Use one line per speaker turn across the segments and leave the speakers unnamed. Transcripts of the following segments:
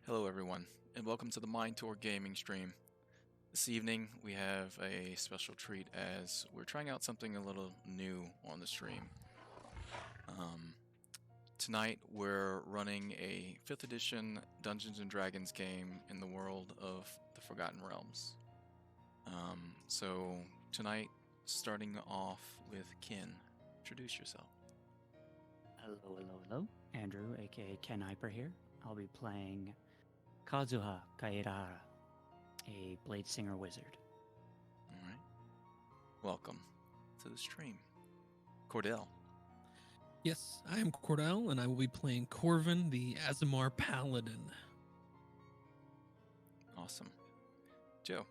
Hello everyone, and welcome to the MindTour Gaming stream. This evening we have a special treat as we're trying out something a little new on the stream. Tonight we're running a 5th edition Dungeons & Dragons game in the world of the Forgotten Realms. So tonight, starting off with Kin, introduce yourself.
Hello. Andrew, aka Ken Hyper here. I'll be playing Kazuha Kairahara, a Blade Singer Wizard.
Alright. Welcome to the stream. Cordell.
Yes, I am Cordell, and I will be playing Corvin, the Azamar Paladin.
Awesome. Joe.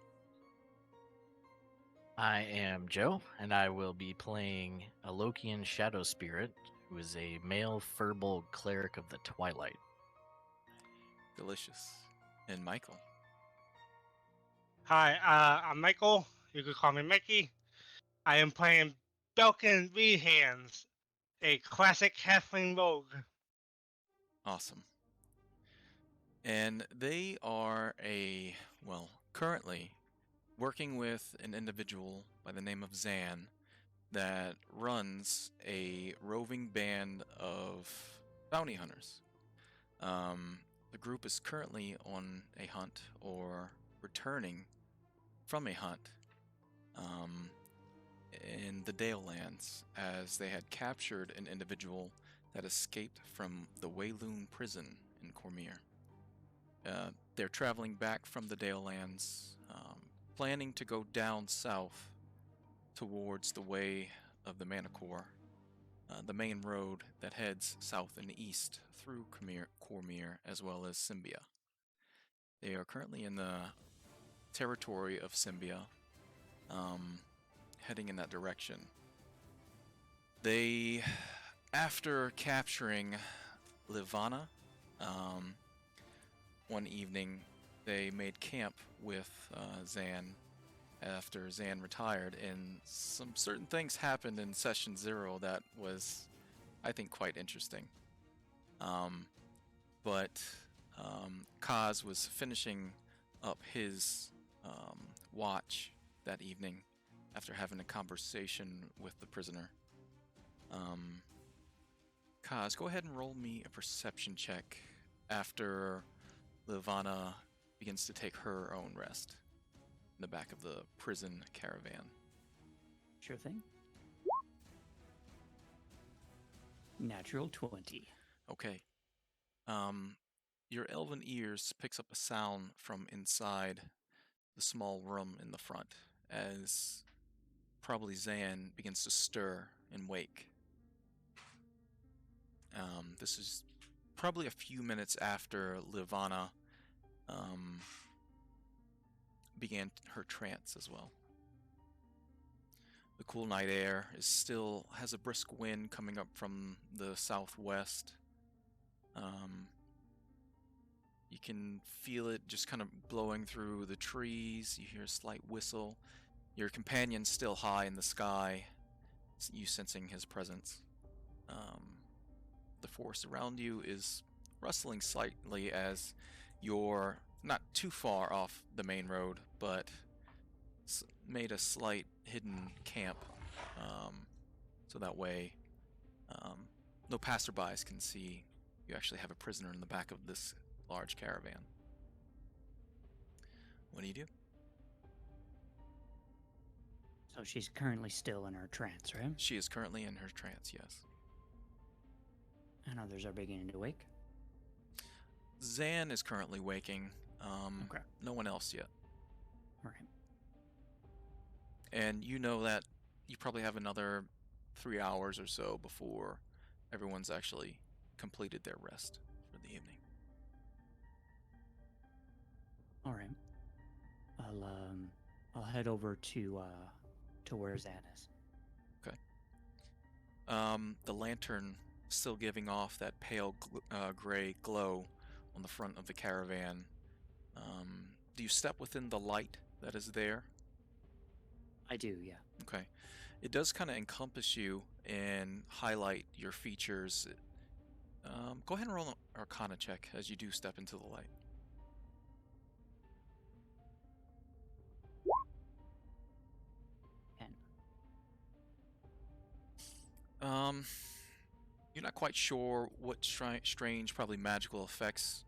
I am Joe, and I will be playing a Lokian Shadow Spirit, who is a male Firbolg Cleric of the Twilight.
Delicious. And Michael.
Hi, I'm Michael. You could call me Mickey. I am playing Belkin Rehands, a classic halfling rogue.
Awesome. And they are currently working with an individual by the name of Zan that runs a roving band of bounty hunters. The group is currently on a hunt or returning from a hunt in the Dale Lands, as they had captured an individual that escaped from the Wayloon prison in Cormyr. They're traveling back from the Dale Lands, planning to go down south towards the Way of the Manticore, the main road that heads south and east through Cormyr as well as Symbia. They are currently in the territory of Symbia, heading in that direction. They, after capturing Livana, one evening they made camp with Zan after Zan retired, and some certain things happened in Session 0 that was, I think, quite interesting. But Kaz was finishing up his watch that evening after having a conversation with the prisoner. Kaz, go ahead and roll me a perception check after Livana begins to take her own rest in the back of the prison caravan.
Sure thing. Natural 20.
Okay. Your elven ears picks up a sound from inside the small room in the front as probably Zan begins to stir and wake. This is probably a few minutes after Livana began her trance as well. The cool night air has a brisk wind coming up from the southwest. You can feel it just kind of blowing through the trees. You hear a slight whistle. Your companion's still high in the sky, you sensing his presence. The forest around you is rustling slightly as you're not too far off the main road, but made a slight hidden camp, so that way no passerbys can see you actually have a prisoner in the back of this large caravan. What do you do?
So she's currently still in her trance, right?
She is currently in her trance, yes.
And others are beginning to wake.
Zan is currently waking.
Okay.
No one else yet.
Right.
And you know that you probably have another 3 hours or so before everyone's actually completed their rest for the evening.
All right. I'll head over to where Zan is.
Okay. The lantern still giving off that pale gray glow on the front of the caravan. Do you step within the light that is there?
I do, yeah.
Okay. It does kind of encompass you and highlight your features. Go ahead and roll an Arcana check as you do step into the light. You're not quite sure what strange, probably magical effects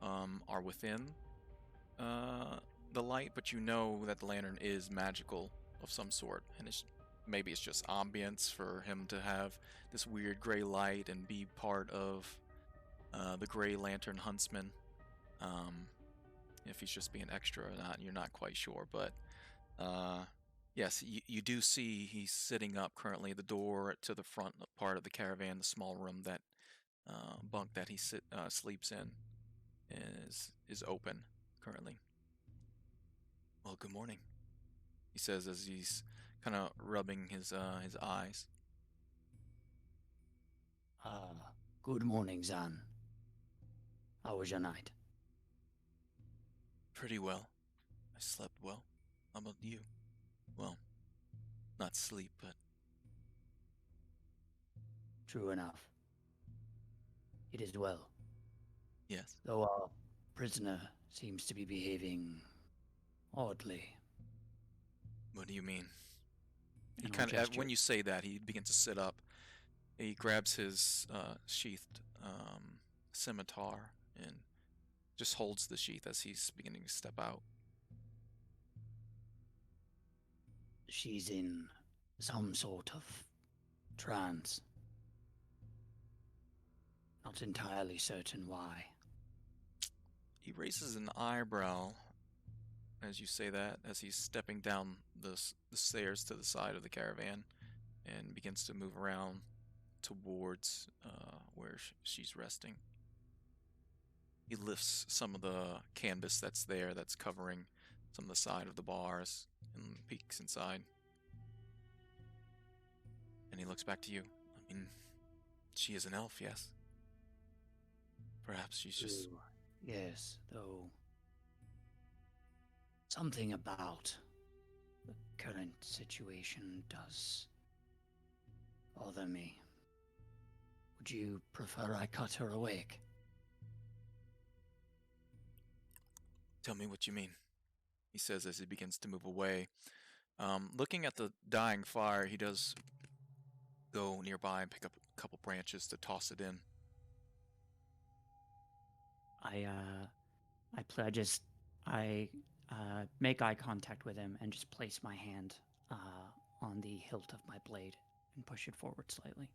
are within the light, but you know that the lantern is magical of some sort, and maybe it's just ambience for him to have this weird gray light and be part of the Gray Lantern Huntsman. If he's just being extra or not, you're not quite sure, but yes, you do see he's sitting up currently. The door to the front part of the caravan, the small room, that bunk that he sleeps in, is open currently. Well, good morning, he says as he's kind of rubbing his eyes.
Good morning, Zan. How was your night?
Pretty well. I slept well. How about you? Well, not sleep, but
True enough. It is well.
yes.
Though our prisoner seems to be behaving oddly.
What do you mean? He
And I'll
kind of,
gesture.
when you say that, he begins to sit up. He grabs his sheathed scimitar and just holds the sheath as he's beginning to step out.
She's in some sort of trance. Not entirely certain why.
He raises an eyebrow as you say that, as he's stepping down the stairs to the side of the caravan and begins to move around towards where she's resting. He lifts some of the canvas that's there, that's covering some of the side of the bars, and peeks inside. And he looks back to you. I mean, she is an elf, yes? Perhaps she's just...
True. Yes, though something about the current situation does bother me. Would you prefer I cut her awake?
Tell me what you mean, he says as he begins to move away. Looking at the dying fire, he does go nearby and pick up a couple branches to toss it in.
I make eye contact with him and just place my hand on the hilt of my blade and push it forward slightly.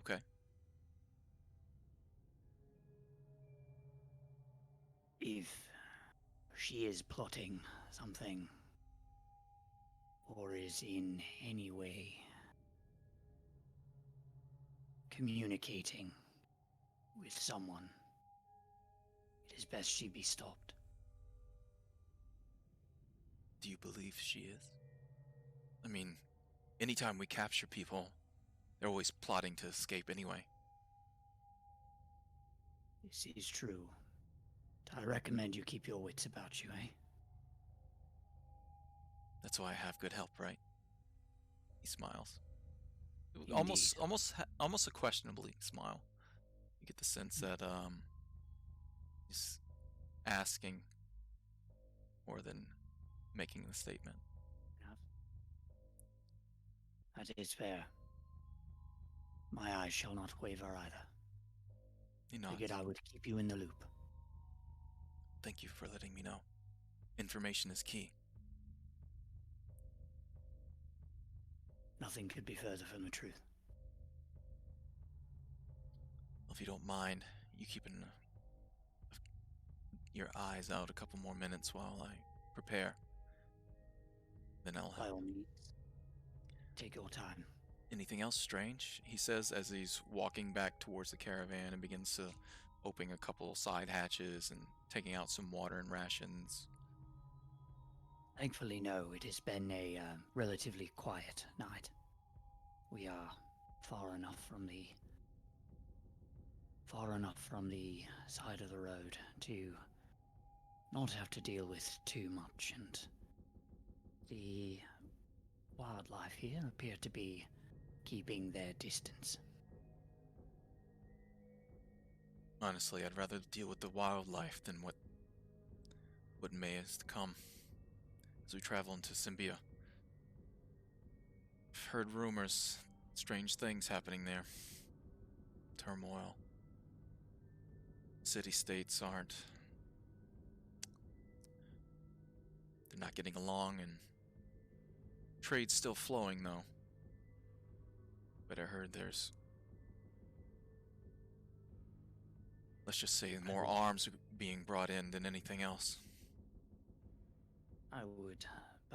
Okay.
If she is plotting something, or is in any way communicating with someone, it is best she be stopped.
Do you believe she is? I mean, anytime we capture people, they're always plotting to escape anyway.
This is true. I recommend you keep your wits about you, eh?
That's why I have good help, right? He smiles.
Indeed.
Almost a questionably smile. You get the sense that he's asking more than making the statement.
That is fair. My eyes shall not waver either.
He nods.
Figured I would keep you in the loop.
Thank you for letting me know. Information is key.
Nothing could be further from the truth.
Well, if you don't mind, you keeping your eyes out a couple more minutes while I prepare. Then I'll
By
have...
all means, take your time.
Anything else strange? He says as he's walking back towards the caravan and begins to open a couple side hatches and taking out some water and rations.
Thankfully, no, it has been a relatively quiet night. We are far enough from the side of the road to not have to deal with too much, and the wildlife here appear to be keeping their distance.
Honestly, I'd rather deal with the wildlife than what may is to come as we travel into Symbia. I've heard rumors Strange things happening there. Turmoil. City-states aren't... They're not getting along, and trade's still flowing, though. But I heard there's... Let's just say more arms being brought in than anything else.
I would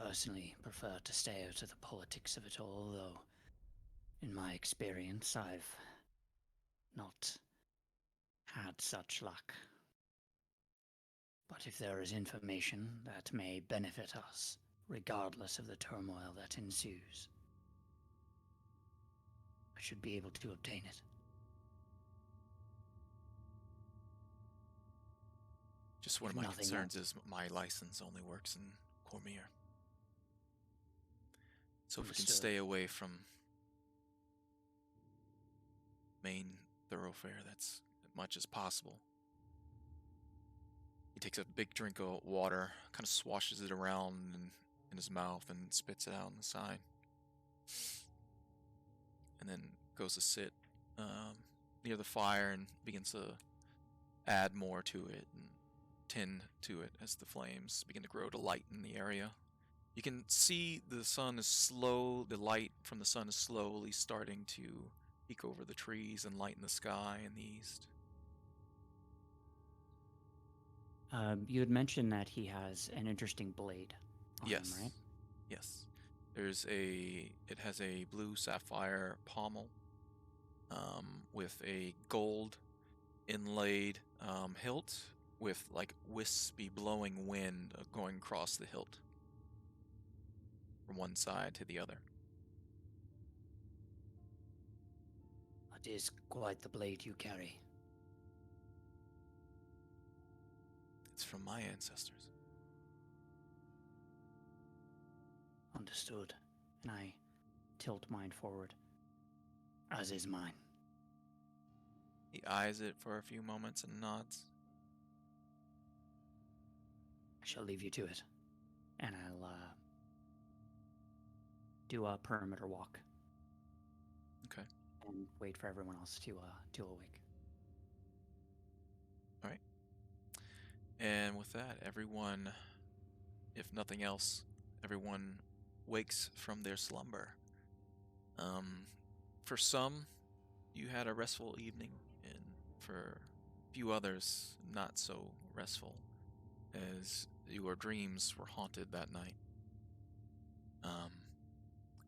personally prefer to stay out of the politics of it all, though in my experience I've not had such luck. But if there is information that may benefit us, regardless of the turmoil that ensues, I should be able to obtain it.
Just one of
If
my
nothing
concerns
else.
is my license only works in Cormier. So if we can
Understood.
stay away from main thoroughfare, that's as much as possible. He takes a big drink of water, kind of swashes it around in his mouth and spits it out on the side. And then goes to sit near the fire and begins to add more to it and tend to it as the flames begin to grow to lighten the area. You can see the light from the sun is slowly starting to peek over the trees and lighten the sky in the east.
You had mentioned that he has an interesting blade on him,
Yes.
right?
Yes. It has a blue sapphire pommel with a gold inlaid hilt with like wispy blowing wind going across the hilt from one side to the other.
That is quite the blade you carry.
It's from my ancestors.
Understood. And I tilt mine forward, as is mine.
He eyes it for a few moments and nods.
I shall leave you to it, and I'll do a perimeter walk.
Okay.
And wait for everyone else to awake.
All right. And with that, everyone, if nothing else, everyone wakes from their slumber. For some, you had a restful evening, and for a few others, not so restful, as your dreams were haunted that night.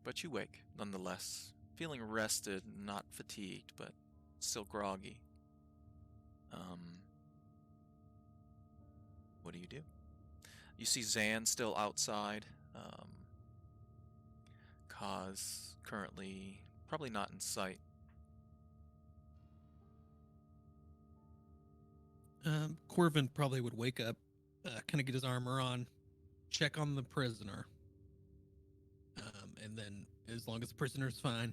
But you wake, nonetheless, feeling rested, not fatigued, but still groggy. What do? You see Zan still outside. Kaz currently probably not in sight.
Corvin probably would wake up, kind of get his armor on, check on the prisoner, and then as long as the prisoner's fine,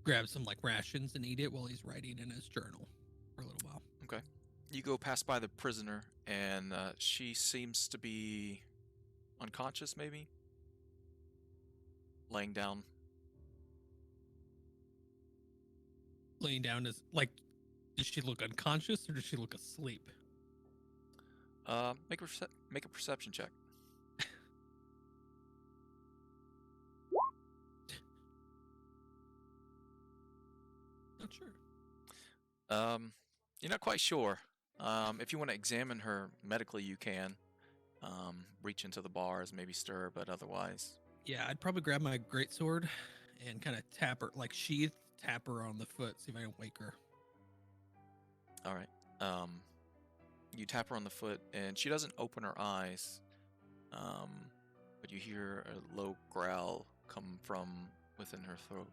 grab some like rations and eat it while he's writing in his journal for a little while.
Okay. You go past by the prisoner, and she seems to be unconscious, maybe? Laying down.
Laying down is like, does she look unconscious or does she look asleep?
Make a perception check.
Not sure.
You're not quite sure. If you want to examine her medically, you can. Reach into the bars, maybe stir, but otherwise.
Yeah, I'd probably grab my greatsword and kind of tap her, like sheath, tap her on the foot, see if I can wake her.
All right. You tap her on the foot, and she doesn't open her eyes. But you hear a low growl come from within her throat.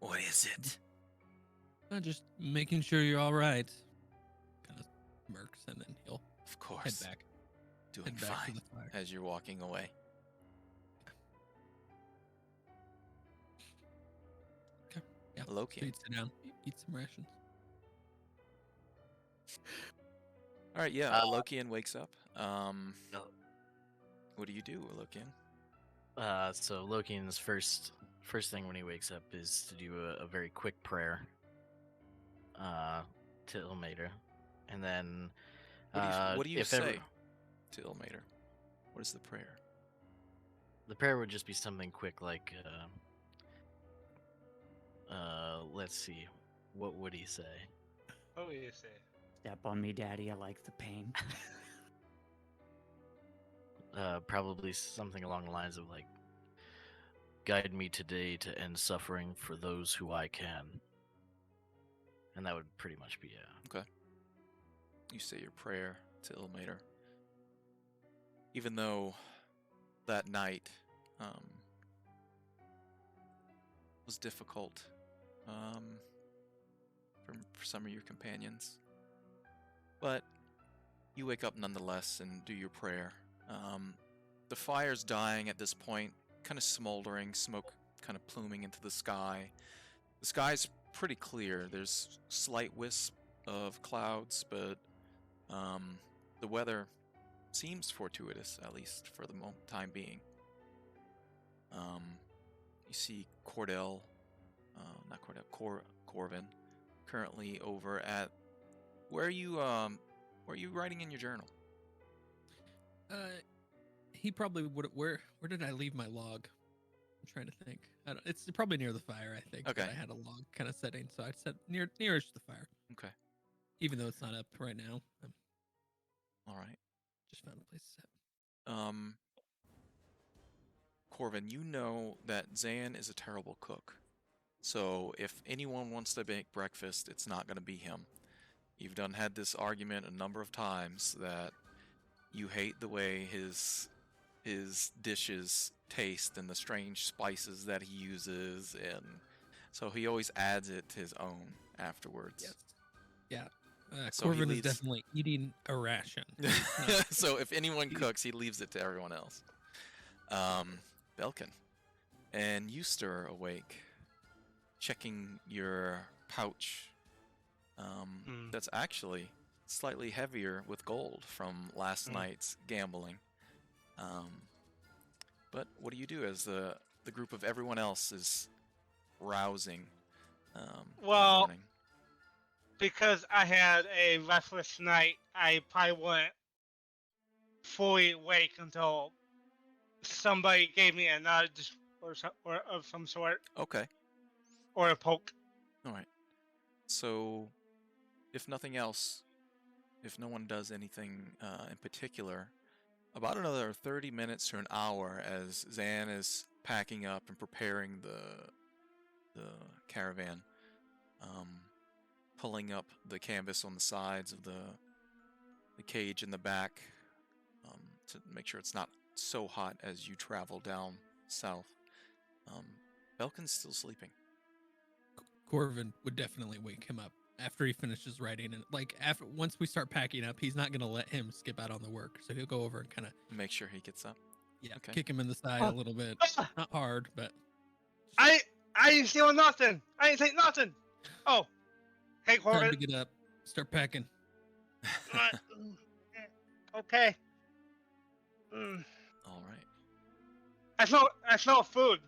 What is it?
Just making sure you're all right. Kind of smirks, and then he'll
Of
head
course.
back.
Doing
Head back to
fine
the fire.
as you're walking away.
Okay. Yeah. So
Loki.
you'd sit down, eat some rations.
All right, yeah. Lokian wakes up.
No.
What do you do, Lokian?
So Lokian's first thing when he wakes up is to do a very quick prayer to Ilmater. And then
What do you
if
say
ever,
to Ilmater? What is the prayer?
the prayer would just be something quick like let's see, what would he say?
What do you say?
Step on me, Daddy. I like the pain.
Probably something along the lines of like, guide me today to end suffering for those who I can. And that would pretty much be
Okay. You say your prayer to Ilmater. Even though that night was difficult for some of your companions. But you wake up nonetheless and do your prayer. The fire's dying at this point, kind of smoldering, smoke kind of pluming into the sky. The sky's pretty clear. There's slight wisp of clouds, but the weather seems fortuitous, at least for the time being. You see Corvin, currently over at where are you writing in your journal?
He probably would. Where did I leave my log? I'm trying to think. It's probably near the fire. I think.
Okay.
But I had a log kind of setting, so I set nearest the fire.
Okay.
Even though it's not up right now.
All right.
Just found a place to set.
Corvin, you know that Zan is a terrible cook. So if anyone wants to make breakfast, it's not going to be him. You've had this argument a number of times that you hate the way his dishes taste and the strange spices that he uses, and so he always adds it to his own afterwards.
Yes. Yeah.
So he
Corvin is
leaves-
definitely eating a ration.
So if anyone cooks, he leaves it to everyone else. Belkin, and you stir awake, checking your pouch. That's actually slightly heavier with gold from last night's gambling. But what do you do as the group of everyone else is rousing? That
Well,
morning?
because I had a restless night, I probably wouldn't fully wake until somebody gave me a nudge or of some sort,
Okay.
or a poke.
All right. So, if nothing else, if no one does anything in particular, about another 30 minutes to an hour as Zan is packing up and preparing the caravan, pulling up the canvas on the sides of the cage in the back to make sure it's not so hot as you travel down south. Belkin's still sleeping.
Corvin would definitely wake him up after he finishes writing, and once we start packing up, he's not gonna let him skip out on the work, so he'll go over and kind of
Make sure he gets up. Okay.
kick him in the side a little bit, not hard, but
I ain't stealing nothing. I ain't take nothing. Oh, hey
time
Corbin.
to get up, start packing.
Okay. Mm.
All right.
I smell food.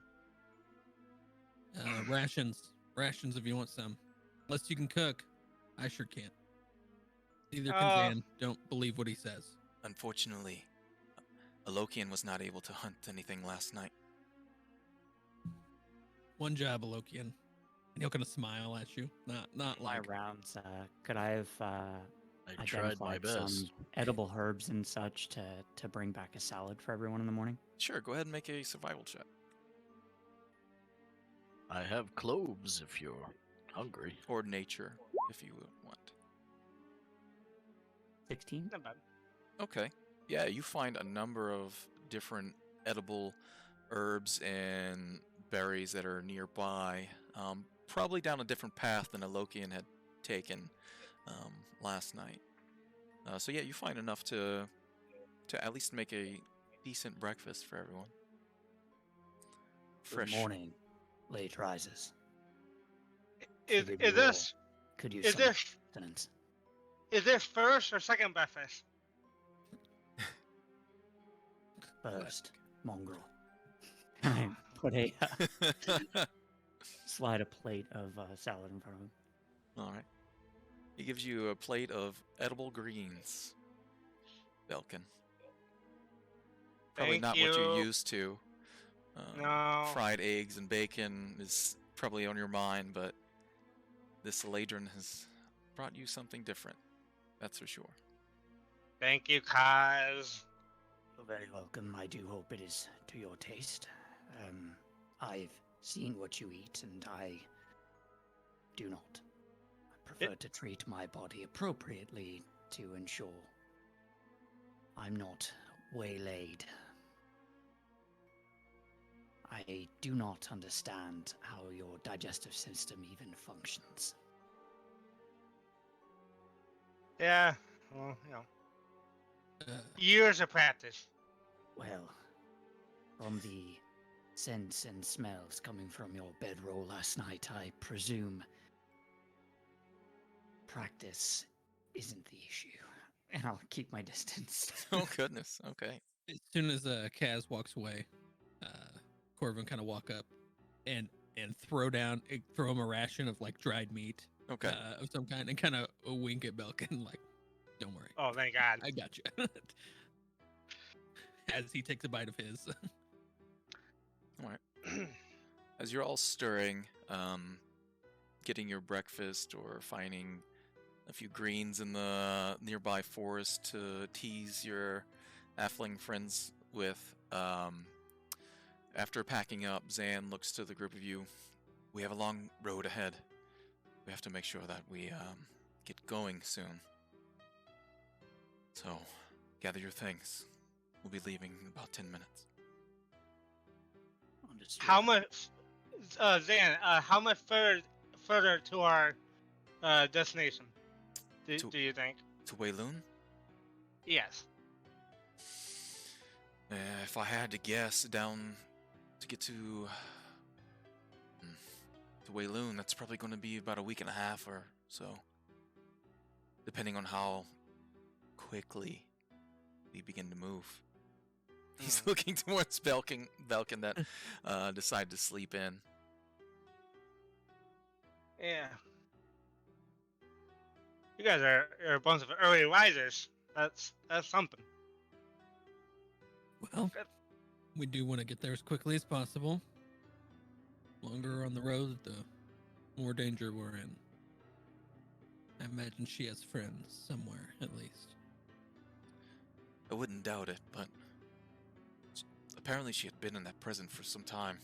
Rations if you want some. Unless you can cook, I sure can't. Neither can
Uh,
Zan. Don't believe what he says.
Unfortunately, Alokian was not able to hunt anything last night.
One job, Alokian. And he'll kind of smile at you. Not
My
like
rounds. Could I have
I tried my
identified some
best.
edible herbs and such to bring back a salad for everyone in the morning?
Sure, go ahead and make a survival check.
I have cloves if you're hungry.
Or nature, if you want.
16.
Not bad.
Okay. Yeah, you find a number of different edible herbs and berries that are nearby. Probably down a different path than Alokian had taken last night. So yeah, you find enough to at least make a decent breakfast for everyone. Fresh.
Good morning, late rises.
Is
Figured you all
this
could use
is
some
this
sustenance.
is this first or second breakfast?
First, mongrel. I put a slide a plate of salad in front of him.
All right. He gives you a plate of edible greens, Belkin. Probably
Thank
not
you.
what you're used to.
No.
Fried eggs and bacon is probably on your mind, but this Eladrin has brought you something different. That's for sure.
Thank you, Kaz.
You're very welcome. I do hope it is to your taste. I've seen what you eat, and I do not. I prefer to treat my body appropriately to ensure I'm not waylaid. I do not understand how your digestive system even functions.
Yeah. Well,
Uh,
years of practice.
Well, from the scents and smells coming from your bedroll last night, I presume practice isn't the issue. And I'll keep my distance.
Oh, goodness. Okay.
as soon as Kaz walks away, Corvin kind of walk up and throw him a ration of like dried meat
Okay.
of some kind, and kind of wink at Belkin like, "Don't worry,
Oh, thank God.
I got you." As he takes a bite of his.
All right. As you're all stirring, getting your breakfast or finding a few greens in the nearby forest to tease your halfling friends with, after packing up, Zan looks to the group of you. We have a long road ahead. We have to make sure that we get going soon. So, gather your things. We'll be leaving in about 10 minutes.
Understood.
How much, Zan? How much further to our destination? Do you think?
To Wayloon?
Yes.
If I had to guess, down to get to Wayloon, that's probably going to be about a week and a half or so, depending on how quickly we begin to move. He's looking towards Belkin that decided to sleep in.
Yeah. You guys are a bunch of early risers. That's something.
Well, we do want to get there as quickly as possible. Longer on the road, the more danger we're in. I imagine she has friends somewhere, at least.
I wouldn't doubt it, but apparently she had been in that prison for some time.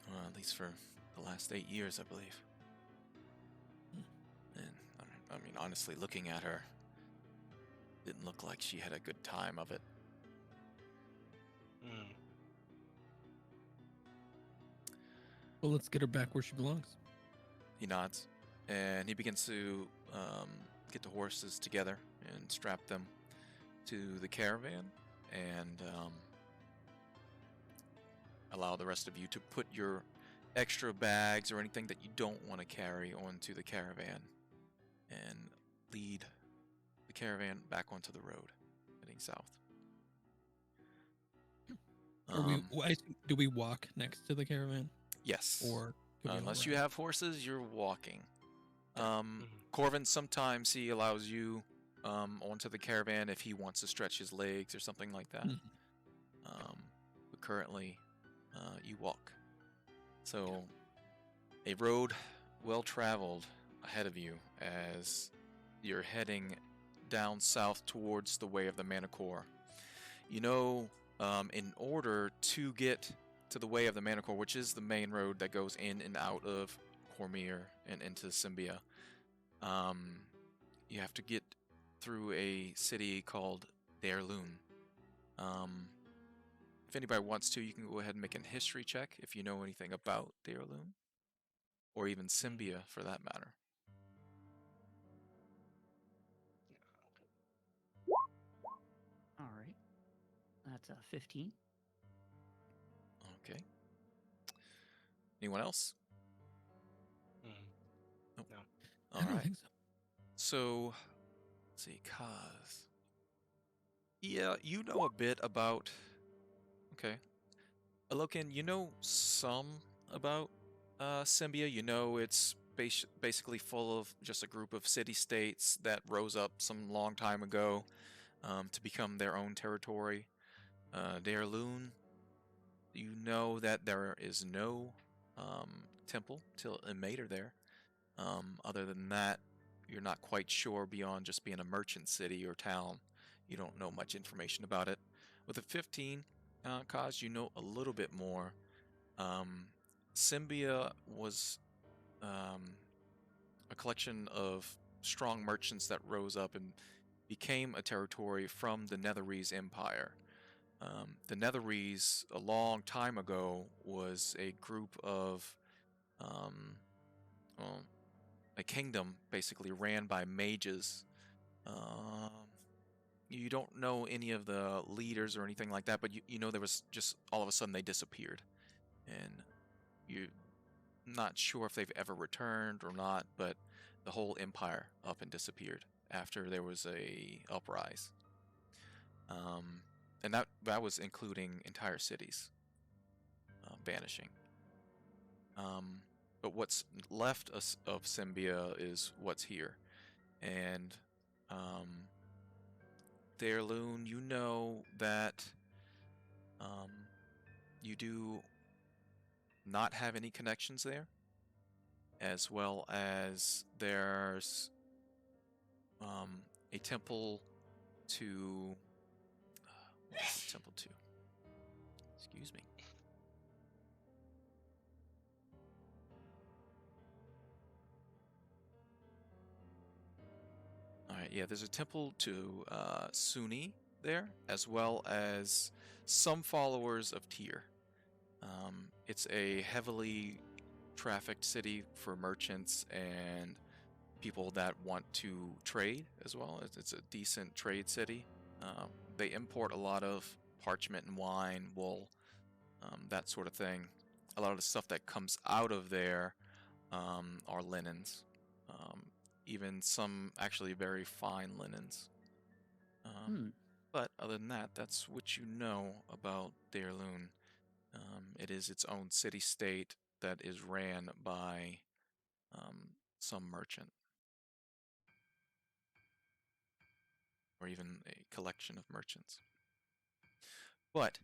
Well, at least for the last 8 years, I believe. And, I mean, honestly, looking at her, didn't look like she had a good time of it.
Well, let's get her back where she belongs.
He nods, and he begins to get the horses together and strap them to the caravan, and allow the rest of you to put your extra bags or anything that you don't want to carry onto the caravan, and lead the caravan back onto the road, heading south.
Do we walk next to the caravan?
Yes.
Or do we
unless
all
you
ride?
have horses, you're walking. Corvin, sometimes he allows you onto the caravan if he wants to stretch his legs or something like that.
Mhm.
But currently, you walk. So, a road well traveled ahead of you as you're heading down south towards the Way of the Manticore. You know, in order to get to the Way of the Manticore, which is the main road that goes in and out of Cormyr and into Symbia, you have to get through a city called Dairloon. If anybody wants to, you can go ahead and make a history check if you know anything about Dairloon, or even Symbia for that matter.
All right. That's 15.
Okay. Anyone else?
No.
I
All
don't
right.
think so.
So, let's see, Kaz. Yeah, you know a bit about... Okay. Alokin, you know some about Symbia. You know it's basically full of just a group of city-states that rose up some long time ago to become their own territory. Daerloon, you know that there is no temple till Mater there. Other than that, you're not quite sure beyond just being a merchant city or town. You don't know much information about it. With a 15, Kaz, you know a little bit more. Symbia was a collection of strong merchants that rose up and became a territory from the Netherese Empire. The Netherese, a long time ago, was a group of, well, a kingdom basically ran by mages. Um, you don't know any of the leaders or anything like that, but you know there was just all of a sudden they disappeared. And you're not sure if they've ever returned or not, but the whole empire up and disappeared after there was a uprise. And that was including entire cities vanishing. But what's left of Symbia is what's here. And Daerloon, you know that you do not have any connections there, as well as there's a temple to what's the temple to? Excuse me. Alright, yeah, there's a temple to Suni there, as well as some followers of Tyr. It's a heavily trafficked city for merchants and people that want to trade as well. It's a decent trade city. They import a lot of parchment and wine, wool, that sort of thing. A lot of the stuff that comes out of there are linens. Even some actually very fine linens. But other than that, that's what you know about Daerloon. It is its own city-state that is ran by some merchant. Or even a collection of merchants. But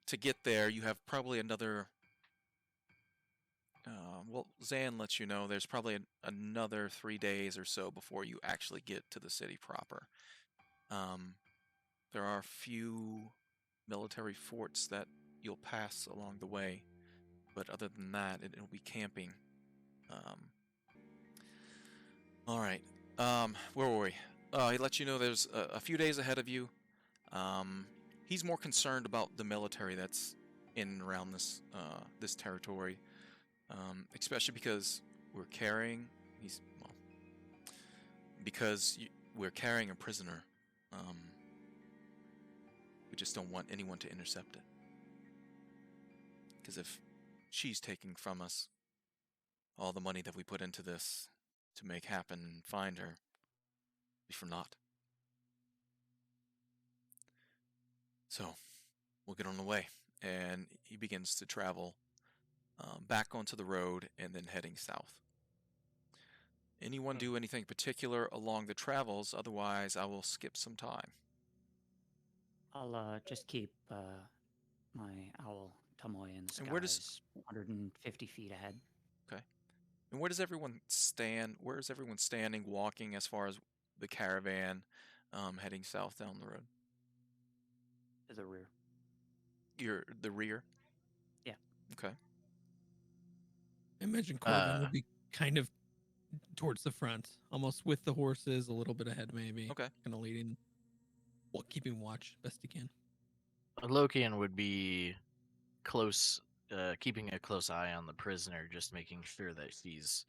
to get there, you have probably another... well, Zan lets you know there's probably another 3 days or so before you actually get to the city proper. There are a few military forts that you'll pass along the way, but other than that, it'll be camping. Alright, where were we? He lets you know there's a few days ahead of you. He's more concerned about the military that's in and around this territory, especially because we're carrying. We're carrying a prisoner. We just don't want anyone to intercept it. Because if she's taking from us all the money that we put into this to make happen and find her, be for naught. So, we'll get on the way. And he begins to travel back onto the road and then heading south. Anyone do anything particular along the travels? Otherwise, I will skip some time.
I'll just keep my owl Tomoe in the
And where does-
skies 150 feet ahead.
Okay. And where does everyone stand? Where is everyone standing, walking as far as the caravan heading south down the road?
To the rear.
The rear?
Yeah.
Okay.
I imagine Corbin would be kind of towards the front, almost with the horses, a little bit ahead maybe.
Okay.
Kind of leading, keeping watch best he can.
Lokian would be close, keeping a close eye on the prisoner, just making sure that he's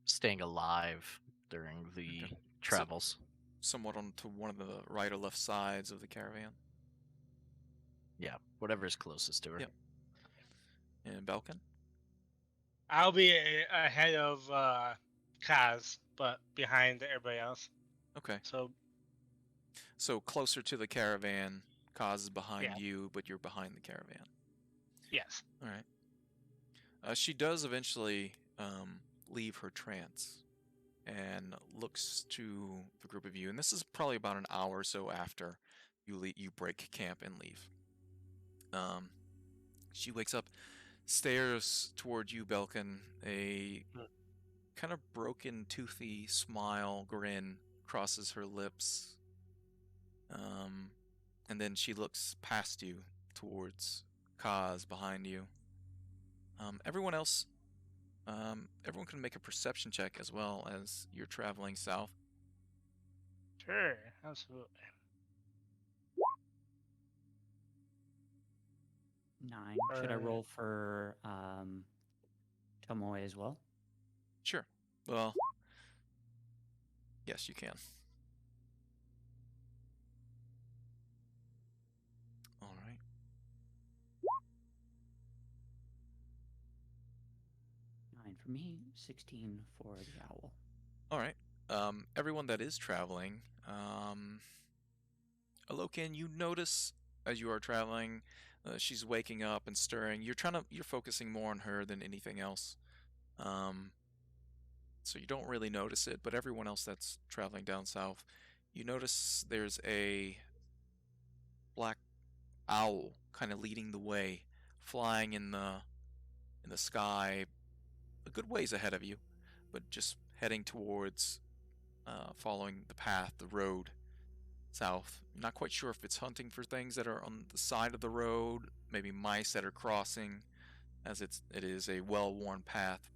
staying alive during the
Okay.
travels.
Somewhat onto one of the right or left sides of the caravan.
Yeah, whatever's closest to her.
Yep. And Balkan?
I'll be ahead of Kaz, but behind everybody else.
Okay.
So
So closer to the caravan, Kaz is behind
Yeah.
you, but you're behind the caravan.
Yes.
All right. She does eventually leave her trance and looks to the group of you, and this is probably about an hour or so after you break camp and leave. She wakes up, stares toward you, Belkin, a kind of broken, toothy smile, grin crosses her lips. And then she looks past you towards Kaz behind you. Everyone else, everyone can make a perception check as well as you're traveling south.
Sure. Absolutely.
9. Should I roll for Tomoe as well?
Sure. Well, yes, you can. All right.
9 for me, 16 for the owl.
All right. Everyone that is traveling, Alokin, you notice as you are traveling, she's waking up and stirring. You're focusing more on her than anything else. So you don't really notice it, but everyone else that's traveling down south, you notice there's a black owl kind of leading the way, flying in the sky, a good ways ahead of you, but just heading towards, following the path, the road south. You're not quite sure if it's hunting for things that are on the side of the road, maybe mice that are crossing, as it is a well-worn path,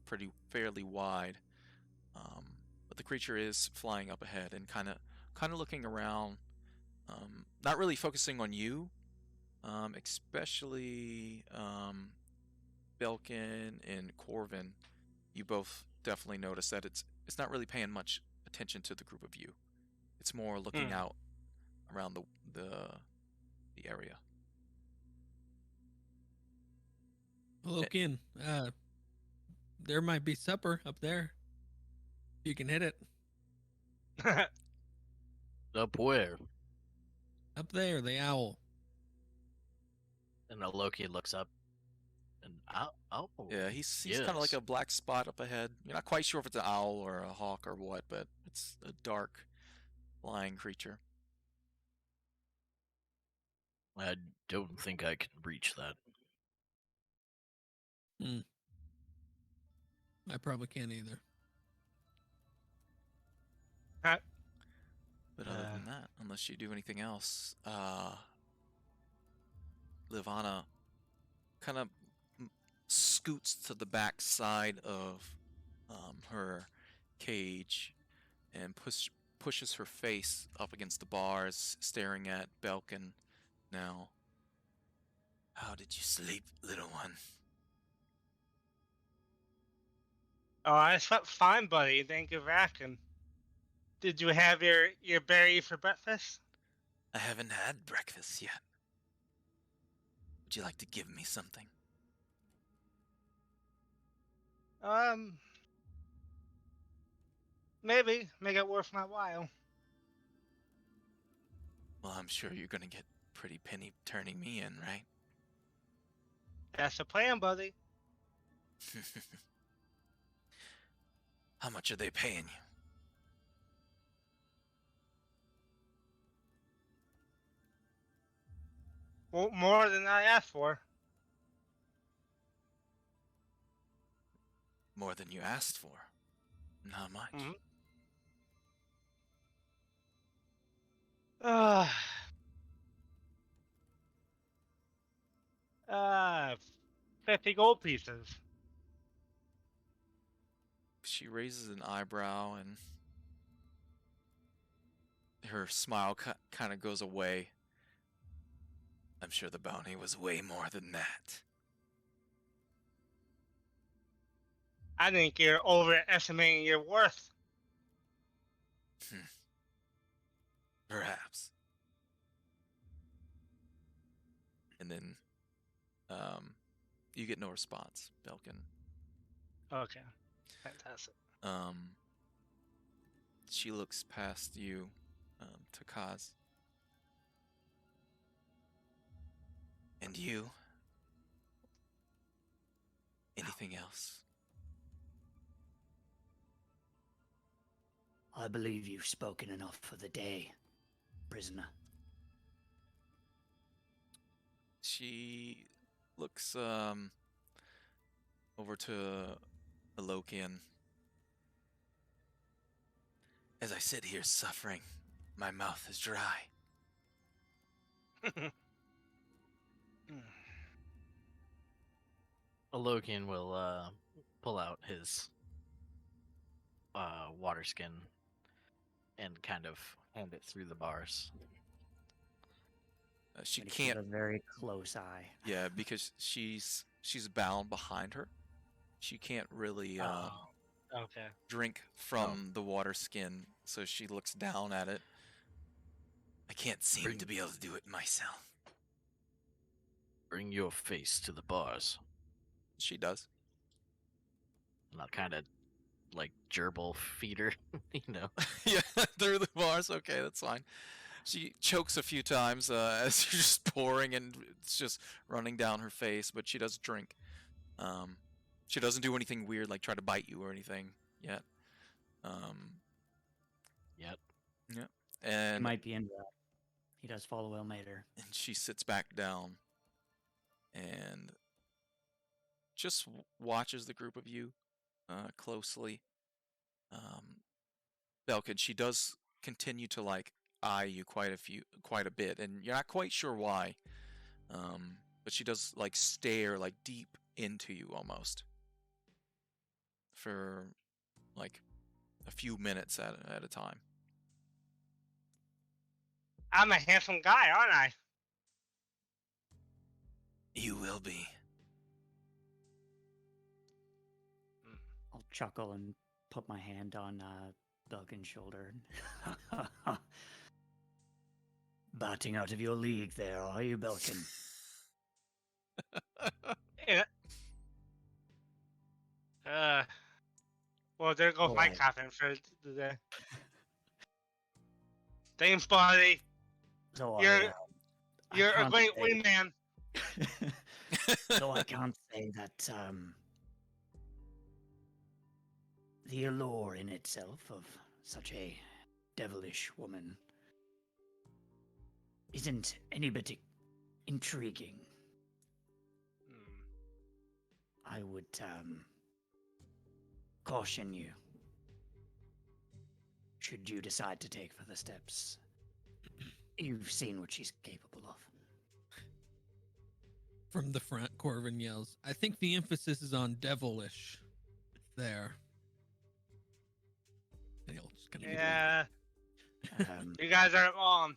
fairly wide. But the creature is flying up ahead and kind of looking around, not really focusing on you, especially Belkin and Corvin. You both definitely notice that it's not really paying much attention to the group of you. It's more looking out around the area.
Look in. There might be supper up there. You can hit it.
Up where?
Up there, the owl.
And Loki looks up. And owl.
Yeah, he's kind of like a black spot up ahead. You're not quite sure if it's an owl or a hawk or what, but it's a dark, flying creature.
I don't think I can reach that.
I probably can't either.
But other than that, unless you do anything else, Livana kind of scoots to the back side of her cage and pushes her face up against the bars, staring at Belkin now. How did you sleep, little one?
Oh, I slept fine, buddy. Thank you for asking. Did you have your berry for breakfast?
I haven't had breakfast yet. Would you like to give me something?
Maybe. Make it worth my while.
Well, I'm sure you're gonna get pretty penny turning me in, right?
That's the plan, buddy.
How much are they paying you?
Well, more than I asked for.
More than you asked for. Not much.
Mm-hmm. 50 gold pieces.
She raises an eyebrow and her smile kind of goes away. I'm sure the bounty was way more than that.
I think you're overestimating your worth.
Perhaps. And then, you get no response, Belkin.
Okay. Fantastic.
She looks past you, to Kaz. And you? Anything else?
I believe you've spoken enough for the day, prisoner.
She looks over to Alokian. As I sit here suffering, my mouth is dry.
Alokian will pull out his water skin and kind of hand it through the bars.
She
Makes
can't.
it a very close eye.
Yeah, because she's bound behind her. She can't really
Okay.
drink from the water skin, so she looks down at it. I can't seem to be able to do it myself.
Bring your face to the bars.
She does.
And I'll kind of like gerbil feeder, you know.
Yeah, through the bars. Okay, that's fine. She chokes a few times as you're just pouring, and it's just running down her face. But she does drink. She doesn't do anything weird, like try to bite you or anything yet.
Yep.
Yeah.
He
And
might be into that. He does follow Elmater.
and she sits back down and just watches the group of you closely. Belkin, she does continue to like eye you quite a bit, and you're not quite sure why. But she does like stare like deep into you almost for like a few minutes at a time.
I'm a handsome guy, aren't I?
You will be.
I'll chuckle and put my hand on Belkin's shoulder. Batting out of your league there, are you, Belkin?
Yeah. Well, there goes my
Alright.
confidence for today. Thanks, buddy.
So
You're a
can't
great
say-
wingman.
So I can't say that the allure in itself of such a devilish woman isn't any bit intriguing. I would caution you, should you decide to take further steps. You've seen what she's capable of.
From the front, Corvin yells, I think the emphasis is on devilish there. And he'll just kind of
Yeah,
Um,
you guys are wrong.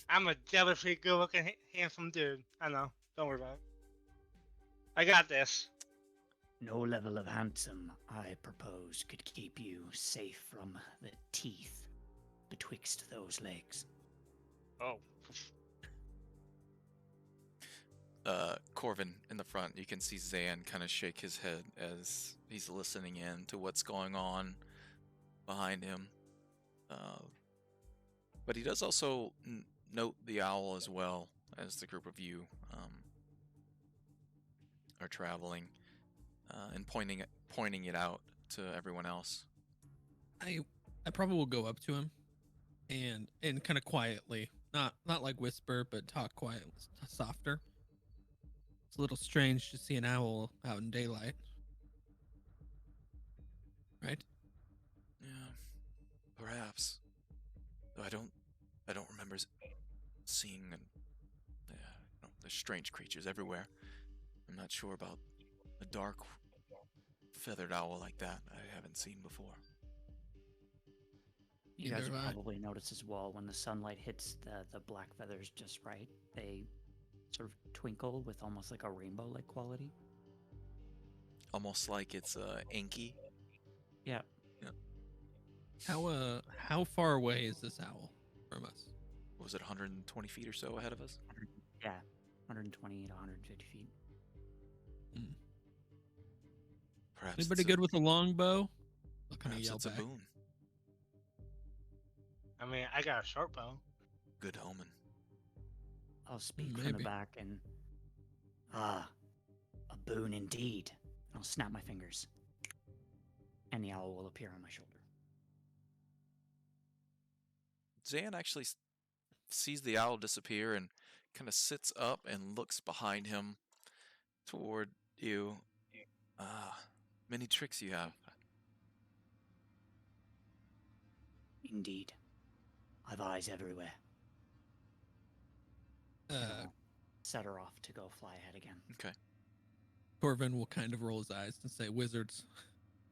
I'm a devilishly good-looking, handsome dude. I know. Don't worry about it. I got this.
no level of handsome, I propose, could keep you safe from the teeth betwixt those legs.
Oh.
Corvin in the front, you can see Zan kind of shake his head as he's listening in to what's going on behind him. But he does also note the owl as well as the group of you are traveling and pointing it out to everyone else.
I probably will go up to him and kind of quietly, not like whisper, but talk quiet, softer. It's a little strange to see an owl out in daylight, right?
Yeah, perhaps. Though I don't remember seeing. There's strange creatures everywhere. I'm not sure about a dark, feathered owl like that. I haven't seen before.
You guys
Either
will
have I.
probably notice as well when the sunlight hits the black feathers just right, they sort of twinkle with almost like a rainbow-like quality.
Almost like it's inky.
Yeah.
How far away is this owl from us?
Was it 120 feet or so ahead of us?
Yeah. 120 to 150 feet.
Perhaps
Anybody
it's
good with a longbow? I'll kind of
perhaps
yell
it's
back.
a boon.
I mean, I got a short bow.
Good omen.
I'll speak from the
Maybe.
back and... Ah, a boon indeed. I'll snap my fingers. And the owl will appear on my shoulder.
Zan actually sees the owl disappear and kind of sits up and looks behind him toward you. Ah, many tricks you have.
Indeed. I've eyes everywhere. And I'll set her off to go fly ahead again.
Okay.
Corvin will kind of roll his eyes and say, "Wizards,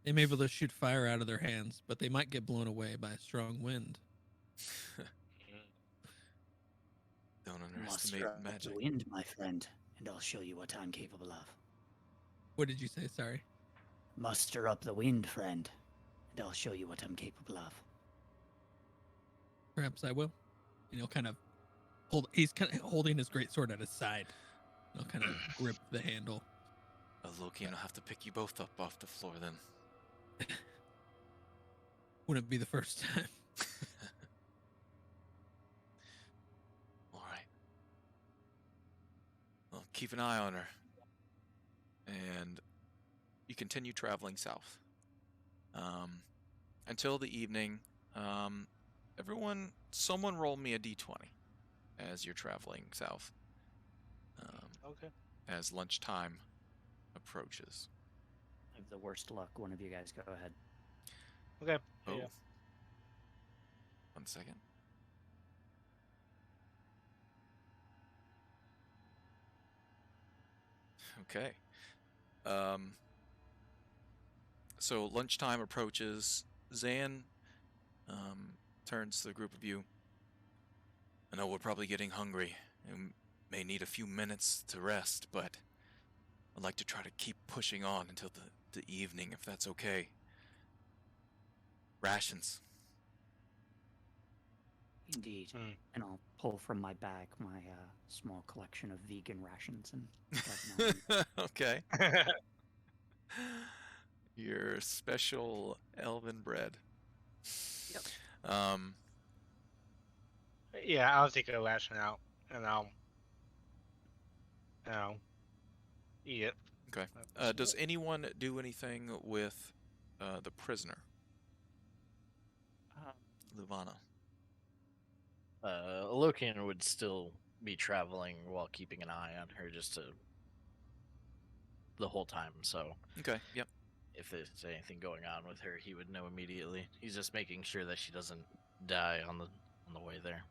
they may be able to shoot fire out of their hands, but they might get blown away by a strong wind."
Don't underestimate
Muster up
magic.
the wind, my friend, and I'll show you what I'm capable of.
What did you say? Sorry.
Muster up the wind, friend, and I'll show you what I'm capable of.
Perhaps I will. And he'll kind of he's kind of holding his greatsword at his side. He'll kind of grip the handle.
Loki, I'll have to pick you both up off the floor then.
Wouldn't be the first time.
All right. Well, keep an eye on her. And you continue traveling south. Until the evening. Someone roll me a d20 as you're traveling south.
Okay.
As lunchtime approaches.
I have the worst luck. One of you guys go ahead.
Okay.
Oh.
Yeah.
1 second. Okay. So lunchtime approaches. Zan turns to the group of you. I know we're probably getting hungry and may need a few minutes to rest, but I'd like to try to keep pushing on until the evening, if that's okay. Rations.
Indeed.
Hmm.
And I'll pull from my bag my small collection of vegan rations and let them know.
Okay. Your special elven bread.
Yep.
Yeah, I'll take a ration out and I'll eat it.
Okay. Does anyone do anything with the prisoner, Luvana?
Lokian would still be traveling while keeping an eye on her the whole time, so
Okay, yep.
if there's anything going on with her, he would know immediately. He's just making sure that she doesn't die on the way there.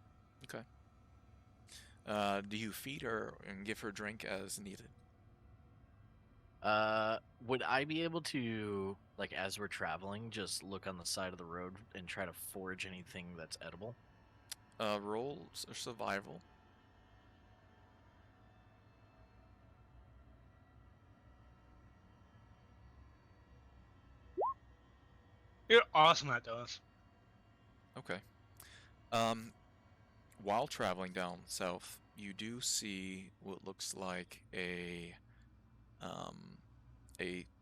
Okay. Do you feed her and give her drink as needed?
Would I be able to, like, as we're traveling, just look on the side of the road and try to forage anything that's edible?
Roll survival.
You're awesome at those.
Okay. While traveling down south, you do see what looks like a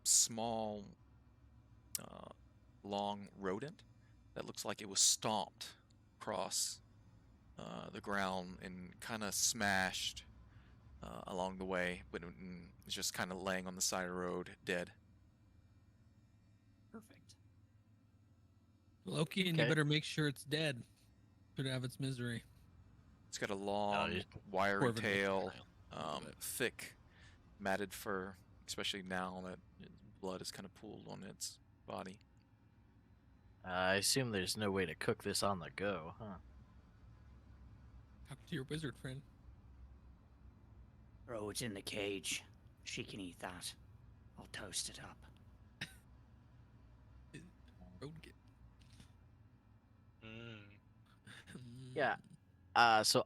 small, long rodent that looks like it was stomped across the ground and kind of smashed along the way, but it's just kind of laying on the side of the road, dead.
Perfect.
Loki, and you
Okay.
better make sure it's dead. Could have its misery.
It's got a long,
you-
wiry
Corvin will
tail,
try. But-
thick, matted fur, especially now that blood is kind of pooled on its body.
I assume there's no way to cook this on the go, huh?
Talk to your wizard friend.
Throw it in the cage. She can eat that. I'll toast it up.
Roadkill.
Yeah. So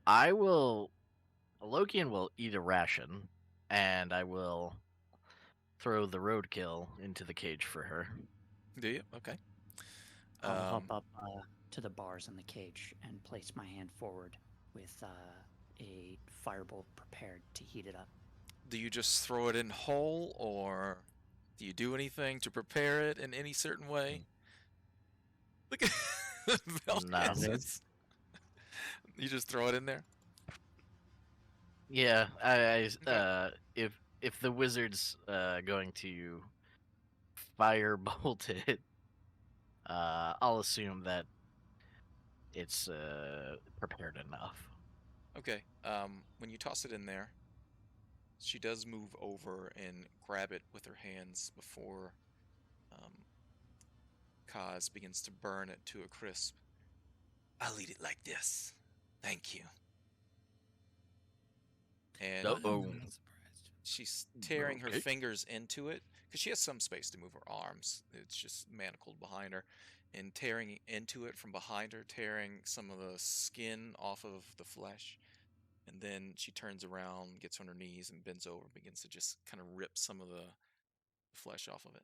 Lokian will eat a ration, and I will throw the roadkill into the cage for her.
Do you? Okay.
I'll hop up to the bars in the cage and place my hand forward with a firebolt prepared to heat it up.
Do you just throw it in whole, or do you do anything to prepare it in any certain way? Look at Val
No.
dances. You just throw it in there?
Yeah, if the wizard's going to firebolt it, I'll assume that it's prepared enough.
Okay. When you toss it in there, she does move over and grab it with her hands before um, Kaz begins to burn it to a crisp. I'll eat it like this. Thank you. And
I'm
Uh-oh.
not surprised.
she's tearing her
Okay.
fingers into it because she has some space to move her arms. It's just manacled behind her, and tearing into it from behind her, tearing some of the skin off of the flesh. And then she turns around, gets on her knees, and bends over, and begins to just kind of rip some of the flesh off of it.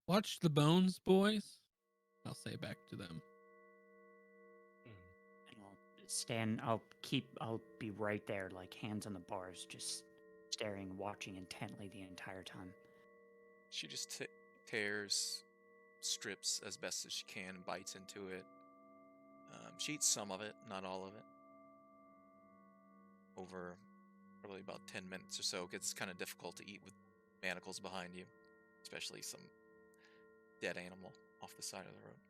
Watch the bones, boys. I'll say back to them.
And I'll be right there, like hands on the bars, just staring, watching intently the entire time.
She just tears strips as best as she can and bites into it. She eats some of it, not all of it. Over probably about 10 minutes or so, it gets kind of difficult to eat with manacles behind you, especially some dead animal off the side of the road.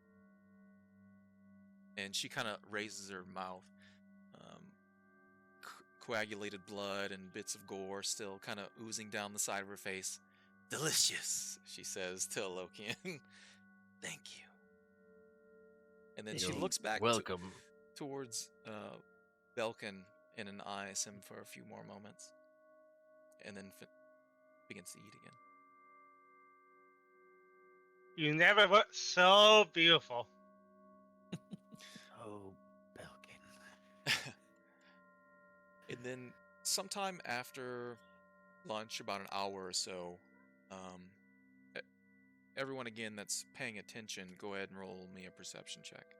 And she kind of raises her mouth. Coagulated blood and bits of gore still kind of oozing down the side of her face. Delicious, she says to Alokian. Thank you. And then she
You're
looks back
Welcome.
towards Belkin and eyes him for a few more moments. And then begins to eat again.
You never looked so beautiful.
Oh, Belkin.
And then sometime after lunch, about an hour or so, everyone again that's paying attention, go ahead and roll me a perception check.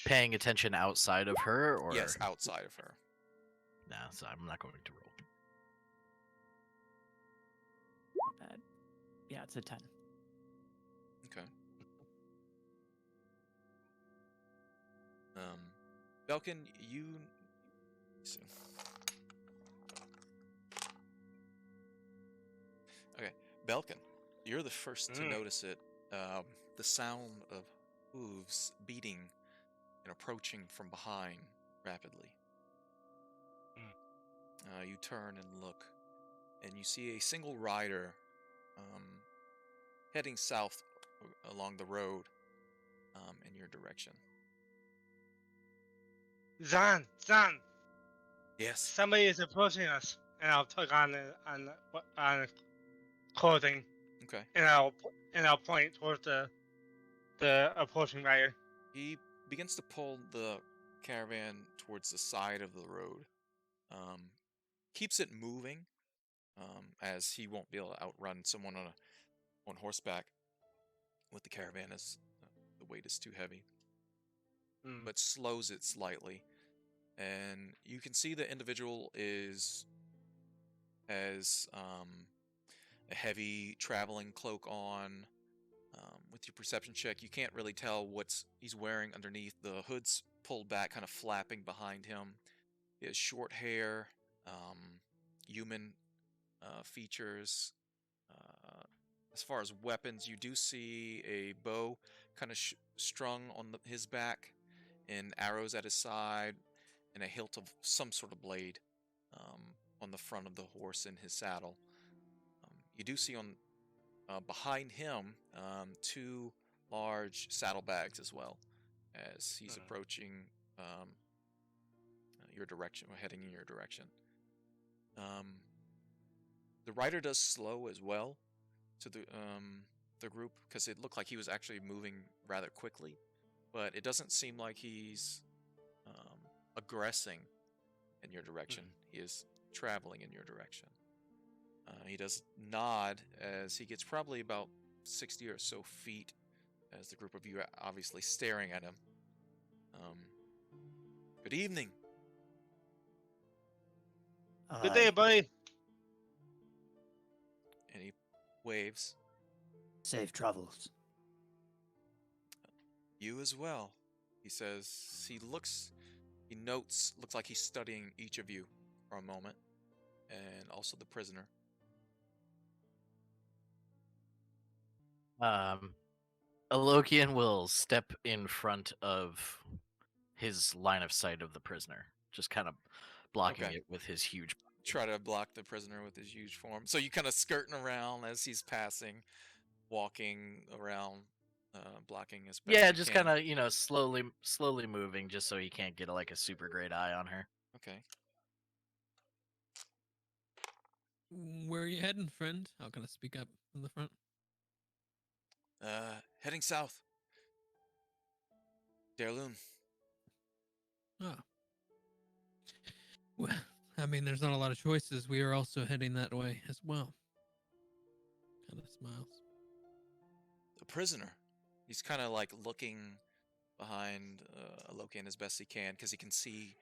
Paying attention outside of her, or
Yes, outside of her.
Nah, so I'm not going to roll.
Not bad. Yeah, it's a 10.
Okay. Belkin, you. So. Okay, Belkin, you're the first to notice it. The sound of hooves beating and approaching from behind rapidly. You turn and look, and you see a single rider heading south along the road in your direction.
Zan,
Yes.
somebody is approaching us, and I'll tug on clothing,
Okay.
and I'll point towards the approaching rider.
He begins to pull the caravan towards the side of the road. Keeps it moving, as he won't be able to outrun someone on horseback with the caravan, as the weight is too heavy. But slows it slightly, and you can see the individual has a heavy traveling cloak on. With your perception check, you can't really tell what he's wearing underneath. The hood's pulled back, kind of flapping behind him. He has short hair, human features. As far as weapons, you do see a bow kind of strung on his back, and arrows at his side, and a hilt of some sort of blade on the front of the horse in his saddle. You do see on behind him, 2 large saddlebags as well, as he's approaching your direction, or heading in your direction. The rider does slow as well to the group, because it looked like he was actually moving rather quickly, but it doesn't seem like he's aggressing in your direction. He is traveling in your direction. He does nod as he gets probably about 60 or so feet, as the group of you are obviously staring at him. Good evening.
Good day, buddy.
And he waves.
Safe travels.
You as well. He says looks like he's studying each of you for a moment, and also the prisoner.
Alokian will step in front of his line of sight of the prisoner, just kind of blocking
Okay.
it with his huge.
Try to block the prisoner with his huge form. So you kind of skirting around as he's passing, walking around, blocking as best
Yeah,
you
just
can.
kind of slowly moving, just so he can't get like a super great eye on her.
Okay.
Where are you heading, friend? How can I speak up in the front?
Heading south. Derloon.
Ah. Well, I mean, there's not a lot of choices. We are also heading that way as well. Kind of smiles.
The prisoner. He's kind of like looking behind Alokian as best he can, because he can see.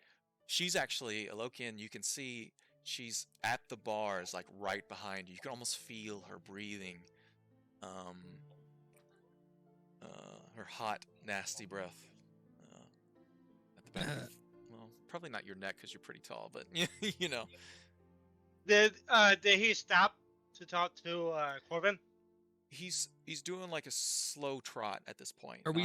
She's actually, Alokian, you can see she's at the bars, like right behind you. You can almost feel her breathing. Her hot, nasty breath at the back of, well, probably not your neck because you're pretty tall, but you know.
Did he stop to talk to Corbin?
He's doing like a slow trot at this point.
Are we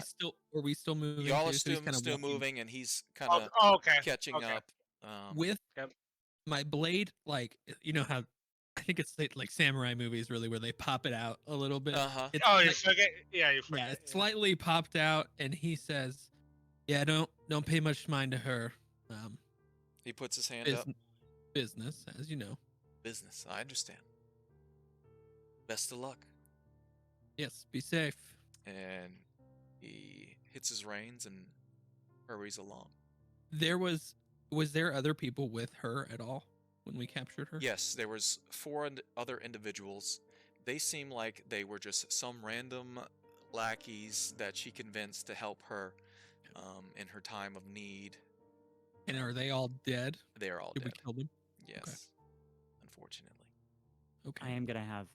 still moving?
Y'all are
too? So he's kinda
still
walking
moving, and he's kind of
Okay.
catching
Okay.
up.
with
Yep.
my blade. Like, you know how I think it's like samurai movies, really, where they pop it out a little bit.
Uh-huh.
It's
Oh, you
like-
forget? Yeah, you forget.
yeah, it's slightly popped out, and he says, "Yeah, don't pay much mind to her.
He puts his hand
Bus-
up.
business, as you know.
Business, I understand. Best of luck."
Yes, be safe."
And he hits his reins and hurries along.
Was there other people with her at all when we captured her?
Yes, there was four other individuals. They seem like they were just some random lackeys that she convinced to help her in her time of need.
And are they all dead?
They are all
Did we
dead.
kill them?
Yes, unfortunately.
Okay.
I am gonna have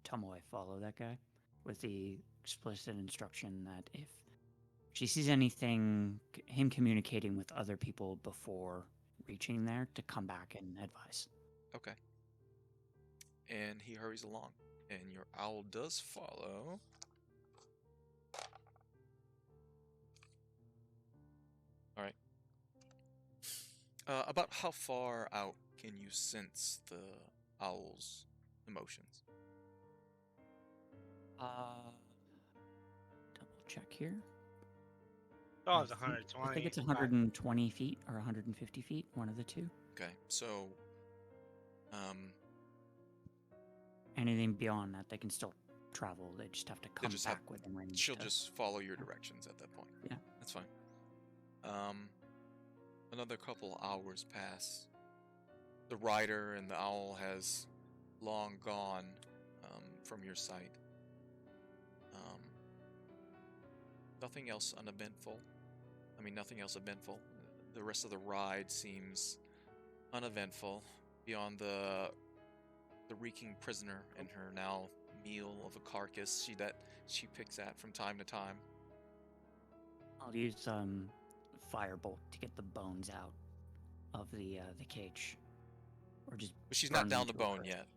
Tomoe follow that guy with the explicit instruction that if she sees anything, him communicating with other people before reaching there, to come back and advise.
Okay. And he hurries along. And your owl does follow. Alright. About how far out can you sense the owl's emotions?
Double check here.
Oh, it's
I think-
120.
I think it's 120 feet or 150 feet, one of the two.
Okay, so
Anything beyond that, they can still travel. They just have to come
just have-
back within range.
she'll
to-
just follow your directions at that point.
Yeah.
That's fine. Another couple hours pass. The rider and the owl has long gone from your sight. Nothing else uneventful. Nothing else eventful. The rest of the ride seems uneventful beyond the reeking prisoner and her now meal of a carcass she picks at from time to time.
I'll use firebolt to get the bones out of the cage, or just.
But she's not
burn
down
them
to
to a
bone
crisp.
yet.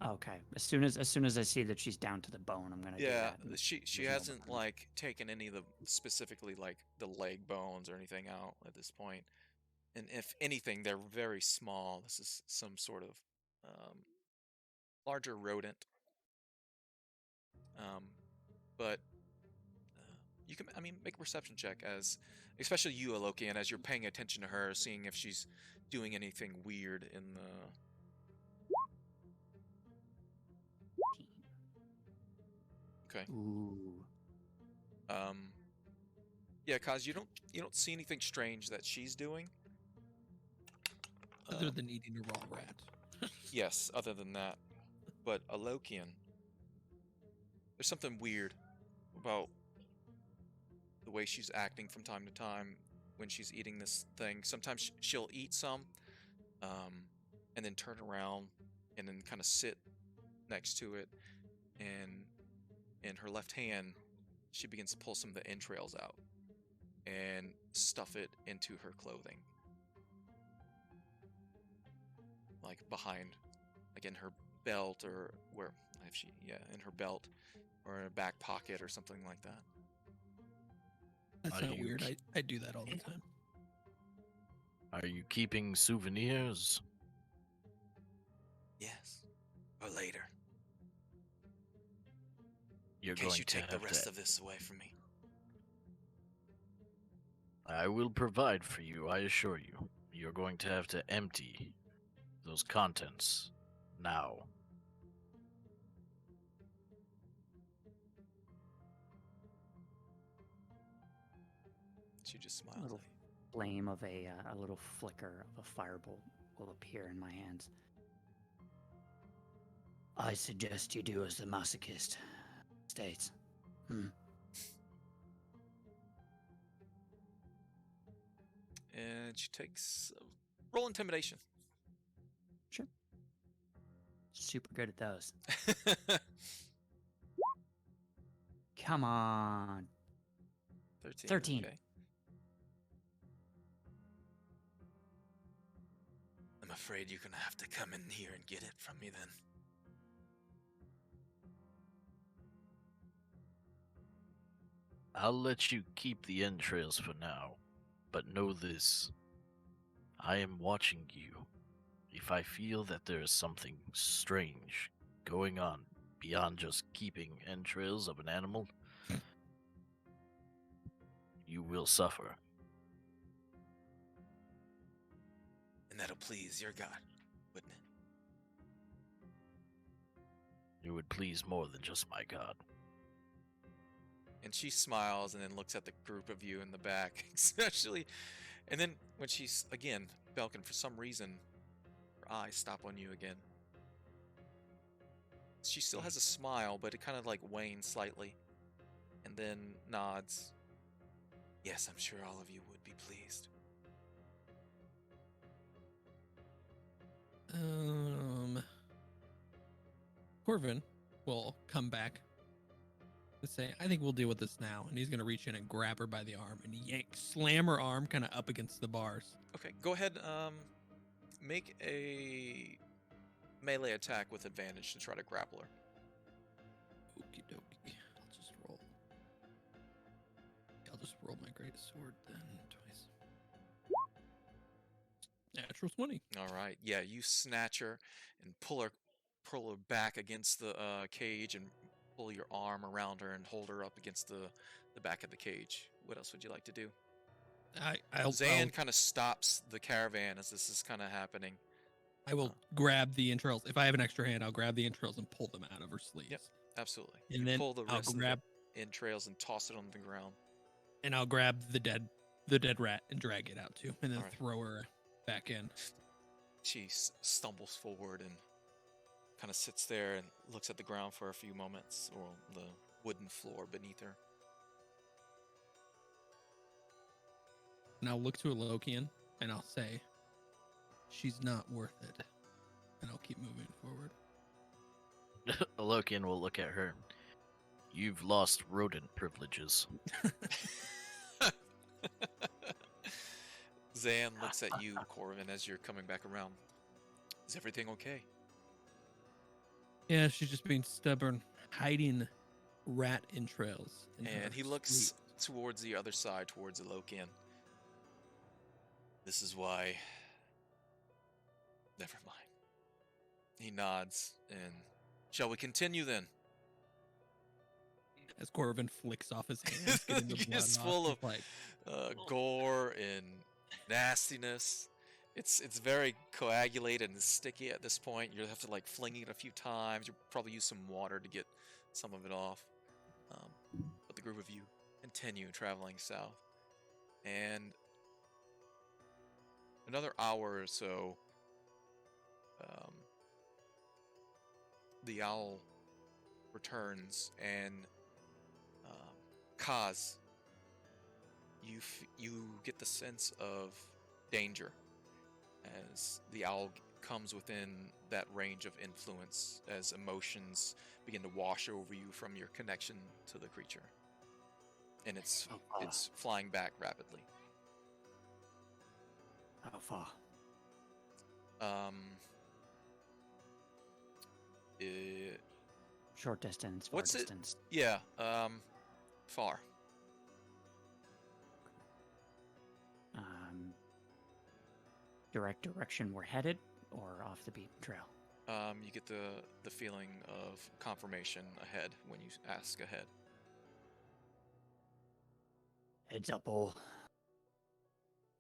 Okay. As soon as I see that she's down to the bone, I'm gonna do
Yeah,
that. and
she
there's no
hasn't
burn.
like taken any of the specifically like the leg bones or anything out at this point. And if anything, they're very small. This is some sort of larger rodent. But you can, make a perception check especially you, Alokian, as you're paying attention to her, seeing if she's doing anything weird in the. Okay.
Ooh.
Yeah, Kaz, you don't see anything strange that she's doing.
Other than eating a raw rat.
Yes, other than that. But Alokian, there's something weird about the way she's acting from time to time when she's eating this thing. Sometimes she'll eat some, and then turn around and then kind of sit next to it, and in her left hand, she begins to pull some of the entrails out. and stuff it into her clothing. Like behind, like in her belt, or where, if she, yeah, in her belt, or in a back pocket or something like that.
That's
Are
not
you
weird.
ki-
I do that all the time.
Are you keeping souvenirs?
Yes, or later.
You're
In case
going
you
to
take the
have
rest
to.
of this away from me.
I will provide for you, I assure you. You're going to have to empty those contents now.
She just
A
smiles
little
at you.
flame of a little flicker of a firebolt will appear in my hands. I suggest you do as the masochist states.
And she takes roll intimidation.
Sure. Super good at those. Come on. 13.
Okay. I'm afraid you're gonna have to come in here and get it from me then.
I'll let you keep the entrails for now, but know this. I am watching you. If I feel that there is something strange going on beyond just keeping entrails of an animal, you will suffer.
And that'll please your God, wouldn't it?
It would please more than just my God.
And she smiles and then looks at the group of you in the back, especially. And then when she's, again, Belkin, for some reason, her eyes stop on you again. She still has a smile, but it kind of like wanes slightly. And then nods. Yes, I'm sure all of you would be pleased.
Corvin will come back and say, I think we'll deal with this now. And he's going to reach in and grab her by the arm and slam her arm kind of up against the bars.
Okay, go ahead. Make a melee attack with advantage to try to grapple her.
Okie dokie. I'll just roll my great sword then twice. Natural 20.
All right. Yeah, you snatch her and pull her back against the cage and pull your arm around her and hold her up against the back of the cage. What else would you like to do? Zan kind of stops the caravan as this is kind of happening.
I will grab the entrails. If I have an extra hand, I'll grab the entrails and pull them out of her sleeves.
Yep, absolutely.
And
you
then
pull the
I'll
rest
grab
of the entrails and toss it on the ground.
and I'll grab the dead rat and drag it out too, and then
All right.
throw her back in.
She stumbles forward and kind of sits there and looks at the ground for a few moments, or the wooden floor beneath her.
And I'll look to Alokian and I'll say, she's not worth it. And I'll keep moving forward.
Alokian will look at her. You've lost rodent privileges.
Zan looks at you, Corvin, as you're coming back around. Is everything okay?
Yeah, she's just being stubborn, hiding rat entrails. In her
And he looks
sleeve.
towards the other side, towards Alokian. This is why... Never mind. He nods, and... Shall we continue then?
As Corvin flicks off his hands, getting the blood
It's
off,
full
he's
of
like,
gore and nastiness. It's very coagulated and sticky at this point. You'll have to like fling it a few times. You'll probably use some water to get some of it off. But the group of you continue traveling south. And another hour or so, the owl returns, and Kaz, you get the sense of danger as the owl comes within that range of influence, as emotions begin to wash over you from your connection to the creature. and it's
How far?
it's flying back rapidly.
How far?
Um, eh,
Short distance, far
what's it?
distance.
Yeah. Far.
Direct direction we're headed, or off the beaten trail?
You get the feeling of confirmation ahead when you ask ahead.
Heads up, all.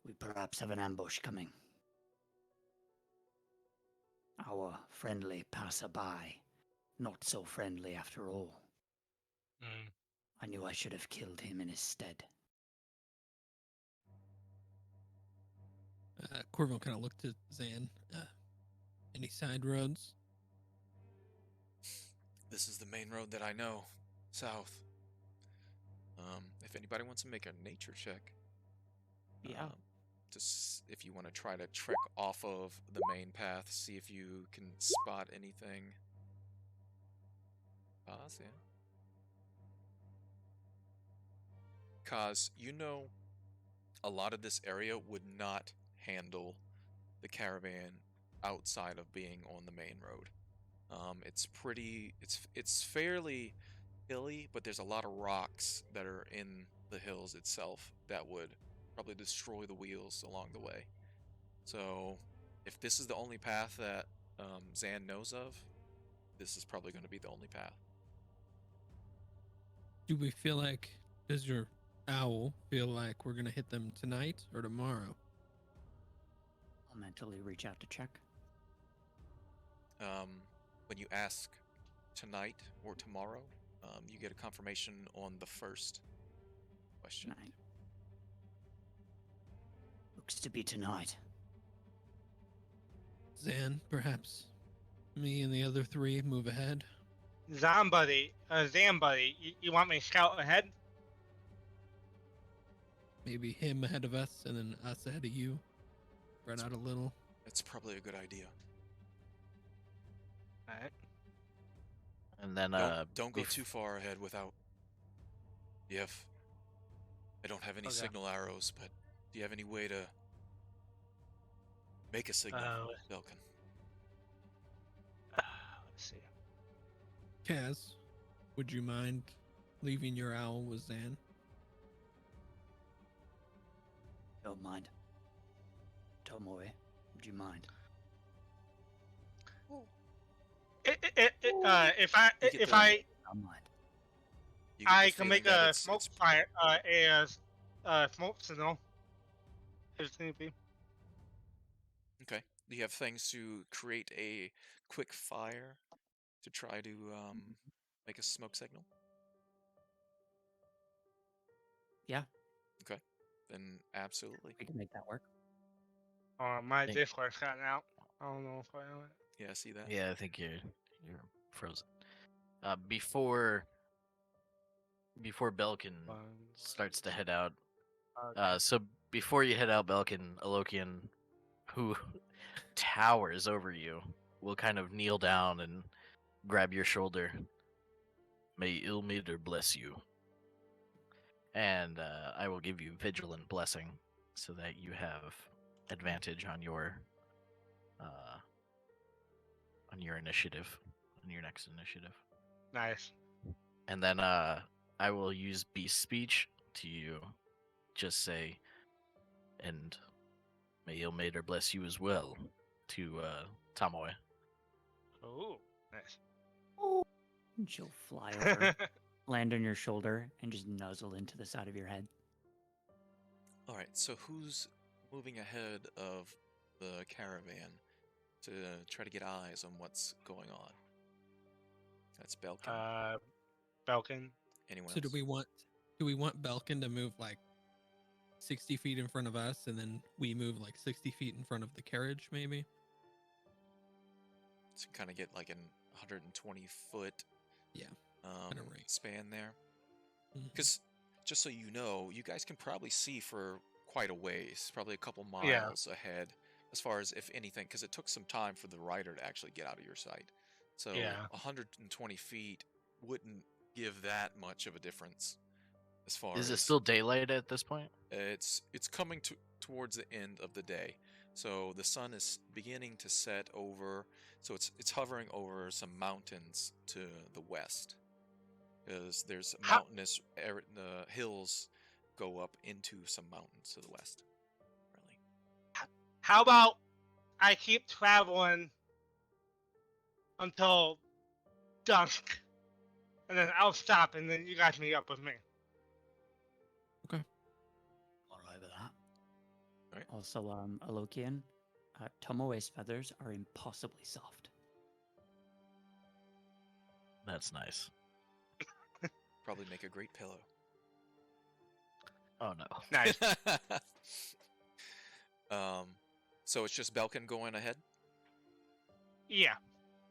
We perhaps have an ambush coming. Our friendly passerby, not so friendly after all.
Mm.
I knew I should have killed him in his stead.
Corvo kind of looked at Zan. Any side roads?
This is the main road that I know, south. If anybody wants to make a nature check,
Yeah.
just if you want to try to trek off of the main path, see if you can spot anything. Pause, yeah. Cause you know, a lot of this area would not handle the caravan outside of being on the main road. It's fairly hilly, but there's a lot of rocks that are in the hills itself that would probably destroy the wheels along the way. So, if this is the only path that Zan knows of, this is probably going to be the only path.
Do we feel like, does your owl feel like we're going to hit them tonight or tomorrow?
I'll mentally reach out to check.
When you ask tonight or tomorrow, you get a confirmation on the first question.
Night. Looks to be tonight.
Zan, perhaps me and the other three move ahead.
Zan buddy, you want me to scout ahead?
Maybe him ahead of us and then us ahead of you. Spread out a little.
It's probably a good idea.
Alright.
And then
Don't go too far ahead without. I don't have any
Okay.
signal arrows, but do you have any way to make a signal, Belkin?
Let's see.
Kaz, would you mind leaving your owl with Zan?
Don't mind. Tomoe, would you mind?
If I
You get
if
the-
I
Don't mind.
You get the
I can
feeling
make
that
a smoke fire, smoke signal. If need be.
Okay. Do you have things to create a quick fire to try to make a smoke signal?
Yeah.
Okay. Then absolutely.
We can make that work.
My
Think-
Discord's gotten out. I don't know if I know it.
Yeah, I see that.
Yeah, I think you're frozen. Before Belkin starts to head out. So before you head out, Belkin, Alokian, who towers over you, will kind of kneel down and grab your shoulder. May Ilmater bless you. And I will give you Vigilant Blessing so that you have advantage on your initiative, on your next initiative.
Nice.
And then I will use Beast Speech to you. Just say, and may Ilmater bless you as well, to Tomoe.
Oh, nice.
And she'll fly over, land on your shoulder, and just nuzzle into the side of your head.
All right. So who's moving ahead of the caravan to try to get eyes on what's going on? That's Belkin.
Belkin.
Anyone
So
else?
do we want Belkin to move like 60 feet in front of us and then we move like 60 feet in front of the carriage maybe?
To kind of get like an 120-foot
Yeah, kinda range.
span there.
Mhm.
Because just so you know, you guys can probably see for quite a ways, probably a couple
Yeah.
miles ahead, as far as if anything, because it took some time for the rider to actually get out of your sight. So
Yeah.
120 feet wouldn't give that much of a difference. As far
Is it
as
still daylight at this point?
it's coming towards the end of the day, so the sun is beginning to set over. So it's hovering over some mountains to the west, because there's
How,
mountainous the hills go up into some mountains to the west. Really.
how about I keep traveling until dusk, and then I'll stop, and then you guys meet up with me.
All right with that.
Right.
Also, Alokian, Tomoe's feathers are impossibly soft.
That's nice.
Probably make a great pillow.
Oh no.
Nice.
So it's just Belkin going ahead.
Yeah.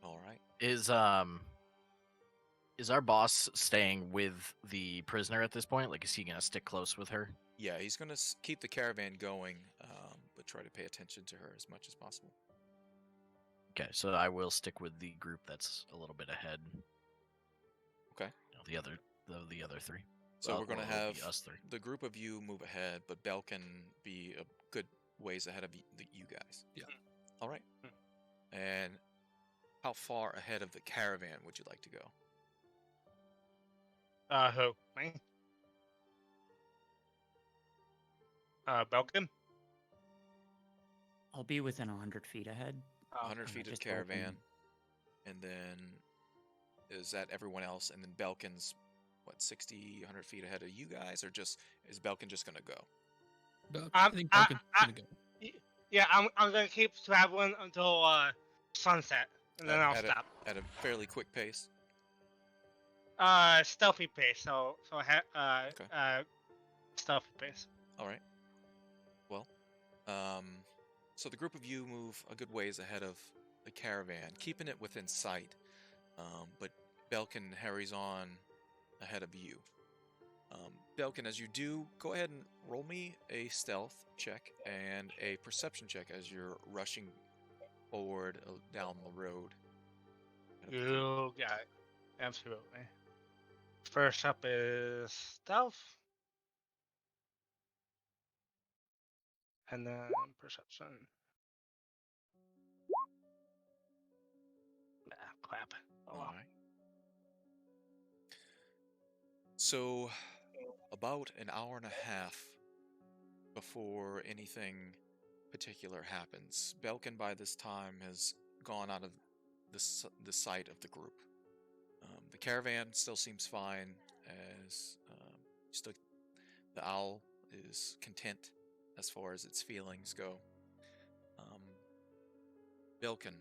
All right.
Is our boss staying with the prisoner at this point? Like, is he gonna stick close with her?
Yeah, he's gonna keep the caravan going, but try to pay attention to her as much as possible.
Okay, so I will stick with the group that's a little bit ahead.
Okay.
The other three.
So we're gonna
Well, it'll be
have
us three.
the group of you move ahead, but Bel can be a good ways ahead of you guys.
Yeah.
All right. And how far ahead of the caravan would you like to go?
Who? Me? Belkin?
I'll be within 100 feet ahead.
100 feet of
just
caravan, and then is that everyone else? And then Belkin's what 60, 100 feet ahead of you guys, or just is Belkin just gonna go?
I think Belkin's gonna go.
Yeah, I'm gonna keep traveling until sunset, and then I'll stop.
At a fairly quick pace.
Stealthy pace. So
Okay.
stealthy pace.
All right. Well, so the group of you move a good ways ahead of the caravan, keeping it within sight. But Belkin hurries on ahead of you. Belkin, as you do, go ahead and roll me a stealth check and a perception check as you're rushing forward down the road.
You got it. Absolutely. First up is stealth. And then perception. Ah, crap. Oh, well.
All right. So, about an hour and a half before anything particular happens, Belkin by this time has gone out of the sight of the group. The caravan still seems fine, as still the owl is content as far as its feelings go. Belkin,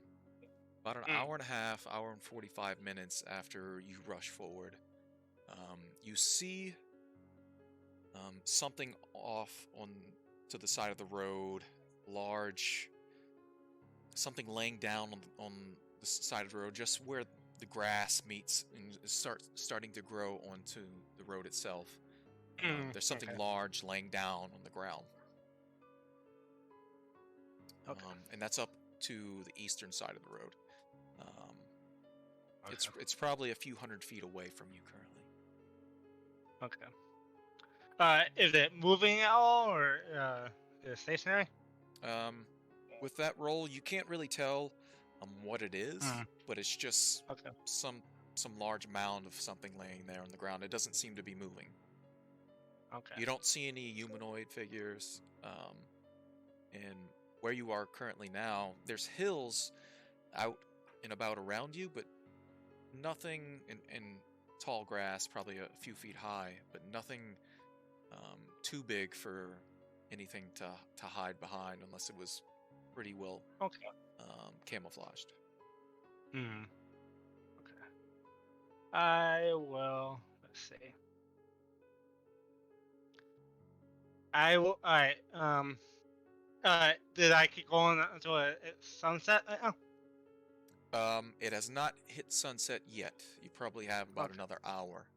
about an hour and a half, hour and 45 minutes after you rush forward, you see something off on to the side of the road, large, something laying down on the side of the road, just where the grass meets and starting to grow onto the road itself. There's something
Okay.
large laying down on the ground.
Okay.
And that's up to the eastern side of the road.
Okay.
It's probably a few hundred feet away from you currently.
Okay. Is it moving at all, or is it stationary?
With that roll, you can't really tell what it is, but it's just
Okay.
some large mound of something laying there on the ground. It doesn't seem to be moving.
Okay.
You don't see any humanoid figures. And where you are currently now, there's hills out and about around you, but nothing in tall grass, probably a few feet high, but nothing too big for anything to hide behind, unless it was pretty well camouflaged.
Okay. I will. Let's see. I will. All right. Did I keep going until it's sunset?
It has not hit sunset yet. You probably have about
Okay.
another hour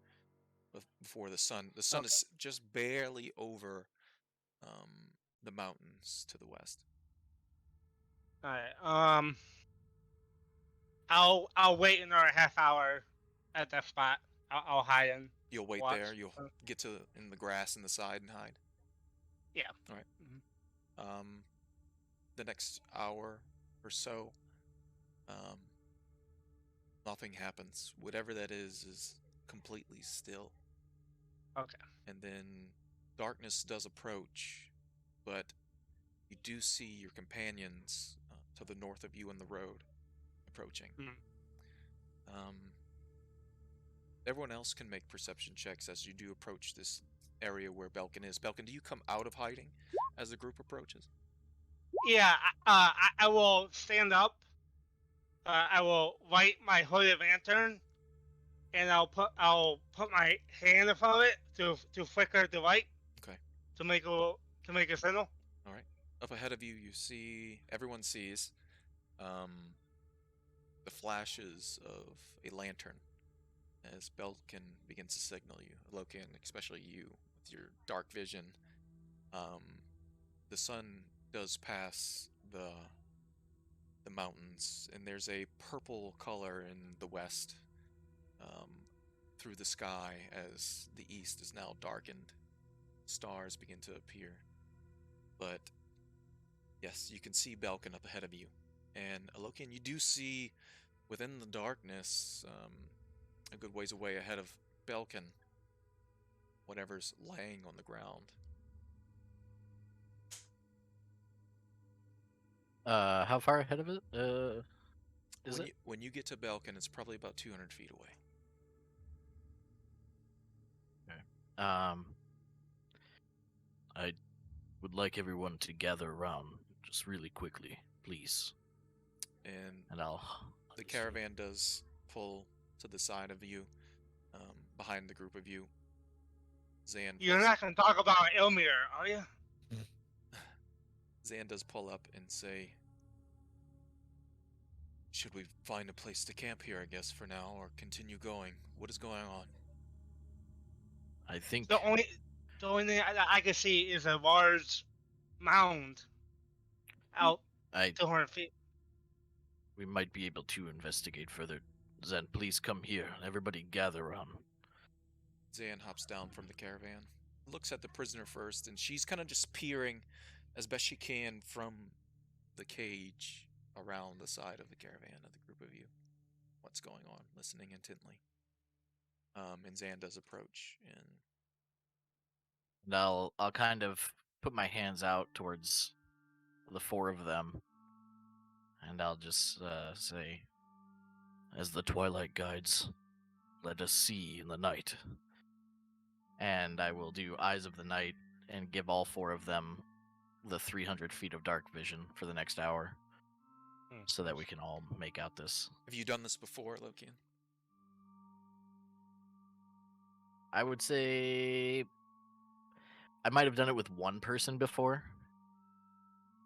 before the sun. The sun is just barely over the mountains to the west.
All right. I'll wait another half hour at that spot I'll hide and
You'll wait
watch.
there. You'll get to in the grass in the side and hide.
Yeah.
All right.
Mhm.
The next hour or so, um, nothing happens. Whatever that is completely still.
Okay.
And then darkness does approach, but you do see your companions to the north of you in the road approaching.
Mhm.
Everyone else can make perception checks as you do approach this area where Belkin is. Belkin, do you come out of hiding as the group approaches?
Yeah. I will stand up. I will light my hooded lantern, and I'll put my hand in front of it to flicker the light.
Okay.
To make a signal.
All right. Up ahead of you, you see, everyone sees the flashes of a lantern as Belkin begins to signal you, Loken, especially you with your dark vision. The sun does pass the mountains, and there's a purple color in the west through the sky as the east is now darkened. Stars begin to appear. But yes, you can see Belkin up ahead of you. And Alokian, you do see within the darkness, a good ways away ahead of Belkin, whatever's laying on the ground.
How far ahead of it? Is it?
When you get to Belkin, it's probably about 200 feet away.
I would like everyone to gather around just really quickly, please.
And
I'll
the caravan does pull to the side of you, behind the group of you. Zan.
You're not gonna talk about Elmir, are you?
Zan does pull up and say, "Should we find a place to camp here, I guess, for now, or continue going? What is going on?"
I think
The only thing I can see is a large mound out 200 feet.
we might be able to investigate further. Zen, please come here. Everybody gather around.
Zan hops down from the caravan, looks at the prisoner first, and she's kind of just peering as best she can from the cage around the side of the caravan of the group of you. What's going on, listening intently. And Zan does approach, and
I'll kind of put my hands out towards the four of them, and I'll just say, "As the twilight guides, let us see in the night." And I will do Eyes of the Night and give all four of them the 300 feet of dark vision for the next hour, so that we can all make out this.
Have you done this before, Lokian?
I would say I might have done it with one person before,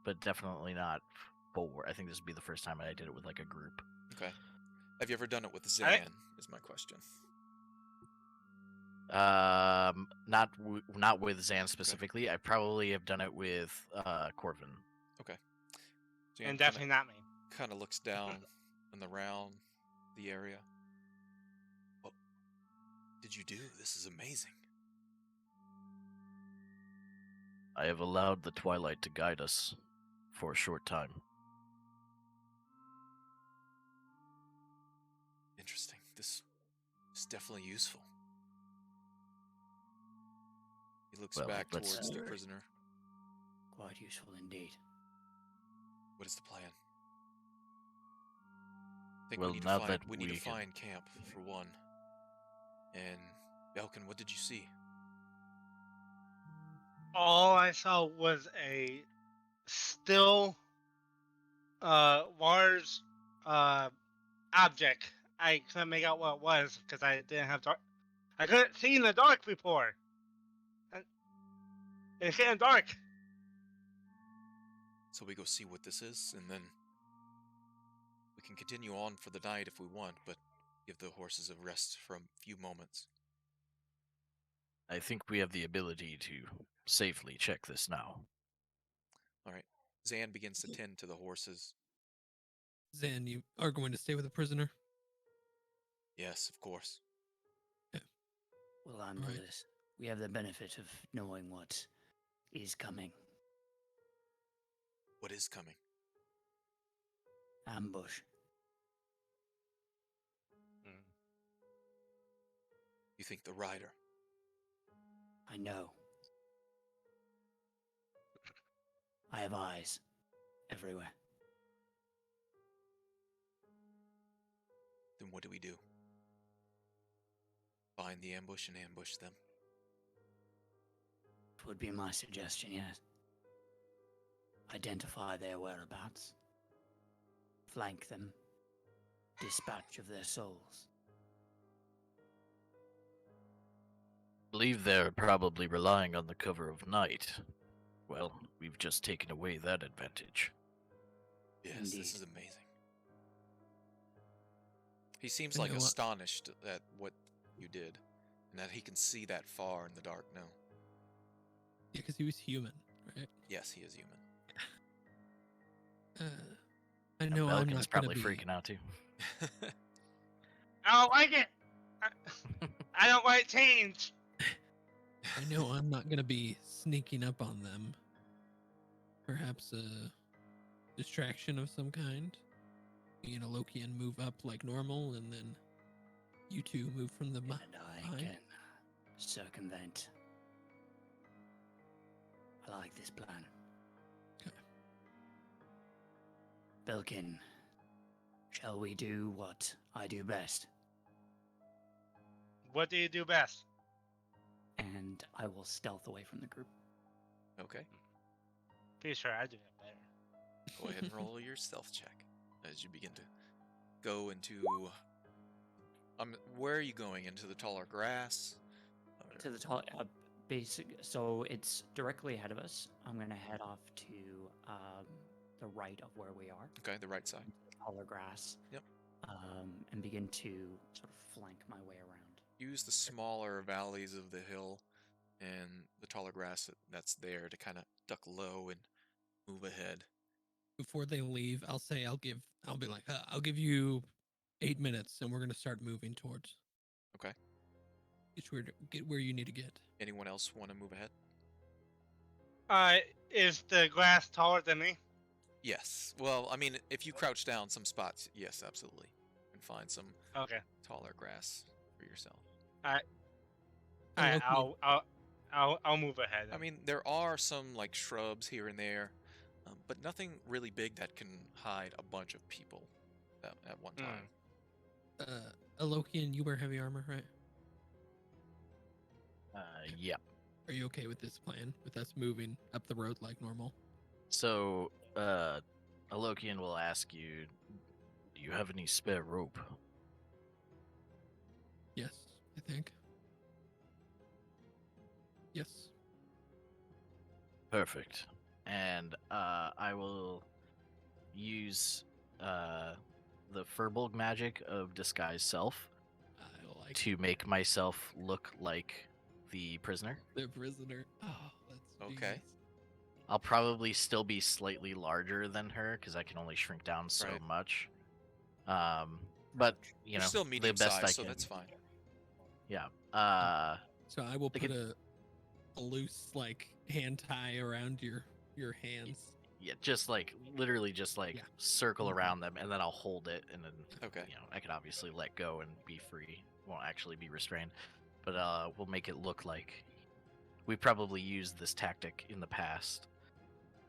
but definitely not four. I think this would be the first time I did it with like a group.
Okay. Have you ever done it with Zan? Is my question.
Not with Zan specifically. Okay. I probably have done it with Corvin.
Okay.
Zan and definitely not me.
Kind of looks down and around the area. What did you do? This is amazing.
I have allowed the twilight to guide us for a short time.
Interesting. This is definitely useful. He looks back towards the prisoner.
Quite useful indeed.
What is the plan? I think
well,
we need to find camp for one. And Belkin, what did you see?
All I saw was a still large object. I couldn't make out what it was because I didn't have dark. I couldn't see in the dark before. It's getting dark.
So we go see what this is, and then we can continue on for the night if we want, but give the horses a rest for a few moments.
I think we have the ability to safely check this now.
All right. Zan begins to tend to the horses.
Zan, you are going to stay with the prisoner?
Yes, of course.
Yeah.
We'll handle
Right.
this. We have the benefit of knowing what is coming.
What is coming?
Ambush.
You think the rider?
I know. I have eyes everywhere.
Then what do we do? Find the ambush and ambush them.
Would be my suggestion, yes. Identify their whereabouts. Flank them. Dispatch of their souls.
Believe they're probably relying on the cover of night. Well, we've just taken away that advantage.
Yes,
Indeed.
this is amazing. He seems
You
like
know what?
astonished at what you did, and that he can see that far in the dark now.
Yeah, because he was human, right?
Yes, he is human.
I
And
know I'm
Belkin's
not gonna
probably
be.
freaking out too.
I don't like it. I don't like change.
I know I'm not gonna be sneaking up on them. Perhaps a distraction of some kind. Me and Alokian move up like normal, and then you two move from the
And I
behind.
can circumvent. I like this plan.
Okay.
Belkin, shall we do what I do best?
What do you do best?
And I will stealth away from the group.
Okay,
Pretty sure I do it better.
go ahead and roll your stealth check as you begin to go into. Where are you going? Into the taller grass? Or-
To the top, so it's directly ahead of us. I'm going to head off to the right of where we are,
Okay, the right side.
taller grass.
Yep.
And begin to sort of flank my way around.
Use the smaller valleys of the hill and the taller grass that's there to kind of duck low and move ahead.
Before they leave, I'll be like, I'll give you 8 minutes, and we're gonna start moving towards.
Okay.
Get where you need to get.
Anyone else want to move ahead?
Is the grass taller than me?
Yes. Well, I mean, if you crouch down some spots, yes, absolutely. And find some
Okay.
taller grass for yourself.
Alright,
Alokian,
I'll move ahead.
I mean, there are some like shrubs here and there, but nothing really big that can hide a bunch of people at one time.
Alokian, you wear heavy armor, right?
Yep.
Are you okay with this plan? With us moving up the road like normal?
So, Alokian will ask you, do you have any spare rope?
Yes, I think. Yes.
Perfect. And I will use the Furbolg magic of disguise self
I like
to make myself look like the prisoner.
the prisoner. Oh, that's
Okay.
genius.
I'll probably still be slightly larger than her because I can only shrink down so
Right.
much. But you
You're
know,
still
the
medium
best I
size, so
can.
that's fine.
Yeah.
So I will
Like
put a loose like hand tie around your hands.
Yeah, just like literally just like
Yeah.
circle
Mhm.
around them, and then I'll hold it, and then
Okay.
you know I can obviously let go and be free. Won't actually be restrained, but we'll make it look like we probably used this tactic in the past,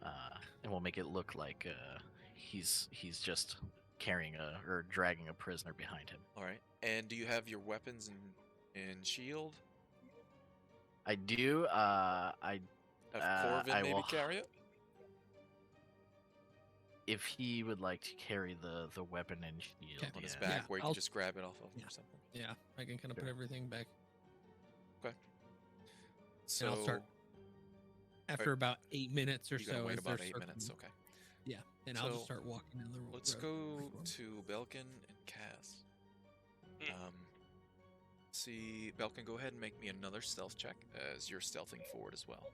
and we'll make it look like he's just carrying or dragging a prisoner behind him.
All right. And do you have your weapons and shield?
I do. I
Have Corvin
I
maybe
will-
carry it?
if he would like to carry the weapon and shield,
Okay.
On his
yeah.
back,
Yeah,
where you
I'll-
can just grab it off of
Yeah.
or something.
Yeah, I can kind of put everything back.
So
I'll start after about 8 minutes or
you gotta
so.
wait
as they're
about 8 minutes.
circling.
Okay.
Yeah, and I'll just
So,
start walking in the road.
Let's
like
go
normal.
to Belkin and Kaz.
Mm.
See, Belkin, go ahead and make me another stealth check as you're stealthing forward as well.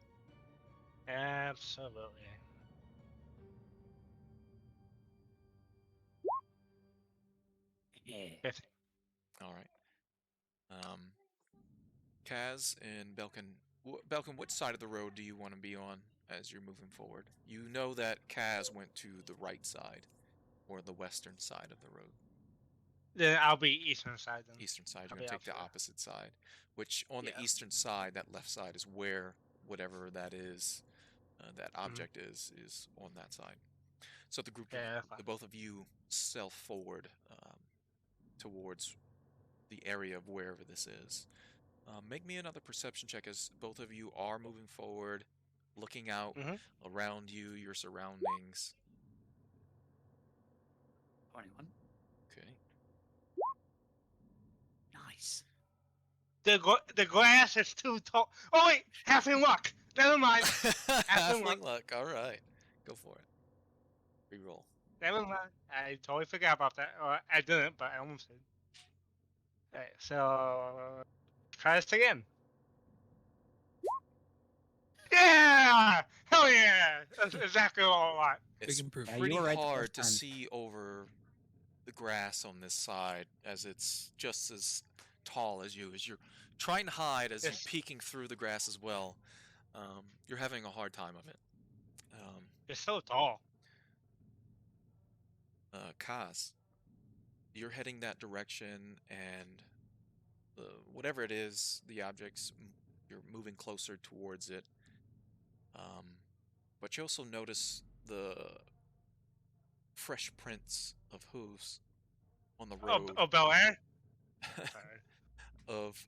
Absolutely.
Yeah.
50.
All right. Kaz and Belkin. Belkin, which side of the road do you want to be on as you're moving forward? You know that Kaz went to the right side, or the western side of the road.
Then I'll be eastern side then.
Eastern side,
I'll
you're
be
going to take the
outside.
opposite side, which on the
Yeah.
eastern side, that left side is where whatever that is, that object is on that side. So the group,
Yeah,
the both of you stealth forward towards the area of wherever this is. Make me another perception check as both of you are moving forward, looking out around you, your surroundings.
21.
Okay.
Nice.
The grass is too tall. Oh wait, halfling luck. Never mind.
Halfling luck. All right, go for it. Reroll.
Never mind. I totally forgot about that. Or I didn't, but I almost did. Alright, so try this again. Yeah! Hell yeah! That's exactly what I want.
It's
improvement.
Yeah, you
pretty
were right the
hard
first
to
time.
see over the grass on this side as it's just as tall as you. As you're trying to hide, as you're
It's,
peeking through the grass as well, you're having a hard time of it.
it's so tall.
Kaz, you're heading that direction, and whatever it is, the objects, you're moving closer towards it. But you also notice the fresh prints of hooves on the road.
Oh, Bel Air? Sorry.
Of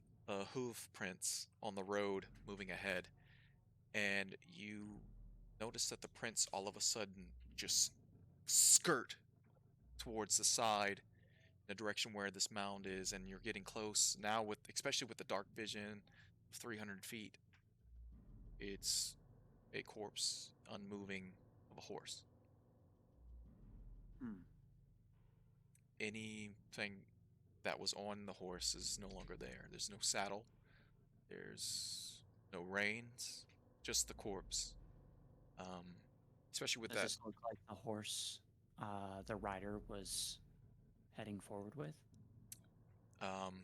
hoof prints on the road moving ahead, and you notice that the prints all of a sudden just skirt towards the side in the direction where this mound is, and you're getting close now, with especially with the dark vision of 300 feet. It's a corpse unmoving of a horse. Anything that was on the horse is no longer there. There's no saddle. There's no reins. Just the corpse. Especially with
Does
that.
this look like the horse the rider was heading forward with?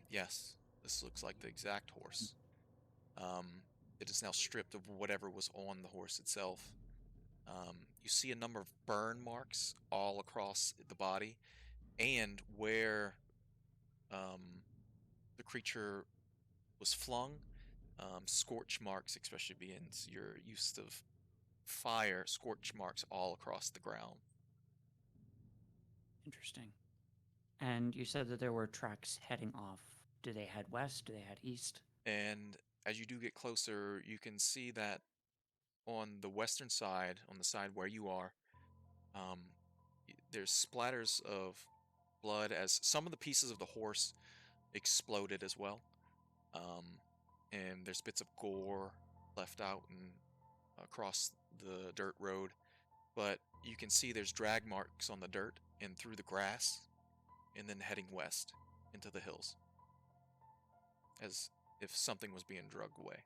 Yes, this looks like the exact horse. It is now stripped of whatever was on the horse itself. You see a number of burn marks all across the body, and where the creature was flung, scorch marks, especially being your use of fire, scorch marks all across the ground.
Interesting. And you said that there were tracks heading off. Do they head west? Do they head east?
And as you do get closer, you can see that on the western side, on the side where you are, there's splatters of blood as some of the pieces of the horse exploded as well. And there's bits of gore left out and across the dirt road. But you can see there's drag marks on the dirt and through the grass, and then heading west into the hills, as if something was being dragged away.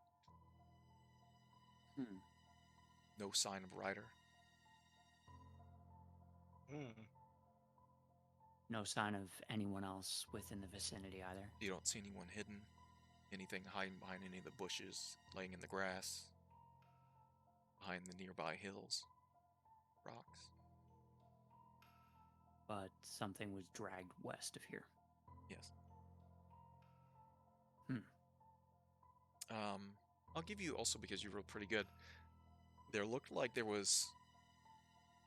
No sign of rider.
No sign of anyone else within the vicinity either.
You don't see anyone hidden, anything hiding behind any of the bushes, laying in the grass, behind the nearby hills, rocks.
But something was dragged west of here.
Yes. I'll give you also, because you rolled pretty good, there looked like there was,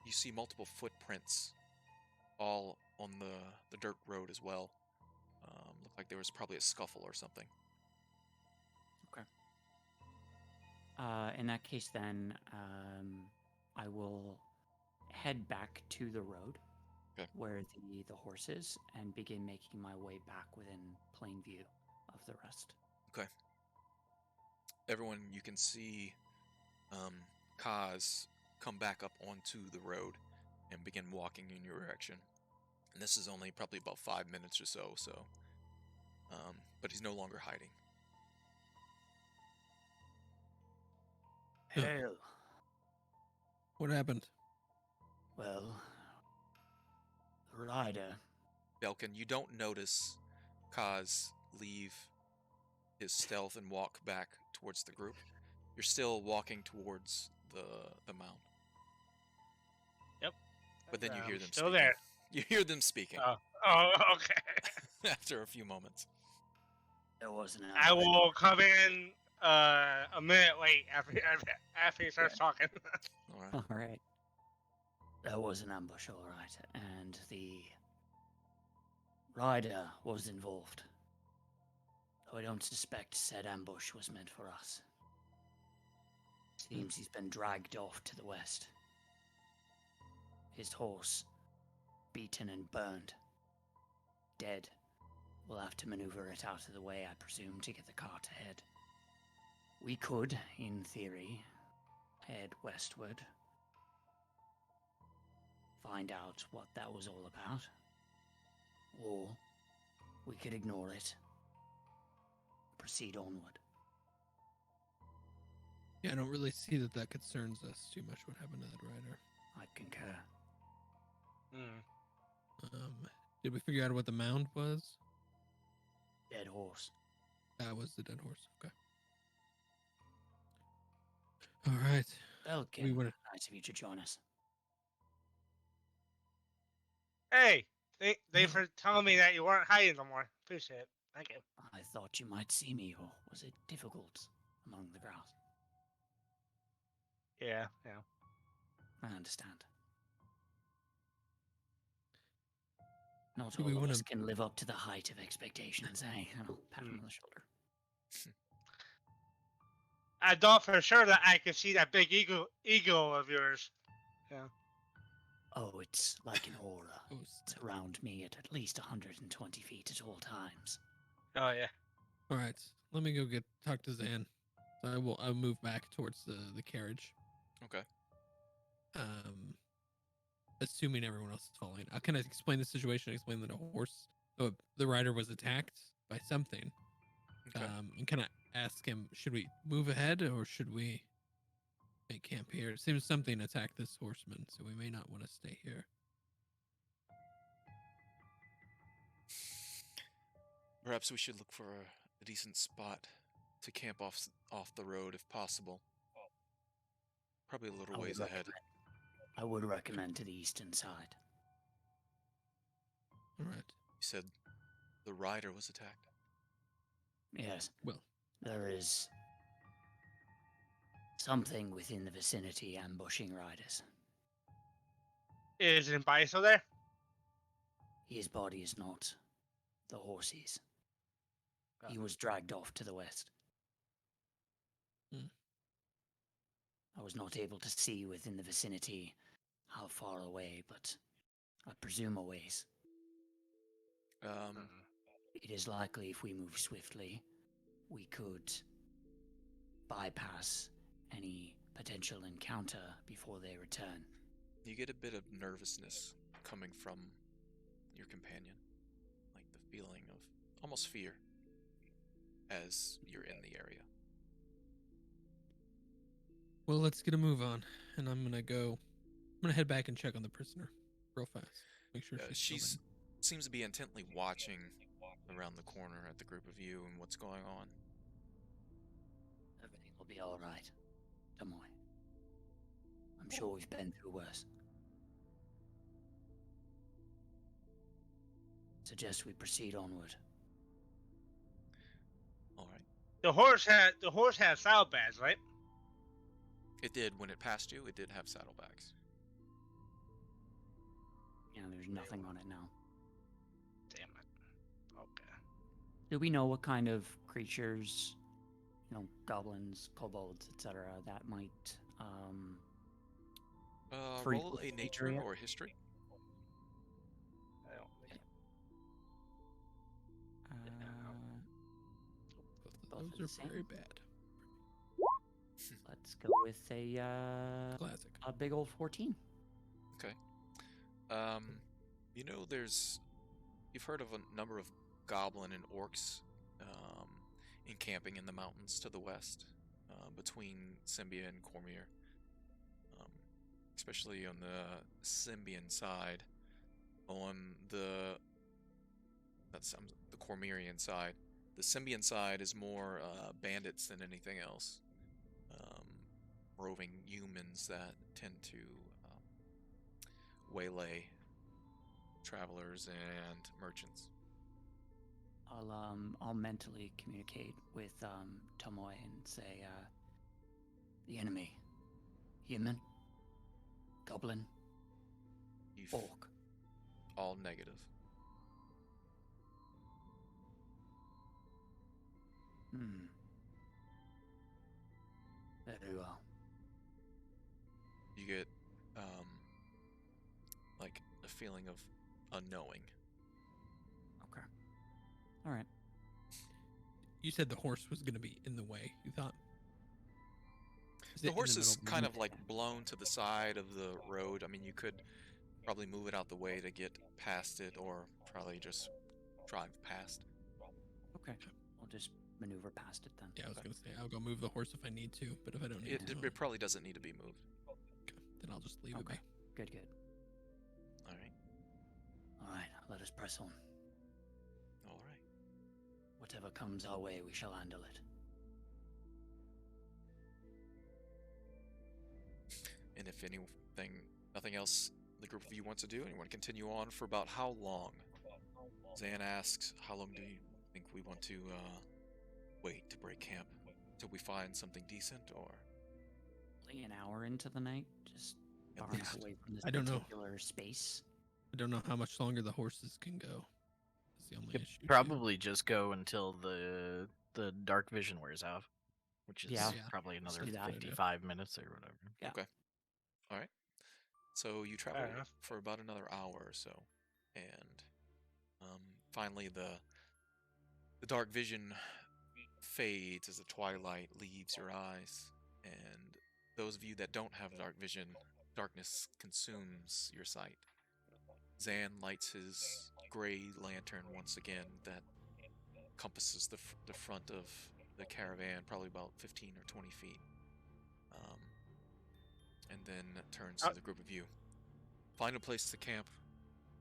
you see multiple footprints all on the dirt road as well. Looked like there was probably a scuffle or something.
Okay. In that case, then, I will head back to the road where the horse is and begin making my way back within plain view of the rest.
Okay. Everyone, you can see Kaz come back up onto the road and begin walking in your direction. And this is only probably about 5 minutes or so, but he's no longer hiding.
Hell.
What happened?
Well, the rider.
Belkin, you don't notice Kaz leave his stealth and walk back towards the group. You're still walking towards the mound.
Yep.
But then you hear
I'm
them
still
speaking.
there.
You hear them speaking
Oh, okay.
after a few moments.
There was an
I
ambush.
will come in a minute late after he starts talking.
All right.
All right. There was an ambush, all right, and the rider was involved. Though I don't suspect said ambush was meant for us. Seems he's been dragged off to the west. His horse, beaten and burned. Dead. We'll have to maneuver it out of the way, I presume, to get the cart ahead. We could, in theory, head westward. Find out what that was all about. Or we could ignore it. Proceed onward.
Yeah, I don't really see that concerns us too much. What happened to that rider?
I concur.
Did we figure out what the mound was?
Dead horse.
That was the dead horse. Okay. All right.
Belkin,
We wanna-
nice of you to join us.
Hey, thanks for telling me that you weren't hiding no more. Appreciate it. Thank you.
I thought you might see me, or was it difficult among the grass?
Yeah.
I understand. Not
Do
all
we
of
wanna-
us can live up to the height of expectations, eh? And I'll pat him on the shoulder.
I thought for sure that I could see that big ego of yours.
Oh, it's like an aura.
Oh,
It's around me at least 120 feet at all times.
Oh yeah.
all right. Let me go talk to Zan. I'll move back towards the carriage.
Okay.
Assuming everyone else is following. I'll kind of explain the situation. Explain that the rider was attacked by something.
Okay.
And kind of ask him, should we move ahead or should we make camp here? It seems something attacked this horseman, so we may not want to stay here.
Perhaps we should look for a decent spot to camp off the road if possible. Probably a little ways ahead.
I would recommend to the eastern side.
All right.
You said the rider was attacked.
Yes.
Well.
There is something within the vicinity ambushing riders.
Is Imbai still there?
His body is not. The horse is. He was dragged off to the west. I was not able to see within the vicinity how far away, but I presume a ways. It is likely if we move swiftly, we could bypass any potential encounter before they return.
You get a bit of nervousness coming from your companion, like the feeling of almost fear as you're in the area.
Well, let's get a move on, and I'm gonna head back and check on the prisoner real fast. Make sure she's
seems to be intently watching around the corner at the group of you and what's going on.
Everything will be all right. Don't worry. I'm sure we've been through worse. Suggest we proceed onward.
All right.
The horse had saddlebags, right?
It did when it passed you. It did have saddlebags.
Yeah, there's nothing on it now.
Damn it. Okay.
Do we know what kind of creatures, goblins, kobolds, etc., that might
Roll a
frequent
nature
area?
or history.
I don't think.
both
both
of
the
those are very
same?
bad.
Let's go with a
Classic.
big old 14.
Okay. You've heard of a number of goblin and orcs encamping in the mountains to the west, between Symbia and Cormier. Especially on the Symbian side. On the Cormirian side, The Symbian side is more bandits than anything else. Roving humans that tend to waylay travelers and merchants.
I'll mentally communicate with Tomoe and say, the enemy, human, goblin, orc.
All negative.
Very well.
You get like a feeling of unknowing.
Okay. All right.
You said the horse was going to be in the way. You thought
The horse is kind of like blown to the side of the road. I mean, you could probably move it out the way to get past it, or probably just drive past.
Okay. I'll just maneuver past it then.
Yeah, I was going to say I'll go move the horse if I need to, but if I don't need to,
It probably doesn't need to be moved.
okay, then I'll just leave it
Okay.
be.
Good, good.
All right.
All right, let us press on.
All right.
Whatever comes our way, we shall handle it.
And if nothing else the group of you want to do, and you want to continue on for about how long? Zan asks, how long do you think we want to wait to break camp? Till we find something decent, or?
Only an hour into the night, just
At
far enough
least.
away from this
I don't know.
particular space.
I don't know how much longer the horses can go. That's the only
Could
issue. too.
probably just go until the dark vision wears out, which is
Yeah.
probably another
do that.
55 minutes or whatever.
Yeah.
Okay. All right. So you travel
enough.
for about another hour or so, and finally the dark vision fades as the twilight leaves your eyes, and those of you that don't have dark vision, darkness consumes your sight. Zan lights his gray lantern once again that encompasses the front of the caravan, probably about 15 or 20 feet. And then turns to the group of you. Find a place to camp,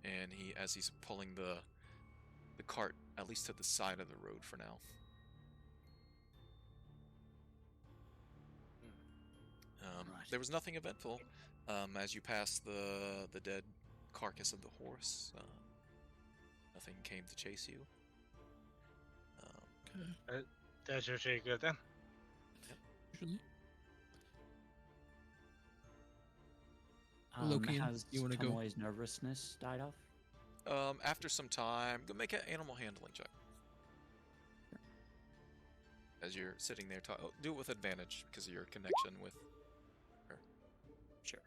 and as he's pulling the cart at least to the side of the road for now.
Right.
There was nothing eventful. As you pass the dead carcass of the horse, nothing came to chase you.
Okay.
That's usually good then.
Usually. Lokian,
Has
you wanna go?
Tomoe's nervousness died off?
After some time, go make an animal handling check. As you're sitting there, do it with advantage because of your connection with her.
Sure.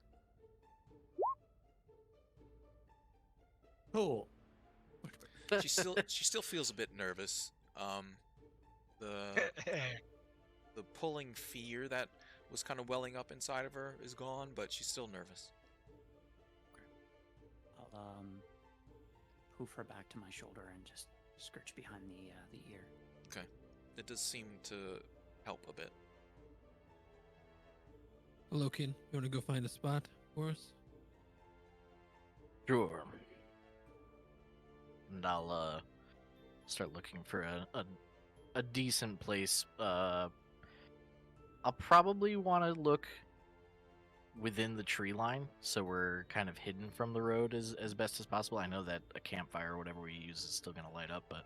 Cool.
She still feels a bit nervous. The pulling fear that was kind of welling up inside of her is gone, but she's still nervous.
I'll hoof her back to my shoulder and just scritch behind the ear.
Okay, it does seem to help a bit.
Lokian, you want to go find a spot for us?
Sure. And I'll start looking for a decent place. I'll probably want to look within the tree line, so we're kind of hidden from the road as best as possible. I know that a campfire or whatever we use is still gonna light up, but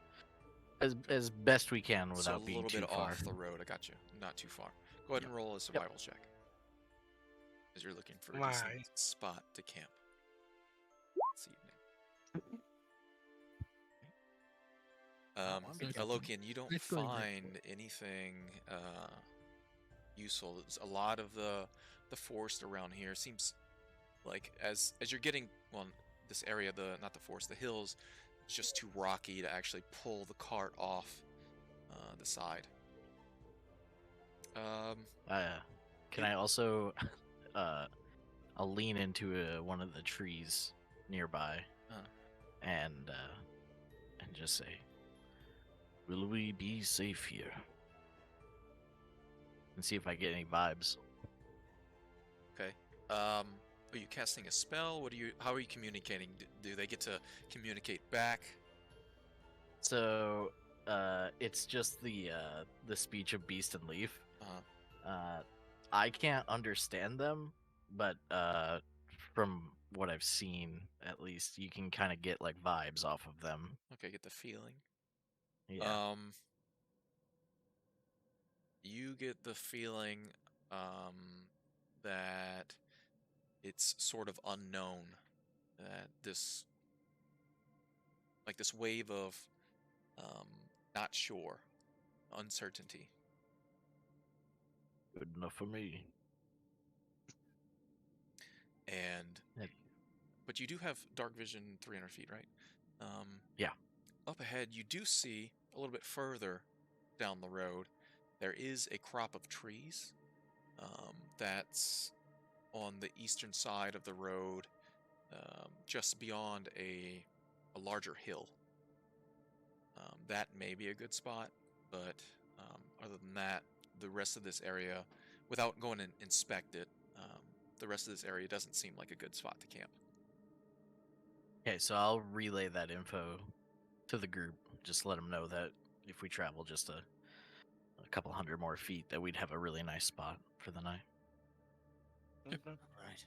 as best we can
So
without
a
being
little
too
bit
far.
off the road. I got you. Not too far. Go ahead and roll a survival check. As you're looking for a decent
Right.
spot to camp this evening. Lokian, you don't
Nice going, Rick.
find anything useful. There's a lot of the forest around here seems like as you're getting this area, not the forest, the hills, it's just too rocky to actually pull the cart off the side.
Can I also I'll lean into one of the trees nearby and just say, "Will we be safe here?" And see if I get any vibes.
Okay. Are you casting a spell? How are you communicating? Do they get to communicate back?
So it's just the speech of Beast and Leaf.
Uh,
I can't understand them, but from what I've seen, at least, you can kind of get like vibes off of them.
okay, get the feeling.
Yeah.
You get the feeling that it's sort of unknown. That this wave of um, not sure, uncertainty.
Good enough for me.
And
Yeah.
but you do have dark vision 300 feet, right?
Yeah.
Up ahead, you do see a little bit further down the road. There is a crop of trees that's on the eastern side of the road, just beyond a larger hill. That may be a good spot, but other than that, the rest of this area, without going and inspect it, the rest of this area doesn't seem like a good spot to camp.
Okay, so I'll relay that info to the group. Just let them know that if we travel just a couple hundred more feet, that we'd have a really nice spot for the night.
Okay.
Right.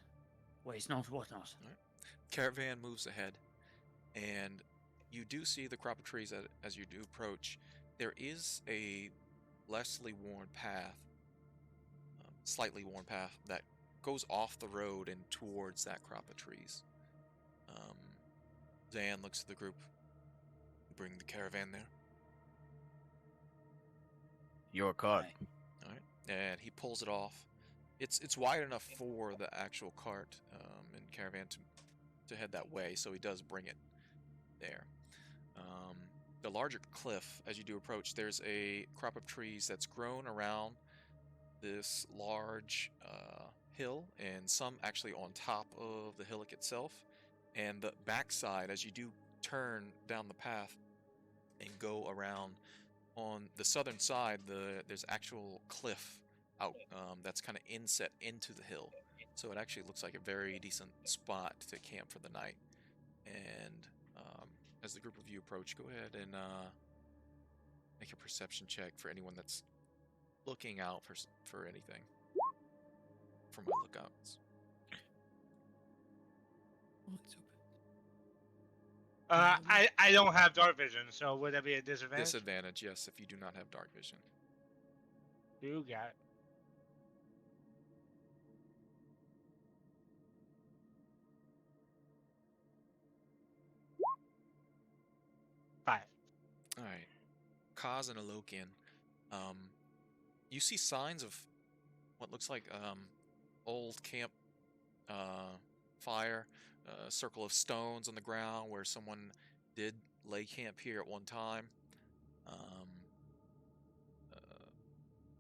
Waste not, what not.
Caravan moves ahead, and you do see the crop of trees as you do approach. There is a lessly worn path, slightly worn path that goes off the road and towards that crop of trees. Zan looks at the group. Bring the caravan there.
Your cart.
Right.
All right, and he pulls it off. It's wide enough for the actual cart and caravan to head that way, so he does bring it there. The larger cliff, as you do approach, there's a crop of trees that's grown around this large hill, and some actually on top of the hillock itself. And the backside, as you do turn down the path and go around on the southern side, there's actual cliff out that's kind of inset into the hill. So it actually looks like a very decent spot to camp for the night. And as the group of you approach, go ahead and make a perception check for anyone that's looking out for anything from my lookouts.
I don't have dark vision, so would that be a disadvantage?
Disadvantage, yes, if you do not have dark vision.
You got it. Five.
All right, Kaz and Alokian, you see signs of what looks like old camp fire, a circle of stones on the ground where someone did lay camp here at one time.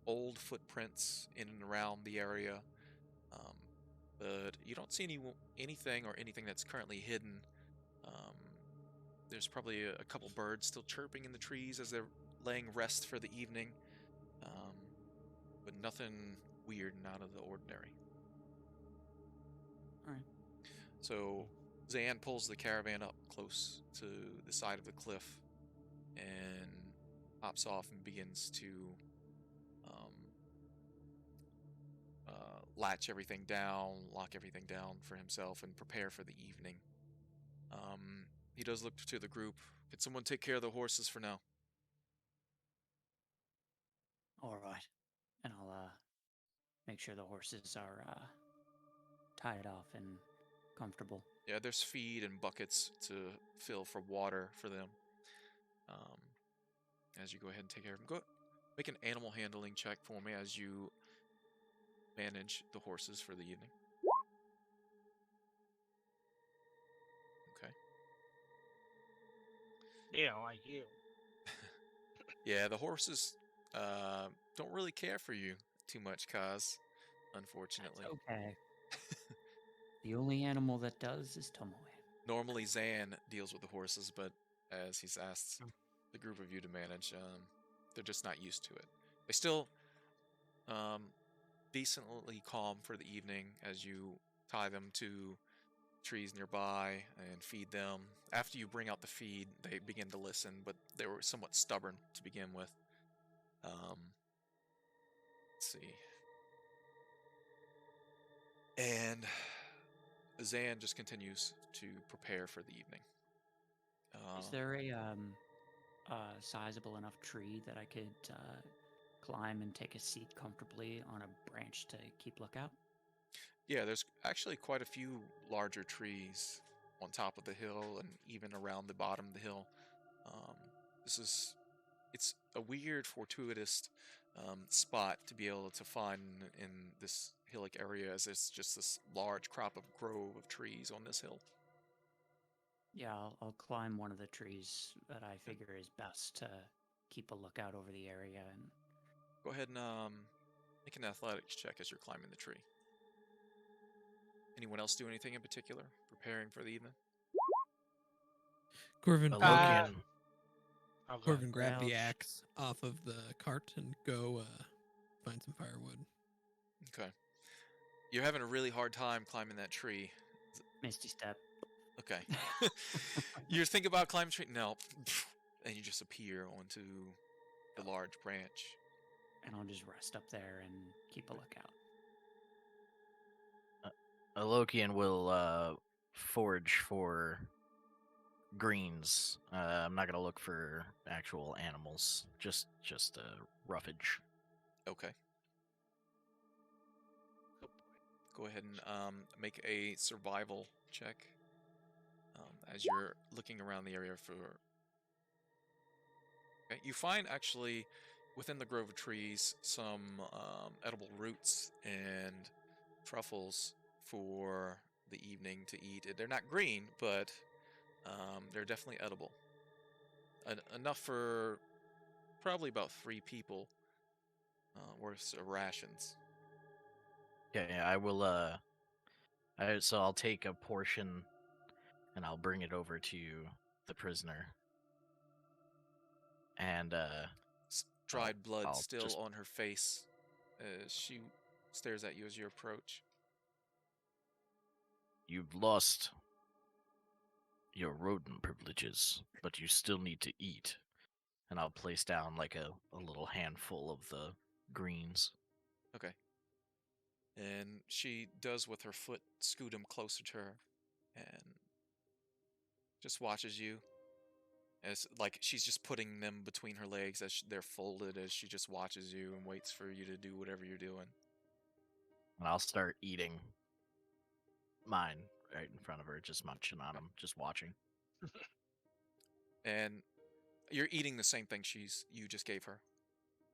Old footprints in and around the area, but you don't see anything or anything that's currently hidden. There's probably a couple birds still chirping in the trees as they're laying rest for the evening, but nothing weird and out of the ordinary.
All right.
So Zan pulls the caravan up close to the side of the cliff and hops off and begins to latch everything down, lock everything down for himself, and prepare for the evening. He does look to the group. Could someone take care of the horses for now?
All right. And I'll make sure the horses are tied off and comfortable.
Yeah, there's feed and buckets to fill for water for them. As you go ahead and take care of them, go make an animal handling check for me as you manage the horses for the evening. Okay.
They don't like you.
Yeah, the horses don't really care for you too much, Kaz, unfortunately.
That's okay. The only animal that does is Tomoe.
Normally Zan deals with the horses, but as he's asked the group of you to manage, they're just not used to it. They still decently calm for the evening as you tie them to trees nearby and feed them. After you bring out the feed, they begin to listen, but they were somewhat stubborn to begin with. Let's see. And Zan just continues to prepare for the evening.
Is there a sizable enough tree that I could climb and take a seat comfortably on a branch to keep lookout?
Yeah, there's actually quite a few larger trees on top of the hill and even around the bottom of the hill. Um, it's a weird, fortuitous spot to be able to find in this hillock area, as it's just this large crop of grove of trees on this hill.
Yeah, I'll climb one of the trees that I figure is best to keep a lookout over the area. And
Go ahead and make an athletics check as you're climbing the tree. Anyone else do anything in particular, preparing for the evening?
Corvin,
Alokian,
Okay.
Corvin, grab
Well,
the axe off of the cart and go find some firewood.
Okay. You're having a really hard time climbing that tree.
Misty Step.
Okay. You think about climbing tree? No. And you just appear onto the large branch.
And I'll just rest up there and keep a lookout.
Alokian will forage for greens. I'm not gonna look for actual animals, just roughage.
Okay. Go ahead and make a survival check as you're looking around the area for. Okay. You find actually within the grove of trees some edible roots and truffles for the evening to eat. They're not green, but they're definitely edible. Enough for probably about 3 people worth of rations.
Okay, I will. So I'll take a portion, and I'll bring it over to the prisoner. And
Dried blood
I'll
still
just-
on her face as she stares at you as you approach.
you've lost your rodent privileges, but you still need to eat. And I'll place down like a little handful of the greens.
Okay. And she does with her foot scoot him closer to her and just watches you. As like she's just putting them between her legs as they're folded, as she just watches you and waits for you to do whatever you're doing.
And I'll start eating mine right in front of her, just munching on them, just watching.
And you're eating the same thing you just gave her.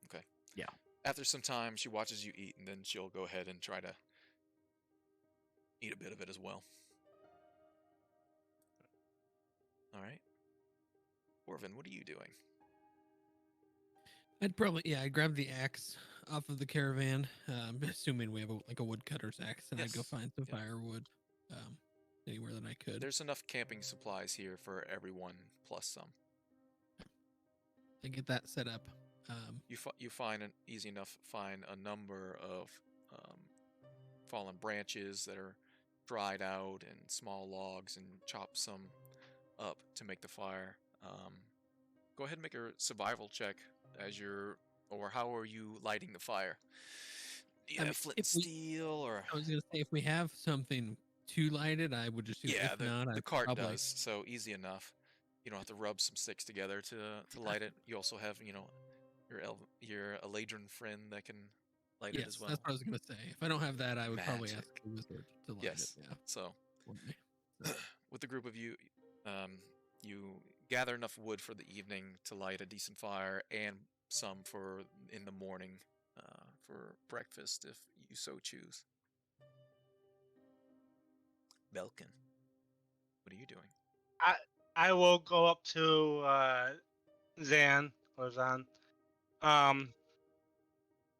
Okay.
Yeah.
After some time, she watches you eat, and then she'll go ahead and try to eat a bit of it as well. All right. Orvin, what are you doing?
I'd grab the axe off of the caravan, assuming we have a woodcutter's axe, and I'd go
Yes.
find some
Yep.
firewood anywhere that I could.
There's enough camping supplies here for everyone plus some.
I get that set up.
You find an easy enough find a number of fallen branches that are dried out and small logs, and chop some up to make the fire. Go ahead and make a survival check or how are you lighting the fire? Do you
I
have
mean,
flint and
if we-
steel or?
I was gonna say if we have something to light it, I would just do it.
Yeah,
If not,
the
I'd
cart
probably
does, so easy enough. You don't have to rub some sticks together to light it. You also have, your Eladrin friend that can light it
yes,
as well.
that's what I was gonna say. If I don't have that, I would probably ask
Magic.
the wizard to light
Yes.
it. Yeah.
So,
for me.
with the group of you, you gather enough wood for the evening to light a decent fire, and some for in the morning for breakfast if you so choose. Belkin, what are you doing?
I will go up to Zan or Zan.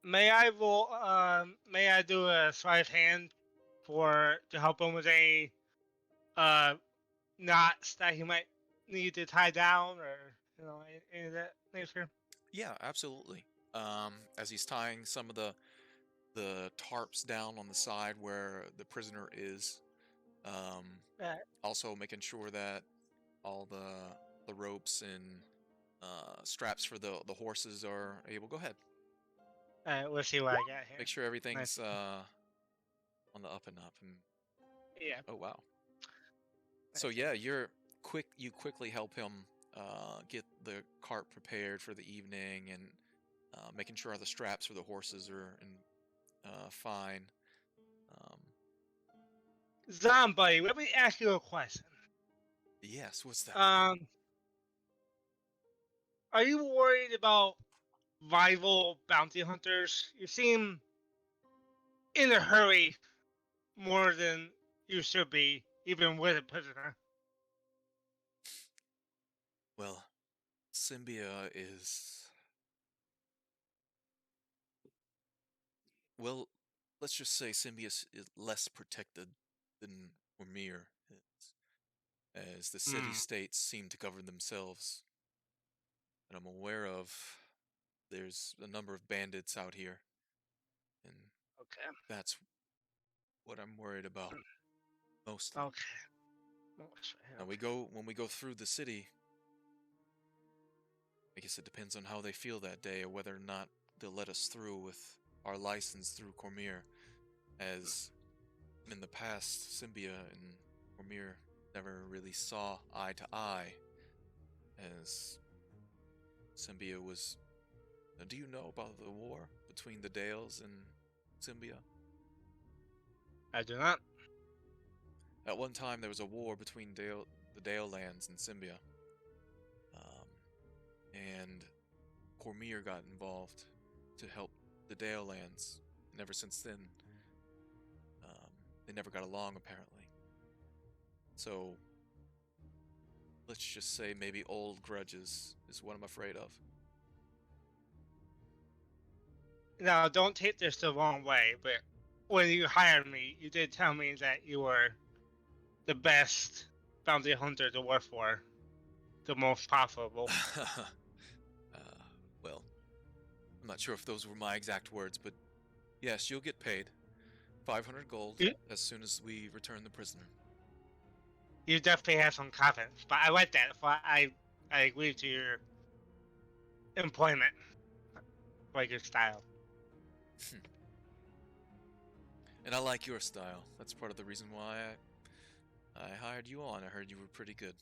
May I roll? May I do a sleight of hand to help him with any knots that he might need to tie down, or any of that nature?
Yeah, absolutely. As he's tying some of the tarps down on the side where the prisoner is,
Alright.
Also making sure that all the ropes and straps for the horses are able. Go ahead.
Alright, let's see what I got here.
Make sure everything's
Nice.
on the up and up. And
Yeah.
oh wow. So
Nice.
yeah, you quickly help him get the cart prepared for the evening and making sure the straps for the horses are fine. Um,
Zombie, let me ask you a question.
yes, what's that?
Are you worried about rival bounty hunters? You seem in a hurry more than you should be, even with a prisoner.
Well, Symbia is well. Let's just say Symbia is less protected than Ormir is, as the
Hmm.
city-states seem to govern themselves. And I'm aware of there's a number of bandits out here, and
Okay.
that's what I'm worried about mostly.
Okay.
Now when we go through the city, I guess it depends on how they feel that day or whether or not they'll let us through with our license through Cormir. As in the past, Symbia and Cormir never really saw eye to eye, as Symbia was. Now, do you know about the war between the Dales and Symbia?
I do not.
At one time, there was a war between the Dale lands and Symbia. And Cormir got involved to help the Dale lands. And ever since then, they never got along, apparently. So, let's just say maybe old grudges is what I'm afraid of.
Now, don't take this the wrong way, but when you hired me, you did tell me that you were the best bounty hunter to work for, the most profitable.
Well, I'm not sure if those were my exact words, but yes, you'll get paid 500 gold
You,
as soon as we return the prisoner.
you definitely have some confidence, but I like that. I agree to your employment, like your style.
And I like your style. That's part of the reason why I hired you on. I heard you were pretty good.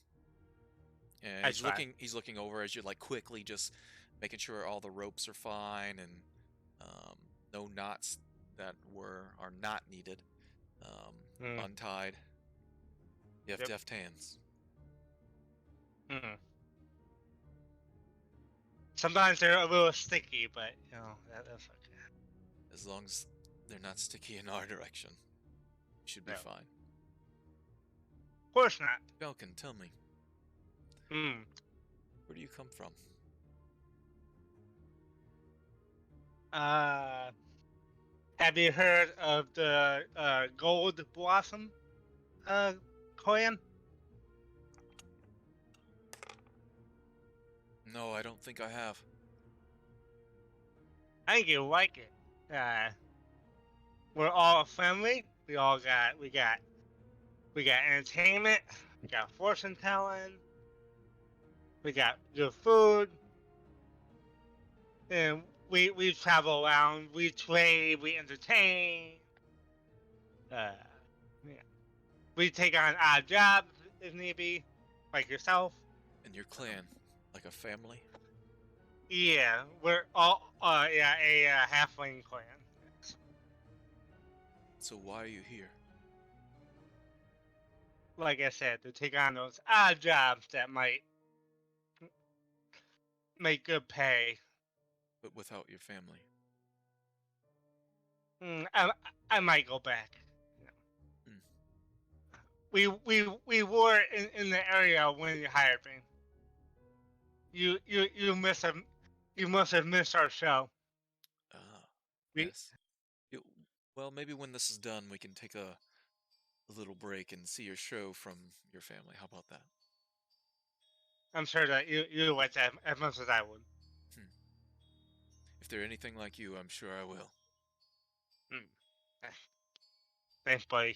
And
I try.
he's looking over as you're like quickly just making sure all the ropes are fine and no knots that are not needed untied. You have
Yep.
deft hands.
Mm. Sometimes they're a little sticky, but you know that's okay.
As long as they're not sticky in our direction, you should be
No.
fine.
Of course not.
Falcon, tell me,
Mm.
where do you come from?
Have you heard of the Gold Blossom clan?
No, I don't think I have.
I think you like it. We're all friendly. We got entertainment. We got fortune telling. We got good food. And we travel around. We trade. We entertain. Yeah. We take on odd jobs if need be, like yourself.
And your clan, like a family?
Yeah, we're all a halfling clan. Yes.
So why are you here?
Like I said, to take on those odd jobs that might make good pay.
But without your family.
I might go back.
Hmm.
We were in the area when you hired me. You must have missed our show.
Ah,
We,
yes. Well, maybe when this is done, we can take a little break and see your show from your family. How about that?
I'm sure that you like that as much as I would.
Hmm. If they're anything like you, I'm sure I will.
Hmm. Thanks, buddy.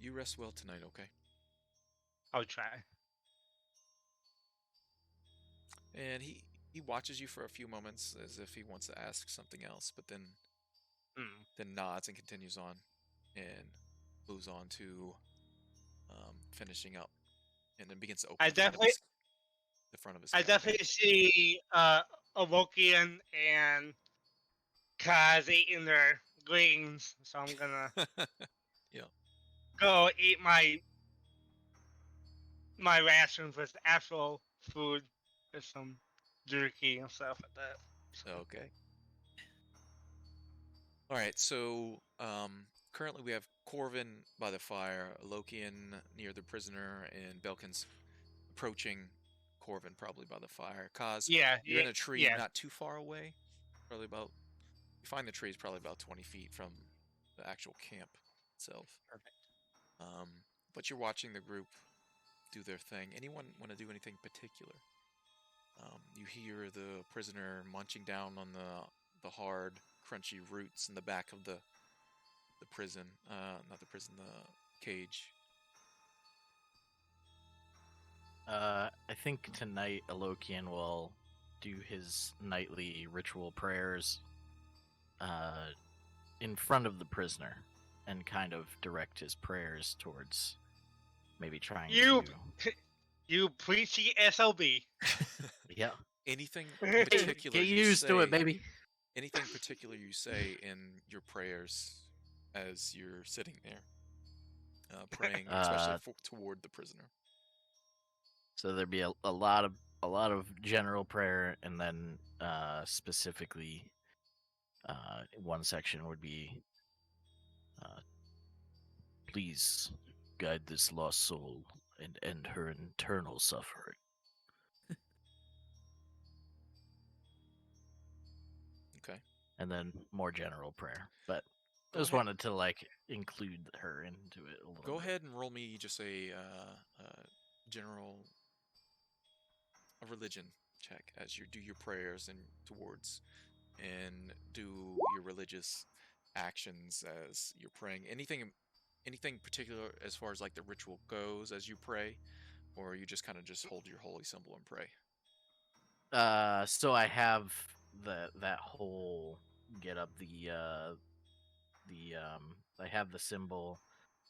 You rest well tonight, okay?
I'll try.
And he watches you for a few moments as if he wants to ask something else, but then nods and continues on, and moves on to finishing up, and then begins to open
I
the front of his
I
cabin.
definitely see Avokian and Kaz eating their greens, so I'm gonna
Yeah.
go eat my rations with actual food, with some jerky and stuff like that. So,
Okay. All right. So currently we have Corvin by the fire, Lokian near the prisoner, and Belkin's approaching Corvin probably by the fire. Kaz,
yeah,
you're in a tree
yeah.
not too far away. Probably about you find the tree is probably about 20 feet from the actual camp itself.
Perfect.
But you're watching the group do their thing. Anyone want to do anything particular? You hear the prisoner munching down on the hard, crunchy roots in the back of the prison. Not the prison, the cage.
I think tonight Alokian will do his nightly ritual prayers in front of the prisoner and kind of direct his prayers towards maybe trying
You
to...
you preachy SOB.
Yeah.
Anything
Get
particular
Get
you
used
say,
to it, baby.
anything particular you say in your prayers as you're sitting there praying, especially toward the prisoner.
So there'd be a lot of general prayer, and then specifically one section would be please guide this lost soul and end her eternal suffering.
Okay.
And then more general prayer, but I
Go
just
ahead.
wanted to like include her into it a little
Go
bit.
ahead and roll me just a general religion check as you do your prayers and towards and do your religious actions as you're praying. Anything particular as far as like the ritual goes as you pray, or you just kind of just hold your holy symbol and pray?
So I have that whole get up I have the symbol.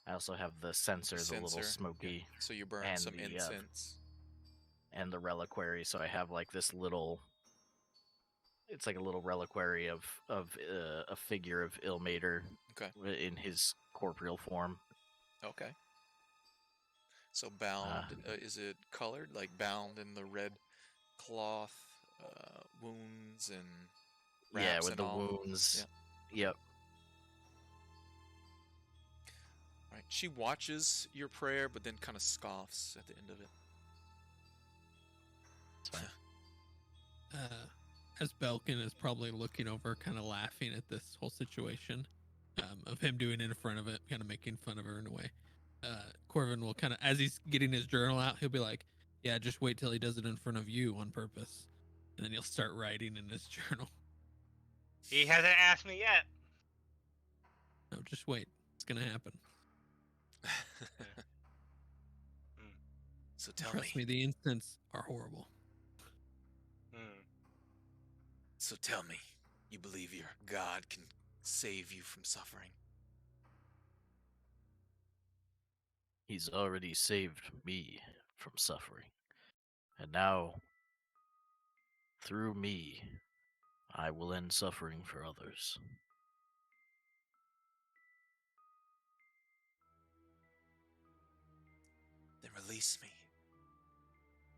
I also have the censer, the little
Censer.
smoky,
Yeah. So you burn
and
some
the
incense.
and the reliquary. So I have like this little. It's like a little reliquary of a figure of Ilmater
Okay.
in his corporeal form.
Okay. So bound, is it colored? Like bound in the red cloth, wounds and wraps
Yeah, with
and
the
all?
wounds.
Yeah.
Yep.
Right. She watches your prayer, but then kind of scoffs at the end of it.
As Belkin is probably looking over, kind of laughing at this whole situation of him doing it in front of it, kind of making fun of her in a way. Corvin will kind of, as he's getting his journal out, he'll be like, yeah, just wait till he does it in front of you on purpose. And then he'll start writing in his journal.
He hasn't asked me yet.
No, just wait. It's going to happen.
So tell
Trust me, the instants are horrible.
So tell me, you believe your God can save you from suffering?
He's already saved me from suffering. And now, through me, I will end suffering for others.
Then release me.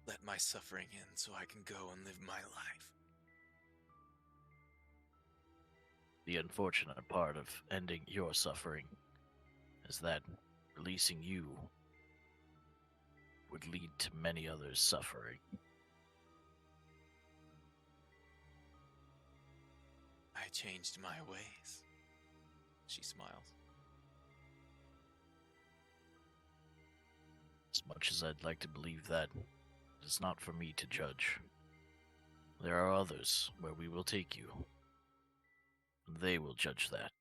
Let my suffering end so I can go and live my life.
The unfortunate part of ending your suffering is that releasing you would lead to many others suffering.
I changed my ways. She smiles.
As much as I'd like to believe that, it is not for me to judge. There are others where we will take you. They will judge that.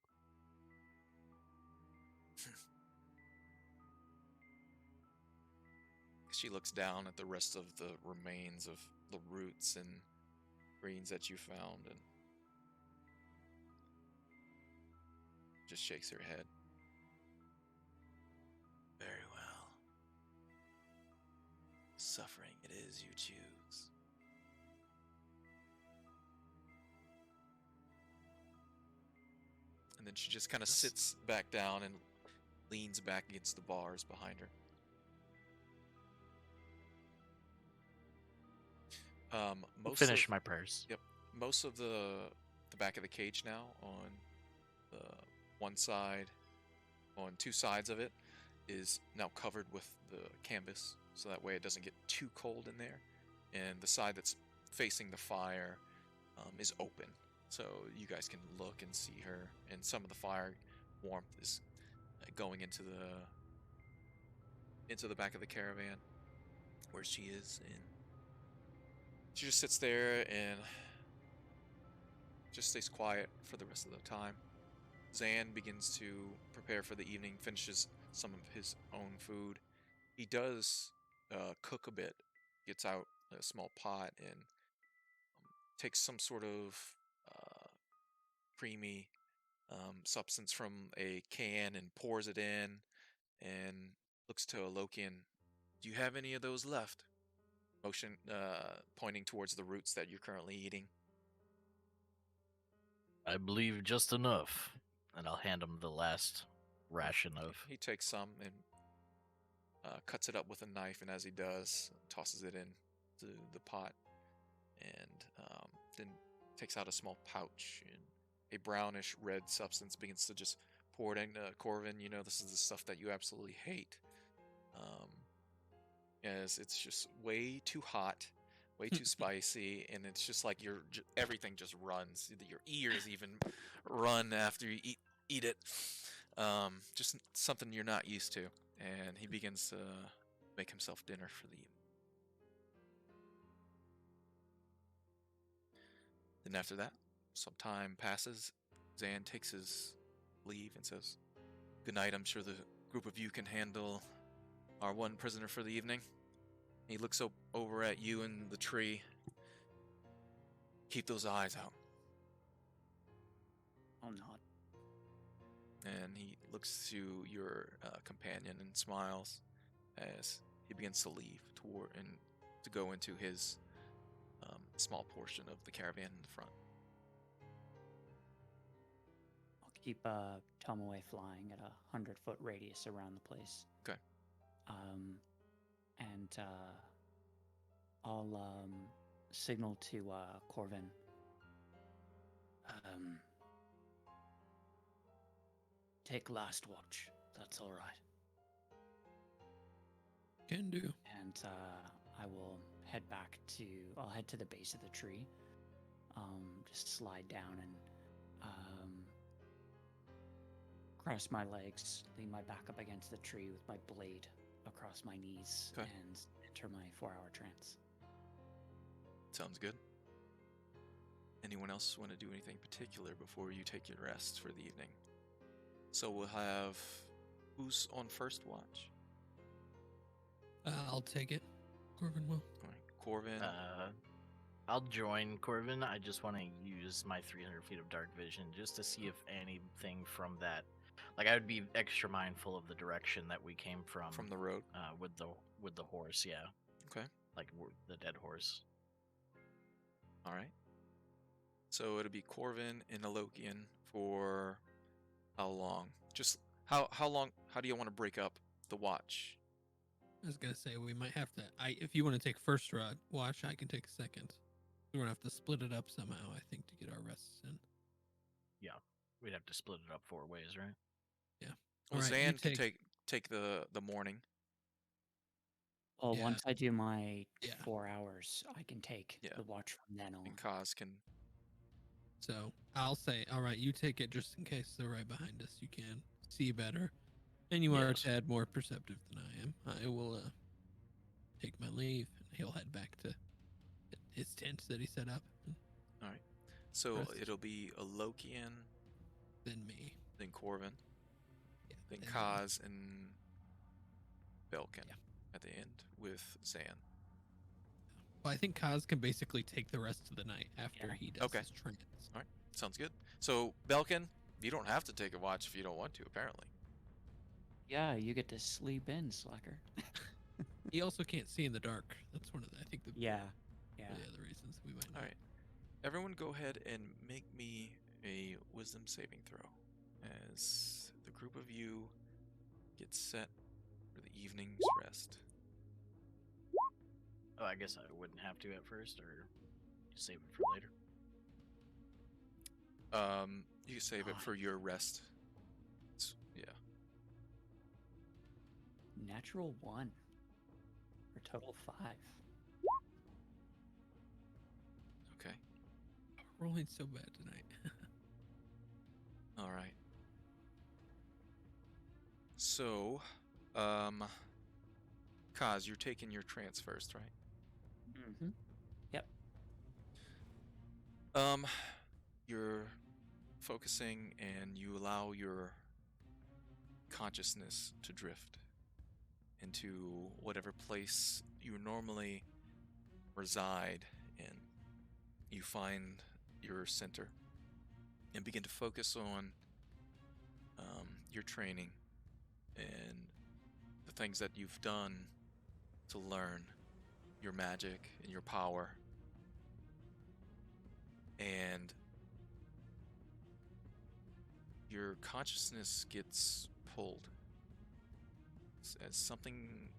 she looks down at the rest of the remains of the roots and greens that you found and just shakes her head. Very well. Suffering it is you choose. And then she just kind of sits back down and leans back against the bars behind her.
Finish my prayers.
Yep. Most of the back of the cage now on the one side, on two sides of it, is now covered with the canvas, so that way it doesn't get too cold in there. And the side that's facing the fire is open, so you guys can look and see her. And some of the fire warmth is going into the back of the caravan where she is, and she just sits there and just stays quiet for the rest of the time. Zan begins to prepare for the evening, finishes some of his own food. He does cook a bit, gets out a small pot and takes some sort of creamy substance from a can and pours it in and looks to Alokian. Do you have any of those left? Motion, pointing towards the roots that you're currently eating.
I believe just enough. And I'll hand him the last ration of.
He takes some and cuts it up with a knife, and as he does, tosses it in to the pot, and then takes out a small pouch, and a brownish red substance begins to just pour it into Corvin. You know, this is the stuff that you absolutely hate. As it's just way too hot, way too spicy, and it's just like everything just runs. Your ears even run after you eat it. Just something you're not used to. And he begins to make himself dinner for the evening. Then after that, some time passes. Zan takes his leave and says, "Good night. I'm sure the group of you can handle our one prisoner for the evening." He looks over at you in the tree. Keep those eyes out.
I'll nod.
And he looks to your companion and smiles as he begins to leave and to go into his small portion of the caravan in the front.
I'll keep Tomoe flying at 100-foot radius around the place.
Okay.
And I'll signal to Corvin. Take last watch. That's all right.
Can do.
And I will head back to. I'll head to the base of the tree. Just slide down and cross my legs, lean my back up against the tree with my blade across my knees,
Okay.
and enter my 4-hour trance.
Sounds good. Anyone else want to do anything particular before you take your rest for the evening? So we'll have... Who's on first watch?
I'll take it. Corvin will.
All right, Corvin.
I'll join Corvin. I just want to use my 300 feet of dark vision just to see if anything from that. Like, I would be extra mindful of the direction that we came
from the road.
with the horse. Yeah.
Okay.
Like the dead horse.
All right. So it'll be Corvin and Alokian for how long? Just how long? How do you want to break up the watch?
I was gonna say we might have to. If you want to take first watch, I can take second. We're gonna have to split it up somehow. I think to get our rests in.
Yeah, we'd have to split it up 4 ways, right?
Yeah.
Well,
Alright,
Zan
you
can take the morning.
Well,
Yeah.
once I do my
Yeah.
4 hours, I can take
Yeah.
the watch from then on.
And Kaz can...
So I'll say, all right, you take it just in case they're right behind us. You can see better, and you are a
Yes.
tad more perceptive than I am. I will take my leave, and he'll head back to his tent that he set up. And
All right. So
Rest.
it'll be Alokian,
then me.
then Corvin,
Yeah.
then
then me.
Kaz, and Belkin
Yeah.
at the end, with with Zan.
Well, I think Kaz can basically take the rest of the night after
Yeah.
he does
Okay.
his trance.
All right, sounds good. So, Belkin, you don't have to take a watch if you don't want to, apparently.
Yeah, you get to sleep in, slacker.
He also can't see in the dark. That's one of the, I think,
Yeah. Yeah.
the other reasons we might not.
All right. Everyone go ahead and make me a wisdom saving throw as the group of you get set for the evening's rest.
Oh, I guess I wouldn't have to at first, or save it for later.
You can save it for your rest. Yeah.
Natural 1. For total 5.
Okay.
Rolling so bad tonight.
All right. So, Kaz, you're taking your trance first, right?
Mm-hmm. Yep.
You're focusing and you allow your consciousness to drift into whatever place you normally reside in. You find your center and begin to focus on your training and the things that you've done to learn your magic and your power. And your consciousness gets pulled as something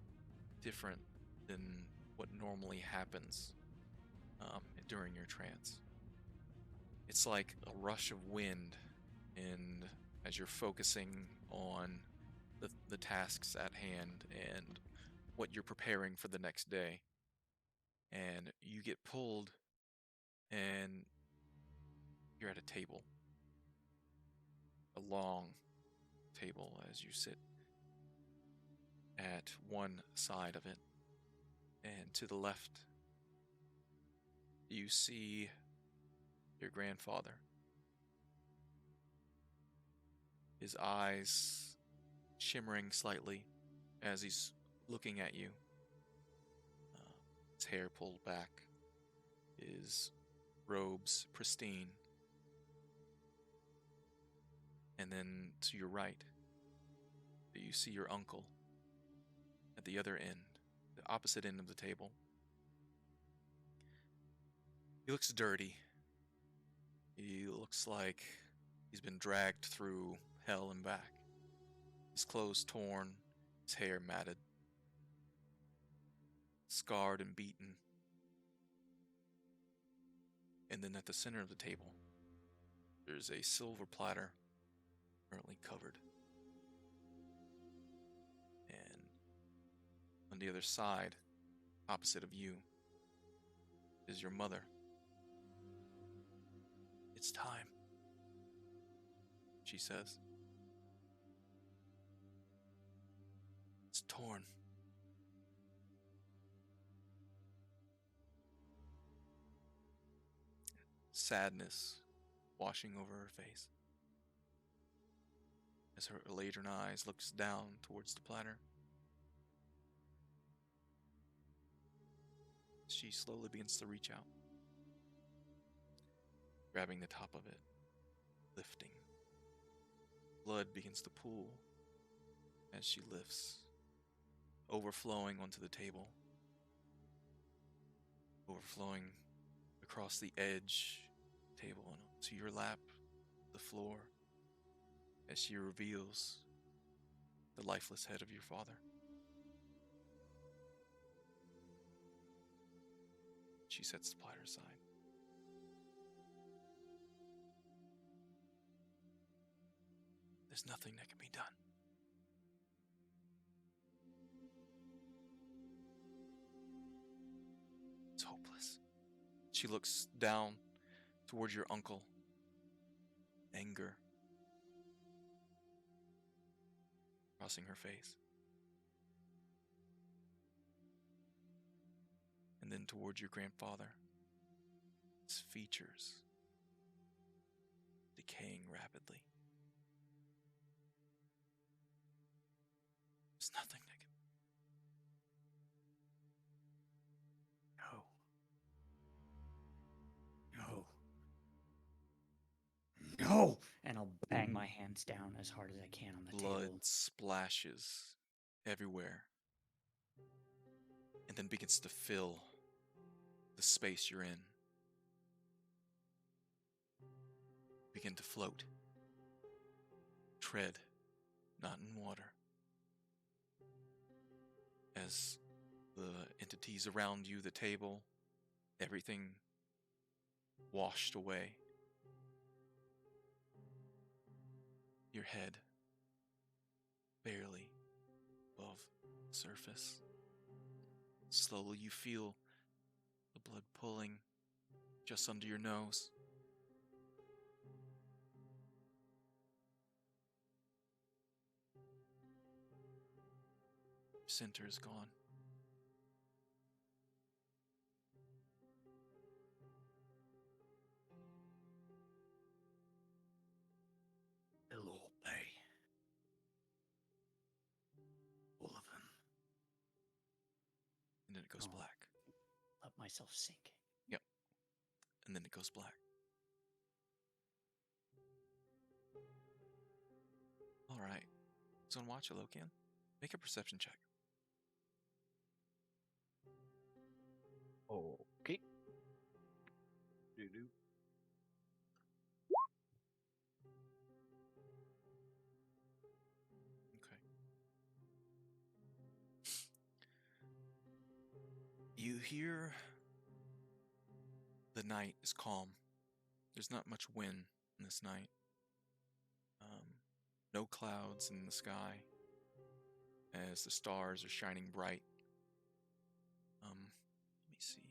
different than what normally happens during your trance. It's like a rush of wind, and as you're focusing on the tasks at hand and what you're preparing for the next day, and you get pulled and you're at a table, a long table, as you sit at one side of it, and to the left you see your grandfather. His eyes shimmering slightly as he's looking at you. His hair pulled back, his robes pristine. And then to your right, you see your uncle at the other end, the opposite end of the table. He looks dirty. He looks like he's been dragged through hell and back. His clothes torn, his hair matted, scarred and beaten. And then at the center of the table, there's a silver platter currently covered. And on the other side, opposite of you, is your mother. It's time, she says. It's torn. Sadness washing over her face as her lantern eyes looks down towards the platter. She slowly begins to reach out, grabbing the top of it, lifting. Blood begins to pool as she lifts, overflowing onto the table, overflowing across the edge table and to your lap, the floor, as she reveals the lifeless head of your father. She sets the platter aside. There's nothing that can be done. It's hopeless. She looks down towards your uncle. Anger crossing her face. And then towards your grandfather. His features decaying rapidly. There's nothing that can.
hands down as hard as I can on the
Blood
table.
splashes everywhere and then begins to fill the space you're in. Begin to float. Tread, not in water. As the entities around you, the table, everything washed away. Your head barely above the surface. Slowly you feel the blood pulling just under your nose. Your center is gone.
They'll all pay. All of them.
And then it goes
Oh.
black.
Let myself sink.
And then it goes black. Alright. So on watch, Alokian, make a perception check.
Okay. Do-do.
Okay. You hear the night is calm. There's not much wind in this night. No clouds in the sky as the stars are shining bright. Let me see.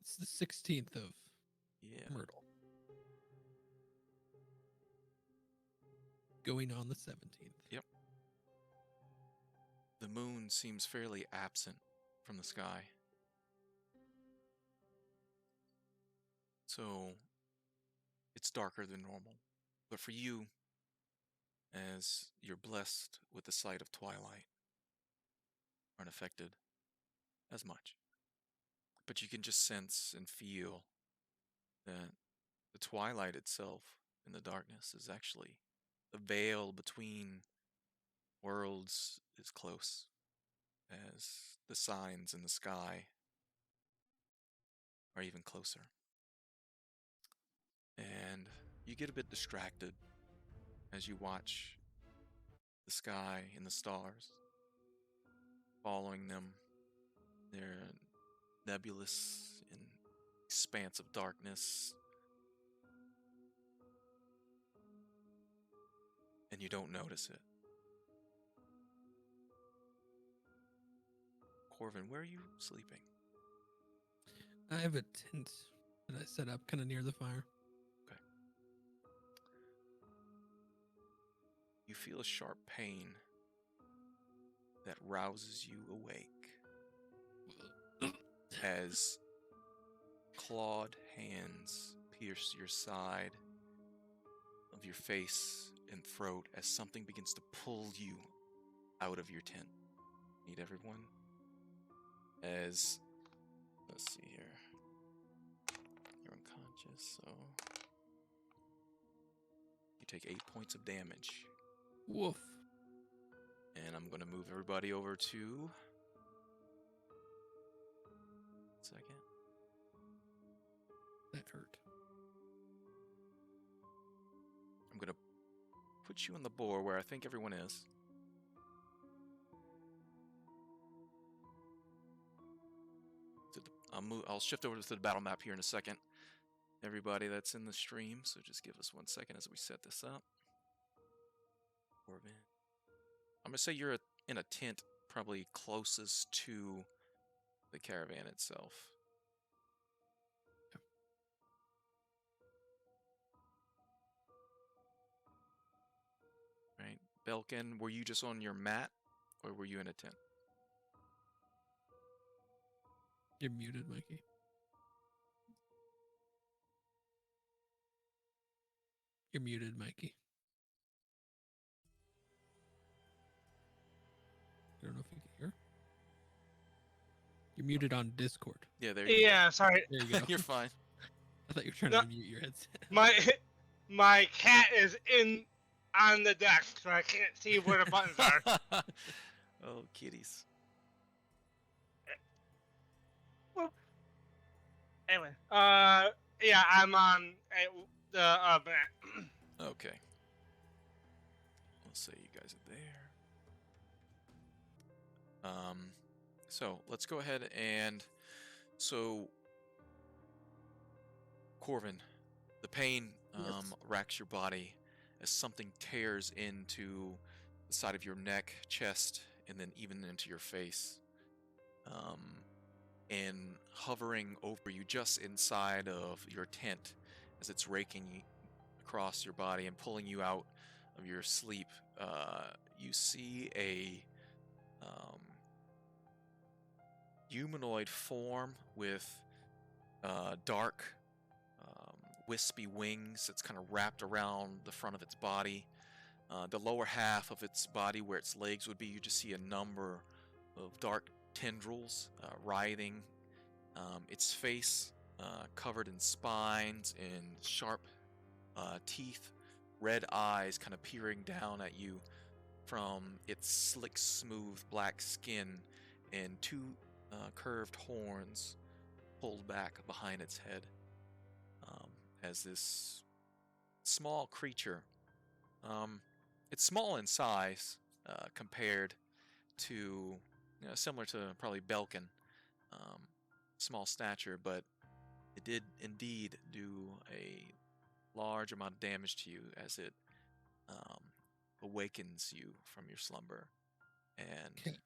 It's the 16th of
Yeah.
Myrtle. Going on the 17th.
The moon seems fairly absent from the sky. So it's darker than normal. But for you, as you're blessed with the sight of twilight, aren't affected as much. But you can just sense and feel that the twilight itself in the darkness is actually the veil between worlds is close, as the signs in the sky are even closer. And you get a bit distracted as you watch the sky and the stars, following them. They're nebulous in expanse of darkness, and you don't notice it. Corvin, where are you sleeping?
I have a tent that I set up kind of near the fire.
You feel a sharp pain that rouses you awake as clawed hands pierce your side of your face and throat as something begins to pull you out of your tent. Need everyone? As, let's see here. You're unconscious, so you take 8 points of damage.
Woof.
And I'm going to move everybody over to... Second.
That hurt.
I'm going to put you on the board where I think everyone is. I'll shift over to the battle map here in a second. Everybody that's in the stream, so just give us 1 second as we set this up. Corvin. I'm going to say you're in a tent probably closest to the caravan itself. Right. Belkin, were you just on your mat or were you in a tent?
You're muted, Mikey. You're muted, Mikey. I don't know if you can hear. You're muted on Discord.
Yeah, there you
Yeah, sorry.
There you go.
You're fine.
I thought you were trying
No.
to mute your headset.
My cat is on the desk, so I can't see where the buttons are.
Oh, kitties.
Well, anyway, yeah, I'm on the map.
Okay. Let's say you guys are there. So let's go ahead and so Corvin, the pain
Yes.
racks your body as something tears into the side of your neck, chest, and then even into your face. And hovering over you just inside of your tent as it's raking across your body and pulling you out of your sleep, you see a humanoid form with dark, wispy wings that's kind of wrapped around the front of its body. The lower half of its body, where its legs would be, you just see a number of dark tendrils writhing. Its face covered in spines and sharp teeth, red eyes kind of peering down at you from its slick, smooth black skin, and two curved horns pulled back behind its head. As this small creature, it's small in size compared to, similar to probably Belkin, small stature, but it did indeed do a large amount of damage to you as it um, awakens you from your slumber. And
Okay.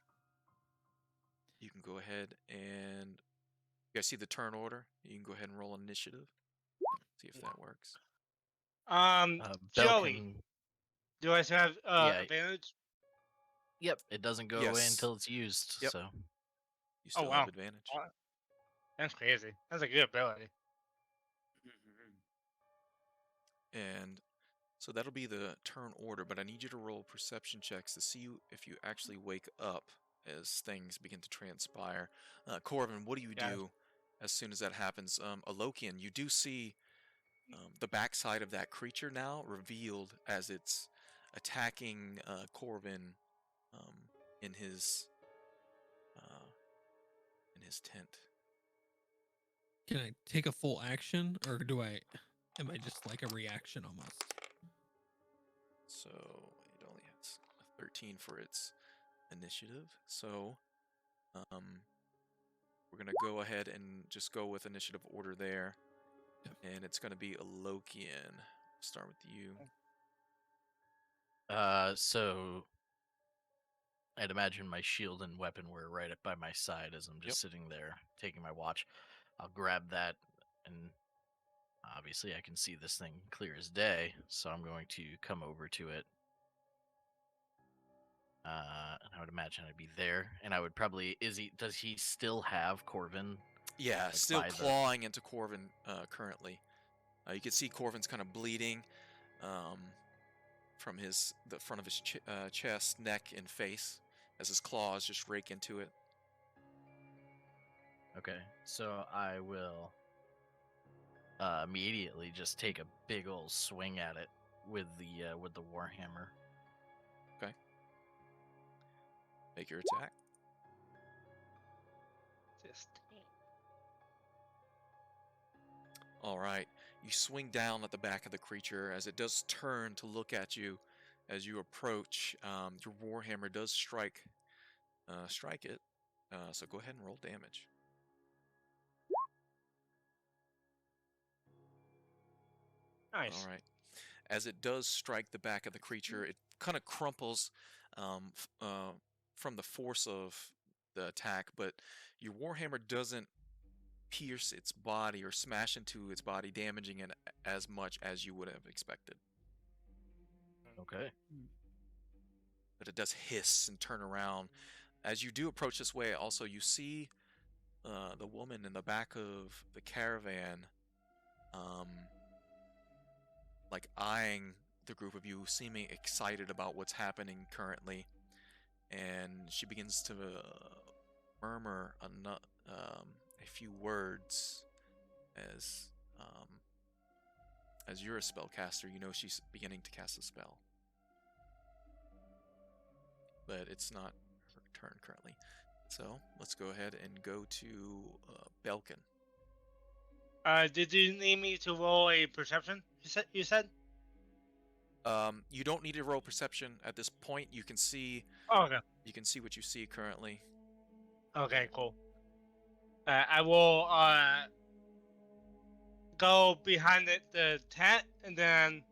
you can go ahead and you guys see the turn order. You can go ahead and roll initiative. See if that works.
Joey,
Belkin.
do I still have
Yeah.
advantage?
Yep. It doesn't go away
Yes.
until it's used.
Yep.
So
You still
wow.
have advantage.
Wow. That's crazy. That's a good ability.
And so that'll be the turn order, but I need you to roll perception checks to see if you actually wake up as things begin to transpire. Corvin, what do you
Yes.
do as soon as that happens? Alokian, you do see the backside of that creature now revealed as it's attacking Corvin um, in his uh, in his tent.
Can I take a full action, or am I just like a reaction almost?
So it only has a 13 for its initiative. So we're gonna go ahead and just go with initiative order there, and it's gonna be Alokian. Start with you.
So I'd imagine my shield and weapon were right up by my side as I'm just sitting there taking my watch. I'll grab that, and obviously I can see this thing clear as day, so I'm going to come over to it. And I would imagine I'd be there, and I would probably does he still have Corvin?
Yeah,
Like
still
by the-
clawing into Corvin currently. You can see Corvin's kind of bleeding from the front of his chest, neck, and face as his claws just rake into it.
Okay, so I will immediately just take a big old swing at it with the warhammer.
Okay. Make your attack.
Just
All right. You swing down at the back of the creature as it does turn to look at you as you approach. Your warhammer does strike it. So go ahead and roll damage.
nice.
All right. As it does strike the back of the creature, it kind of crumples from the force of the attack, but your warhammer doesn't pierce its body or smash into its body, damaging it as much as you would have expected.
Okay.
But it does hiss and turn around. As you do approach this way, also you see the woman in the back of the caravan, like eyeing the group of you, seeming excited about what's happening currently, and she begins to murmur a few words as as you're a spellcaster, you know she's beginning to cast a spell. But it's not her turn currently. So let's go ahead and go to Belkin.
Did you need me to roll a perception? You said?
You don't need to roll perception at this point. You can see.
Oh, okay.
You can see what you see currently.
Okay, cool. I will go behind the tent and then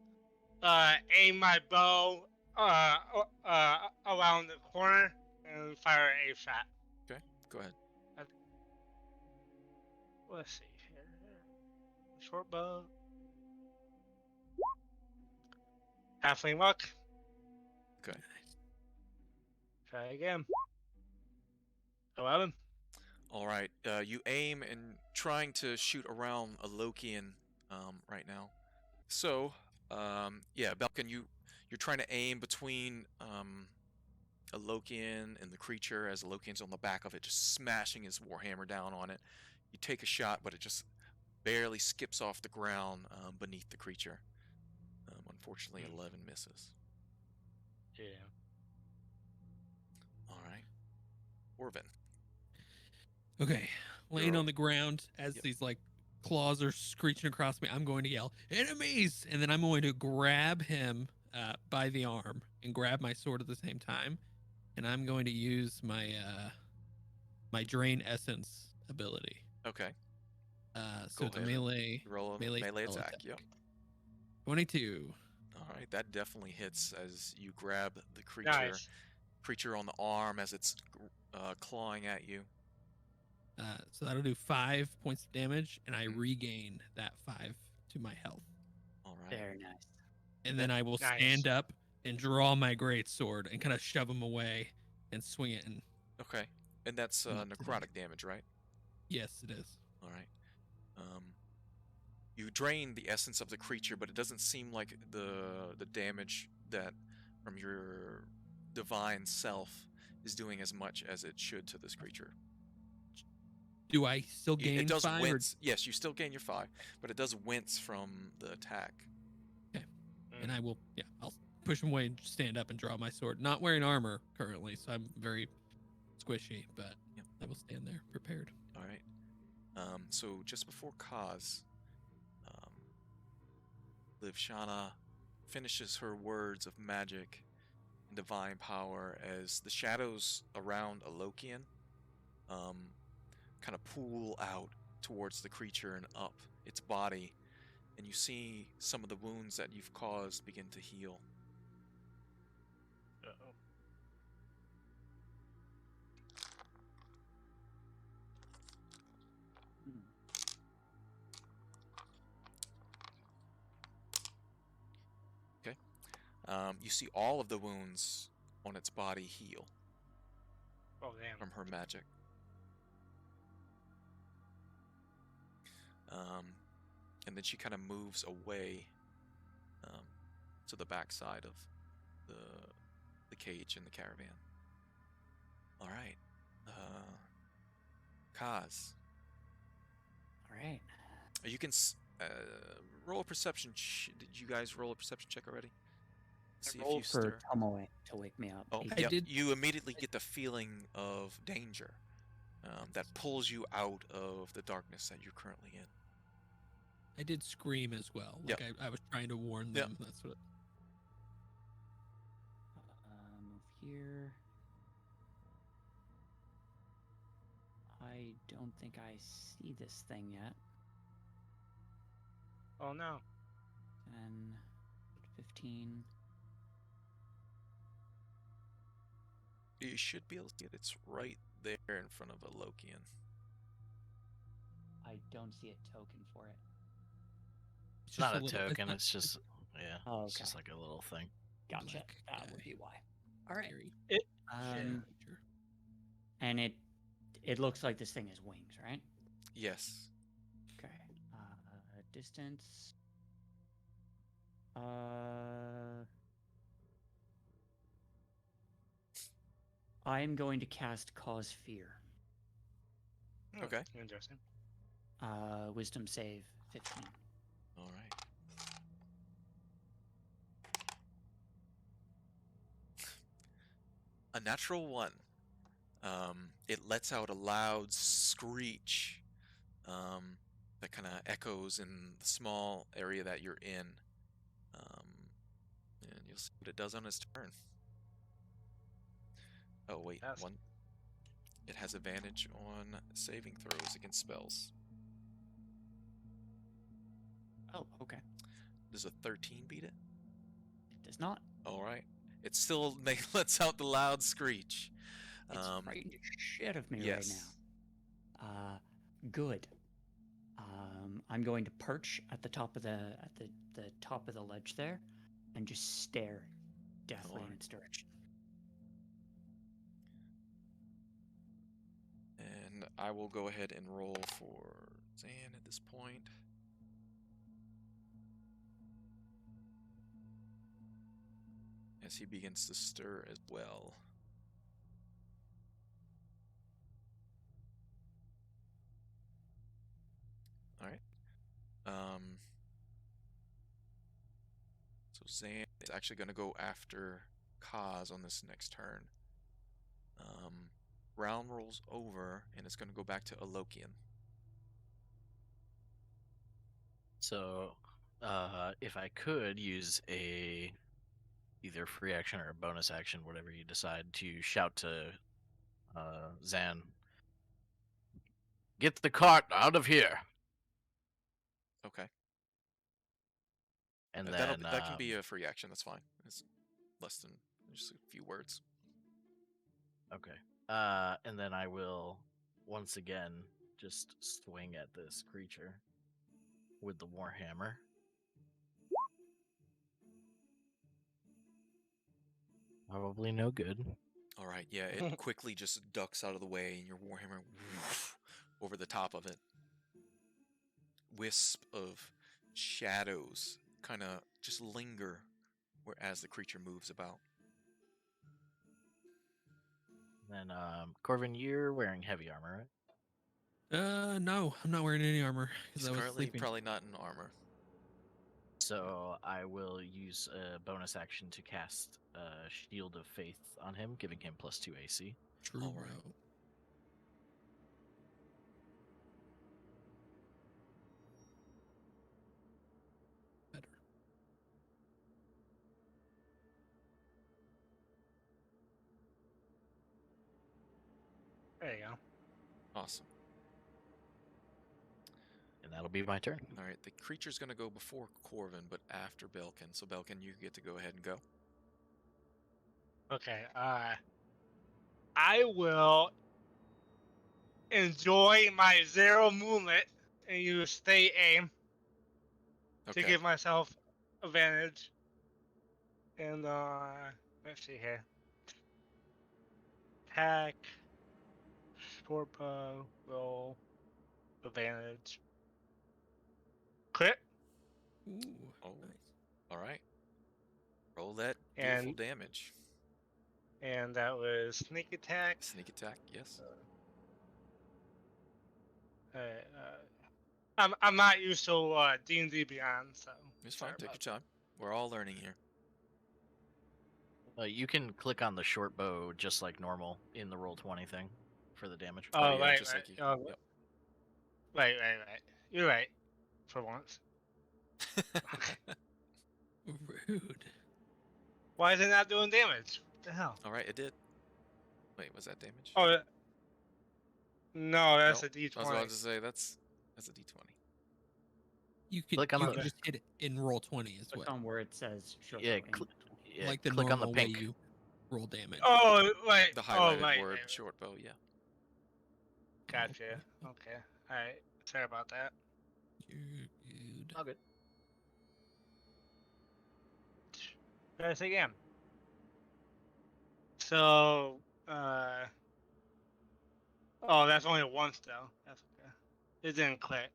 aim my bow around the corner and fire a shot.
Okay, go ahead.
Let's see here. Short bow. Halfling luck.
Okay.
Try again. 11.
All right. You aim and trying to shoot around a Lokian right now. So, yeah, Belkin, you're trying to aim between a Lokian and the creature as the Lokian's on the back of it, just smashing his warhammer down on it. You take a shot, but it just barely skips off the ground beneath the creature. Unfortunately, 11 misses.
Yeah.
All right. Orvin.
Okay, laying
You're
on the ground as
Yep.
these like claws are screeching across me, I'm going to yell enemies, and then I'm going to grab him by the arm and grab my sword at the same time, and I'm going to use my my drain essence ability.
Okay.
So
Go
it's a
ahead.
melee
Roll a
melee
melee
spell
attack. Yep.
22.
All right, that definitely hits as you grab the
Nice.
creature on the arm as it's clawing at you.
So that'll do 5 points of damage, and I
Mhm.
regain that 5 to my health.
All right.
Very nice.
And then I will
Nice.
stand up and draw my great sword and kind of shove him away and swing it. And
Okay. And that's
Not today.
necrotic damage, right?
yes, it is.
All right. You drain the essence of the creature, but it doesn't seem like the damage that from your divine self is doing as much as it should to this creature.
Do I still gain
It does
5?
wince. Yes, you still gain your 5, but it does wince from the attack.
And I will, yeah, I'll push him away and stand up and draw my sword. Not wearing armor currently, so I'm very squishy, but
Yep.
I will stand there prepared.
All right. So just before Kaz, Livshana finishes her words of magic and divine power as the shadows around Alokian kind of pool out towards the creature and up its body, and you see some of the wounds that you've caused begin to heal.
Uh-oh.
Hmm.
You see all of the wounds on its body heal
Oh, damn.
from her magic. And then she kind of moves away to the backside of the cage in the caravan. All right, Kaz,
All right.
you can roll a perception. Did you guys roll a perception check already? See
I
if
rolled
you
for
stir.
Tomoe to wake me up.
Oh,
I
yep.
did-
You immediately get the feeling of danger that pulls you out of the darkness that you're currently in.
I did scream as well.
Yep.
Like I was trying to warn
Yep.
them. That's what.
Move here. I don't think I see this thing yet.
Oh, no.
10, 15.
You should be able to see it. It's right there in front of a Lokian.
I don't see a token for it.
It's
It's not a
little-
token.
not-
It's just
Oh,
it's
okay.
just like a little thing.
Gotcha.
black
That
guy.
would be why. All right.
scary
Um,
creature.
and it looks like this thing has wings, right?
Yes.
Okay. Distance. I am going to cast Cause Fear.
Okay.
Interesting.
Wisdom save 15.
All right. A natural 1. It lets out a loud screech that kind of echoes in the small area that you're in. And you'll see what it does on its turn. Oh, wait,
That's-
one. It has advantage on saving throws against spells.
Oh, okay.
Does a 13 beat it?
It does not.
All right. It still lets out the loud screech.
It's frightened the shit of me right
Yes.
now. Good. I'm going to perch at the top of the top of the ledge there, and just stare deathly in
Alright.
its direction.
And I will go ahead and roll for Zan at this point. As he begins to stir as well. Alright. So Zan is actually going to go after Kaz on this next turn. Round rolls over, and it's going to go back to Alokian.
So, if I could use a either free action or a bonus action, whatever you decide, to shout to Zan, "Get the cart out of here!"
Okay.
And
that can be a free action, that's fine. It's less than just a few words.
okay. And then I will once again just swing at this creature with the warhammer. Probably no good.
Alright, yeah, it quickly just ducks out of the way, and your warhammer over the top of it. Wisp of shadows kind of just linger as the creature moves about.
Then, Corvin, you're wearing heavy armor, right?
No, I'm not wearing any armor because
He's
I was
currently
sleeping.
probably not in armor.
So I will use a bonus action to cast Shield of Faith on him, giving him +2 AC.
True,
All
bro.
right.
Better.
There you go.
Awesome.
And that'll be my turn.
Alright, the creature's going to go before Corvin, but after Belkin. So Belkin, you get to go ahead and go.
Okay. I will enjoy my 0 movement and use stay aim to
Okay.
give myself advantage. And let's see here. Attack, short bow, roll, advantage. Crit,
Ooh,
Oh.
nice.
Alright. Roll that beautiful
and
damage.
that was sneak attack.
Sneak attack, yes.
I'm not used to D&D Beyond, so
It's
sorry
fine, take
about
your time. We're all learning here.
You can click on the short bow just like normal in the Roll20 thing for the damage.
Oh,
yeah,
right,
just
right.
like you.
Oh, right. You're right. For once.
Rude.
Why is it not doing damage? What the hell?
Alright, it did. Wait, was that damage?
Oh, no, that's
Nope.
a D20.
I was about to say, that's a d20.
You could,
Click on
you
the-
could just hit it in Roll20 as
Click
well.
on where it says short
Yeah,
bow aim.
Yeah,
Like the
click on the
normal way
pink.
you roll damage.
Oh, right.
The highlighted
right,
word,
right.
short bow, yeah.
Gotcha. Okay. Alright. Sorry about that.
You're good.
All good.
Try this again. So, oh, that's only once though. That's okay. It didn't click.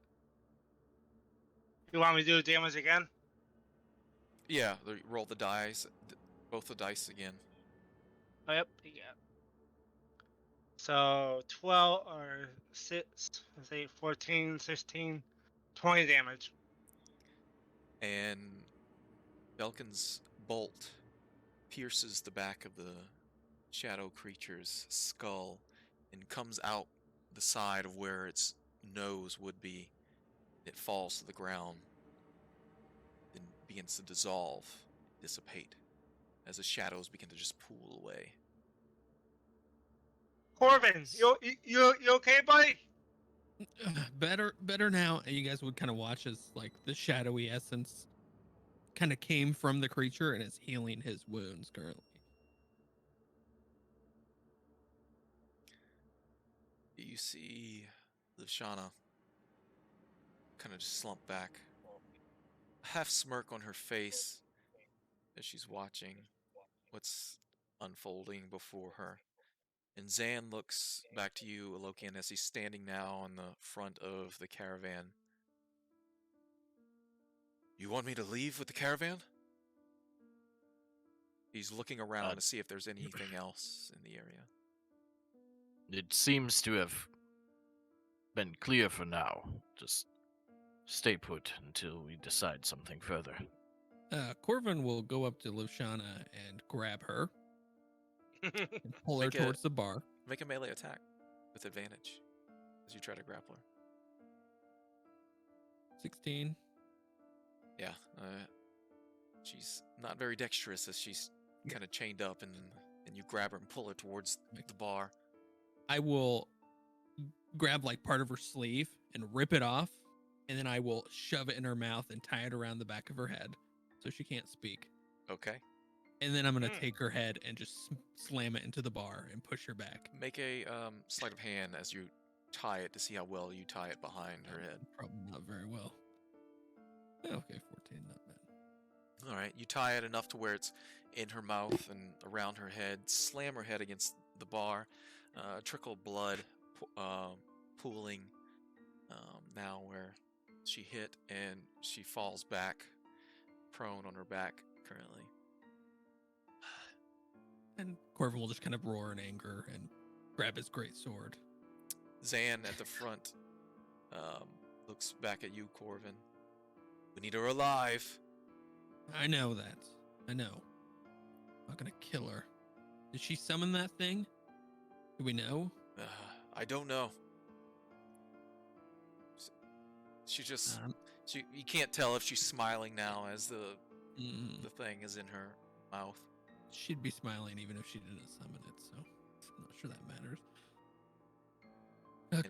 You want me to do the damage again?
Yeah, roll the dice, both the dice again.
Oh, yep. Yeah. So 12 or 6, let's say 14, 16, 20 damage.
And Belkin's bolt pierces the back of the shadow creature's skull and comes out the side of where its nose would be. It falls to the ground, then begins to dissolve, dissipate, as the shadows begin to just pool away.
Corbin, you okay, buddy?
Better now. And you guys would kind of watch as like the shadowy essence kind of came from the creature and is healing his wounds currently.
You see Lashana kind of just slump back, half smirk on her face as she's watching what's unfolding before her. And Zan looks back to you, Alokian, as he's standing now on the front of the caravan. You want me to leave with the caravan? He's looking around to see if there's anything else in the area.
It seems to have been clear for now. Just stay put until we decide something further.
Corvin will go up to Lushana and grab her and pull her
Make a-
towards the bar.
Make a melee attack with advantage as you try to grapple her.
16.
Yeah, she's not very dexterous as she's kind of chained up, and you grab her and pull her towards the bar.
I will grab like part of her sleeve and rip it off, and then I will shove it in her mouth and tie it around the back of her head so she can't speak.
Okay.
And then I'm gonna take her head and just slam it into the bar and push her back.
Make a sleight of hand as you tie it to see how well you tie it behind her head.
Probably not very well. Okay, 14, not bad.
All right, you tie it enough to where it's in her mouth and around her head. Slam her head against the bar. Trickle of blood pooling now where she hit, and she falls back, prone on her back currently.
And Corvin will just kind of roar in anger and grab his great sword.
Zan at the front looks back at you, Corvin. We need her alive.
I know that. I know. I'm not gonna kill her. Did she summon that thing? Do we know?
I don't know. She just you can't tell if she's smiling now as the thing is in her mouth.
She'd be smiling even if she didn't summon it, so I'm not sure that matters.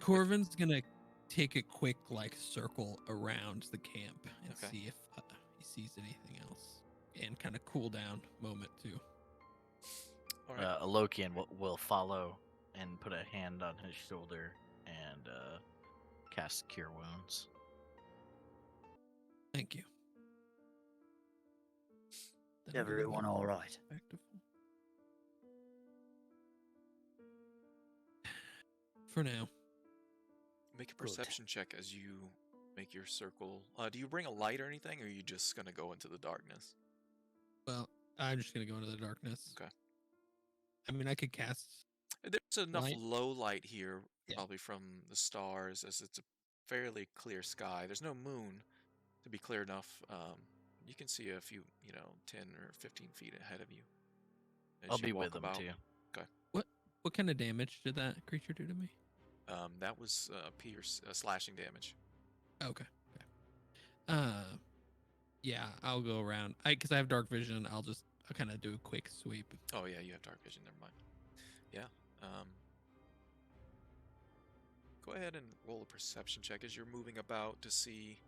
Corvin's gonna take a quick like circle around the camp and see if he sees anything else, and kind of cool down moment too.
All right.
Alokian will follow and put a hand on his shoulder and cast Cure Wounds.
Thank you.
Everyone all right?
For now.
Make a perception check as you make your circle. Do you bring a light or anything, or are you just going to go into the darkness?
Well, I'm just going to go into the darkness.
Okay.
I mean, I could cast...
There's enough
light.
low light here, probably from the stars, as it's a fairly clear sky. There's no moon to be clear enough. You can see a few, 10 or 15 feet ahead of you.
I'll be with them too.
Okay.
What kind of damage did that creature do to me?
That was slashing damage.
Okay. Yeah, I'll go around. Because I have dark vision, I'll kind of do a quick sweep.
Oh yeah, you have dark vision. Never mind. Yeah. Go ahead and roll a perception check as you're moving about to see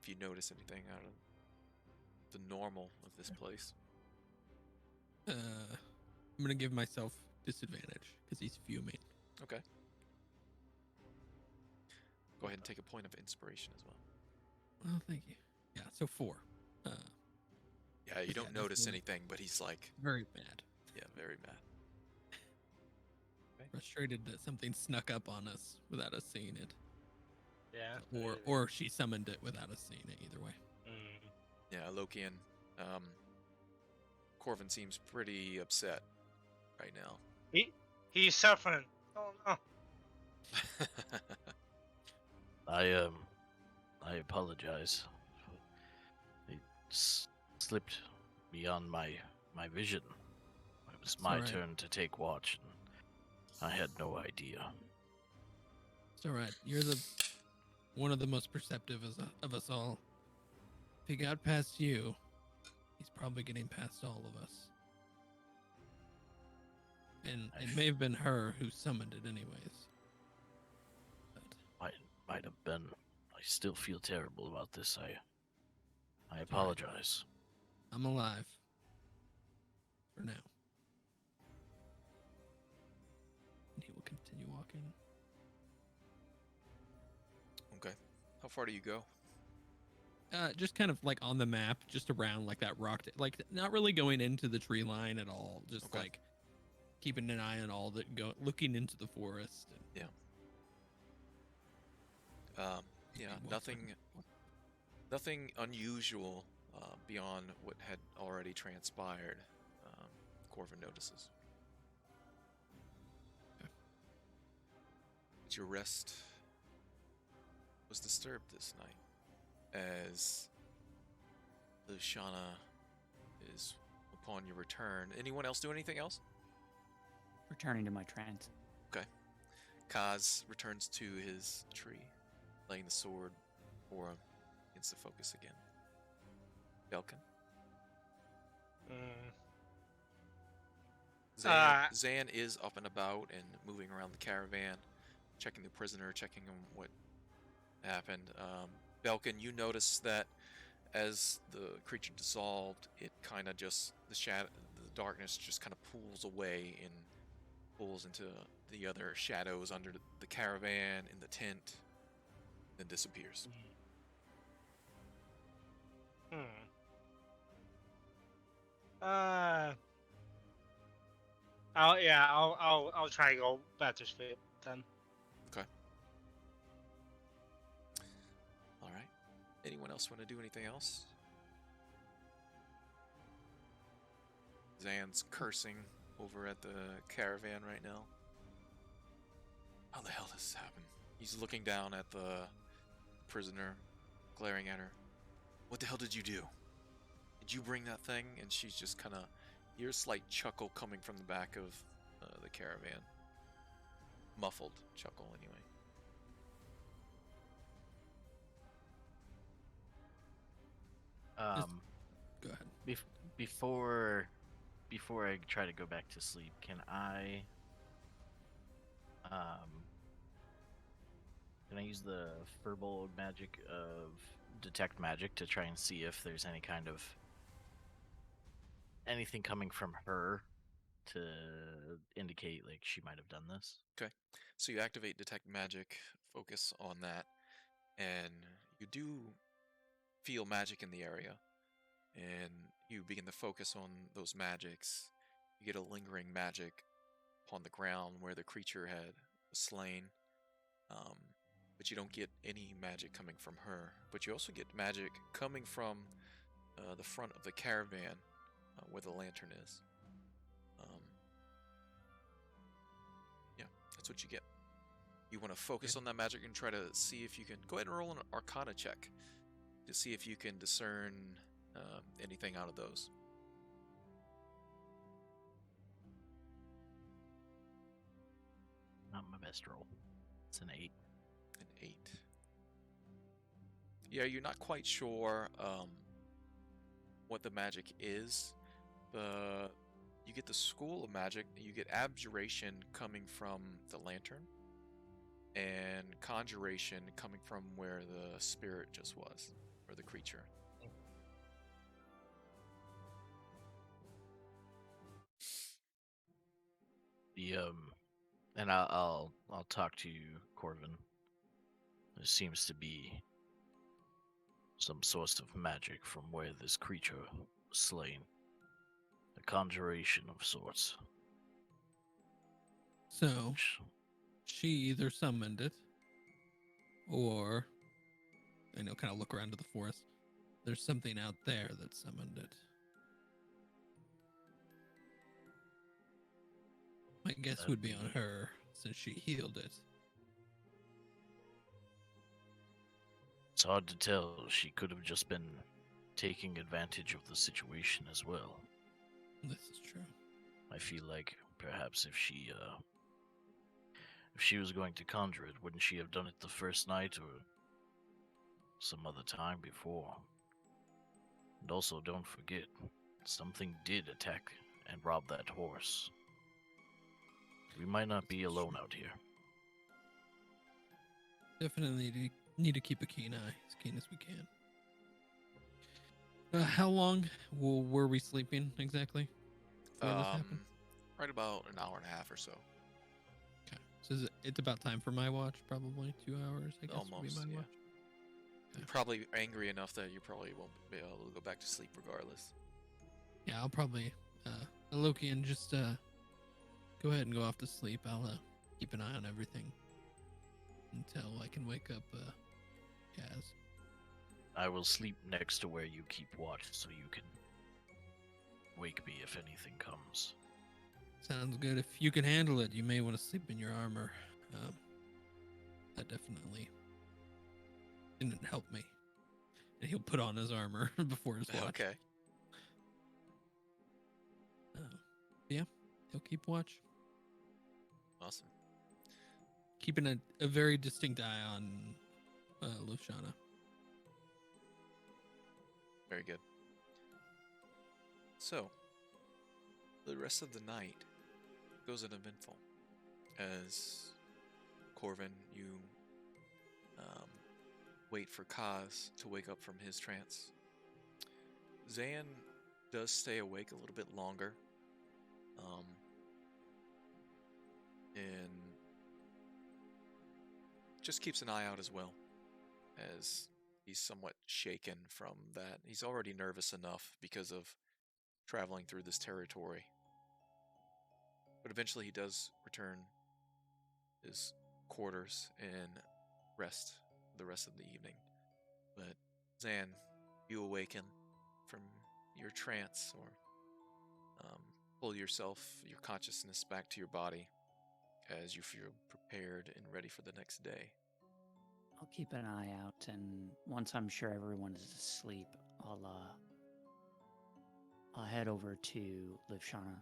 if you notice anything out of the normal of this place.
I'm gonna give myself disadvantage because he's fuming.
Okay. Go ahead and take a point of inspiration as well.
Oh, thank you. Yeah, so 4.
Yeah, you don't notice anything, but he's like...
Very mad.
Yeah, very mad. Okay.
Frustrated that something snuck up on us without us seeing it.
Yeah.
Or she summoned it without us seeing it, either way.
Yeah, Lokian. Corvin seems pretty upset right now.
He's suffering. Oh no.
I apologize. It slipped beyond my vision. It was my
alright.
turn to take watch, and I had no idea.
It's all right. You're the one of the most perceptive of us all. If he got past you, he's probably getting past all of us. And it may have been her who summoned it, anyways. But
Might have been. I still feel terrible about this. I
all right.
apologize.
I'm alive. For now. And he will continue walking.
Okay. How far do you go?
Just kind of like on the map, just around like that rock, like not really going into the tree line at all. Just
Okay.
like keeping an eye on all that, looking into the forest. And
Yeah,
keeping
nothing,
watch.
nothing unusual beyond what had already transpired. Corvin notices.
Okay.
But your rest was disturbed this night, as Luciana is upon your return. Anyone else do anything else?
Returning to my trance.
Kaz returns to his tree, laying the sword for him, begins to focus again. Belkin. Zan is up and about and moving around the caravan, checking the prisoner, checking on what happened. Belkin, you notice that as the creature dissolved, it kind of just the darkness just kind of pulls away and pulls into the other shadows under the caravan, in the tent, then disappears.
I'll try to go back to sleep then.
Okay. All right. Anyone else want to do anything else? Zan's cursing over at the caravan right now. How the hell does this happen? He's looking down at the prisoner, glaring at her. What the hell did you do? Did you bring that thing? And she's just kind of, hear a slight chuckle coming from the back of the caravan. Muffled chuckle, anyway.
Go ahead.
Before I try to go back to sleep, can I use the verbal magic of detect magic to try and see if there's any kind of anything coming from her to indicate like she might have done this?
Okay. So you activate detect magic, focus on that, and you do feel magic in the area. And you begin to focus on those magics. You get a lingering magic upon the ground where the creature had slain. But you don't get any magic coming from her. But you also get magic coming from the front of the caravan where the lantern is. Yeah, that's what you get. You want to focus on that magic and try to see if you can... Go ahead and roll an Arcana check to see if you can discern anything out of those.
Not my best roll. It's an 8.
An 8. Yeah, you're not quite sure what the magic is. You get the school of magic. You get abjuration coming from the lantern, and conjuration coming from where the spirit just was, or the creature.
And I'll talk to Corvin. There seems to be some source of magic from where this creature was slain. A conjuration of sorts.
So she either summoned it, or, and he'll kind of look around to the forest. There's something out there that summoned it. My guess
That'd
would be on
be-
her since she healed it.
It's hard to tell. She could have just been taking advantage of the situation as well.
This is true.
I feel like perhaps if she was going to conjure it, wouldn't she have done it the first night or some other time before? And also, don't forget, something did attack and rob that horse. We might not be alone out here.
Definitely need to keep a keen eye, as keen as we can. How long were we sleeping exactly before this happened?
Right about an hour and a half or so.
Okay, so it's about time for my watch, probably 2 hours. I guess would
Almost,
be my
yeah.
watch.
You're probably angry enough that you probably won't be able to go back to sleep regardless.
Yeah, I'll probably Loki and just go ahead and go off to sleep. I'll keep an eye on everything until I can wake up Kaz.
I will sleep next to where you keep watch so you can wake me if anything comes.
Sounds good. If you can handle it, you may want to sleep in your armor. That definitely didn't help me. And he'll put on his armor before his watch.
Okay.
Yeah, he'll keep watch.
Awesome.
Keeping a very distinct eye on Luciana.
Very good. So, the rest of the night goes uneventful. As Corvin, you wait for Kaz to wake up from his trance. Zan does stay awake a little bit longer. And just keeps an eye out as well, as he's somewhat shaken from that. He's already nervous enough because of traveling through this territory. But eventually he does return his quarters and rest the rest of the evening. But Zan, you awaken from your trance, or pull your consciousness back to your body as you feel prepared and ready for the next day.
I'll keep an eye out, and once I'm sure everyone is asleep, I'll head over to Livshana.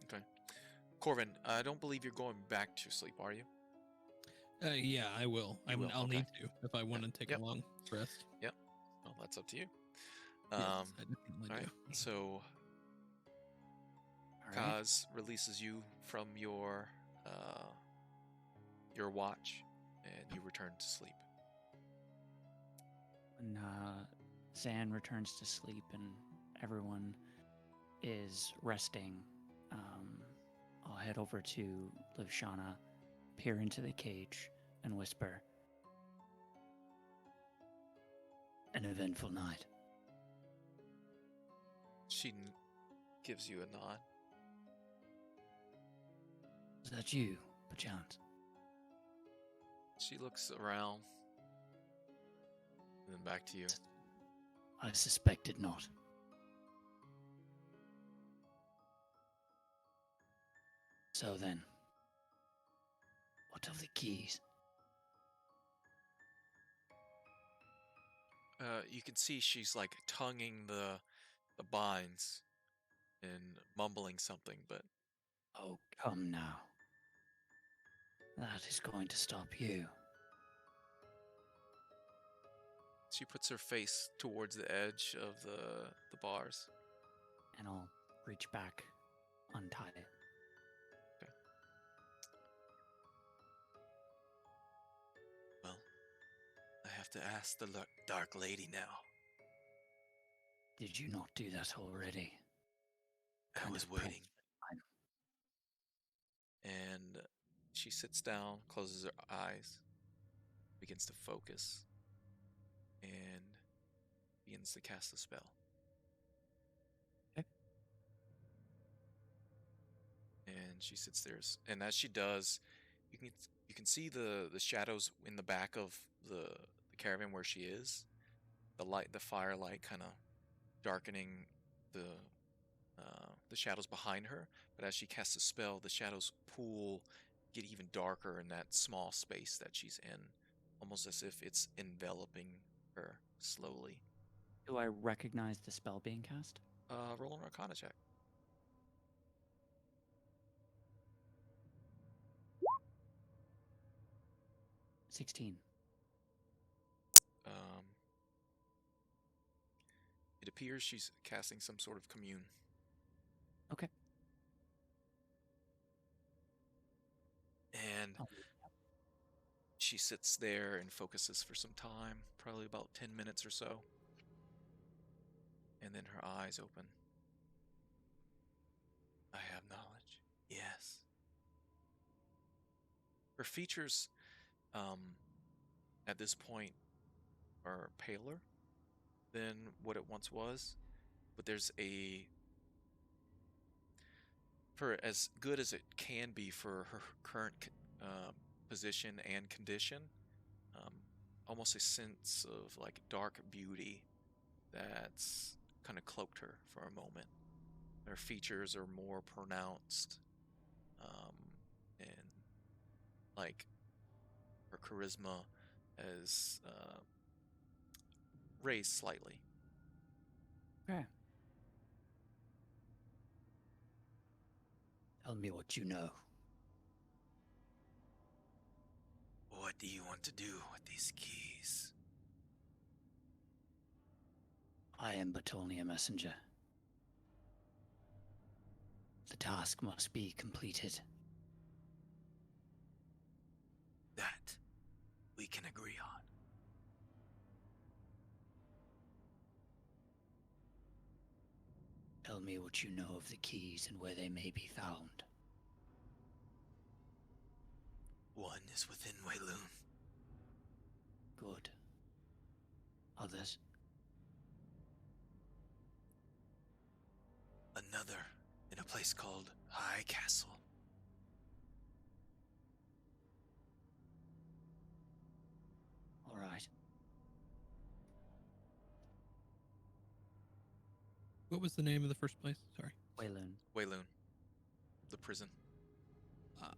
Okay. Corvin, I don't believe you're going back to sleep, are you?
Yeah, I will.
You will,
I'll
okay.
need to if I want to take
Yep.
a long rest.
Yep. Well, that's up to you.
Yes, I definitely
All right.
do.
So
All right.
Kaz releases you from your watch, and you return to sleep.
When Zan returns to sleep and everyone is resting, I'll head over to Livshana, peer into the cage, and whisper, "An eventful night."
She gives you a nod.
Is that you, perchance?
She looks around, and then back to you.
I suspected not. So then, what of the keys?
You can see she's like tonguing the binds and mumbling something, but
Oh, come now. That is going to stop you.
she puts her face towards the edge of the bars.
And I'll reach back, untie it.
Well, I have to ask the Dark Lady now.
Did you not do that already?
I
Kind
was
of pressed
waiting.
for time.
And she sits down, closes her eyes, begins to focus, and begins to cast a spell.
Okay.
And she sits there, and as she does, you can see the shadows in the back of the caravan where she is. The firelight kind of darkening the the shadows behind her, but as she casts a spell, the shadows get even darker in that small space that she's in, almost as if it's enveloping her slowly.
Do I recognize the spell being cast?
Roll an Arcana check.
16.
Um, it appears she's casting some sort of commune.
Okay.
And she sits there and focuses for some time, probably about 10 minutes or so. And then her eyes open. I have knowledge. Yes. Her features, at this point, are paler than what it once was. But for as good as it can be for her current position and condition, almost a sense of like dark beauty that's kind of cloaked her for a moment. Her features are more pronounced, and like her charisma is raised slightly.
Okay. Tell me what you know.
What do you want to do with these keys?
I am but only a messenger. The task must be completed.
That we can agree on.
Tell me what you know of the keys and where they may be found.
One is within Wayloon.
Good. Others?
Another in a place called High Castle.
All right.
What was the name of the first place? Sorry.
Wayloon.
Wayloon. The prison.
Ah.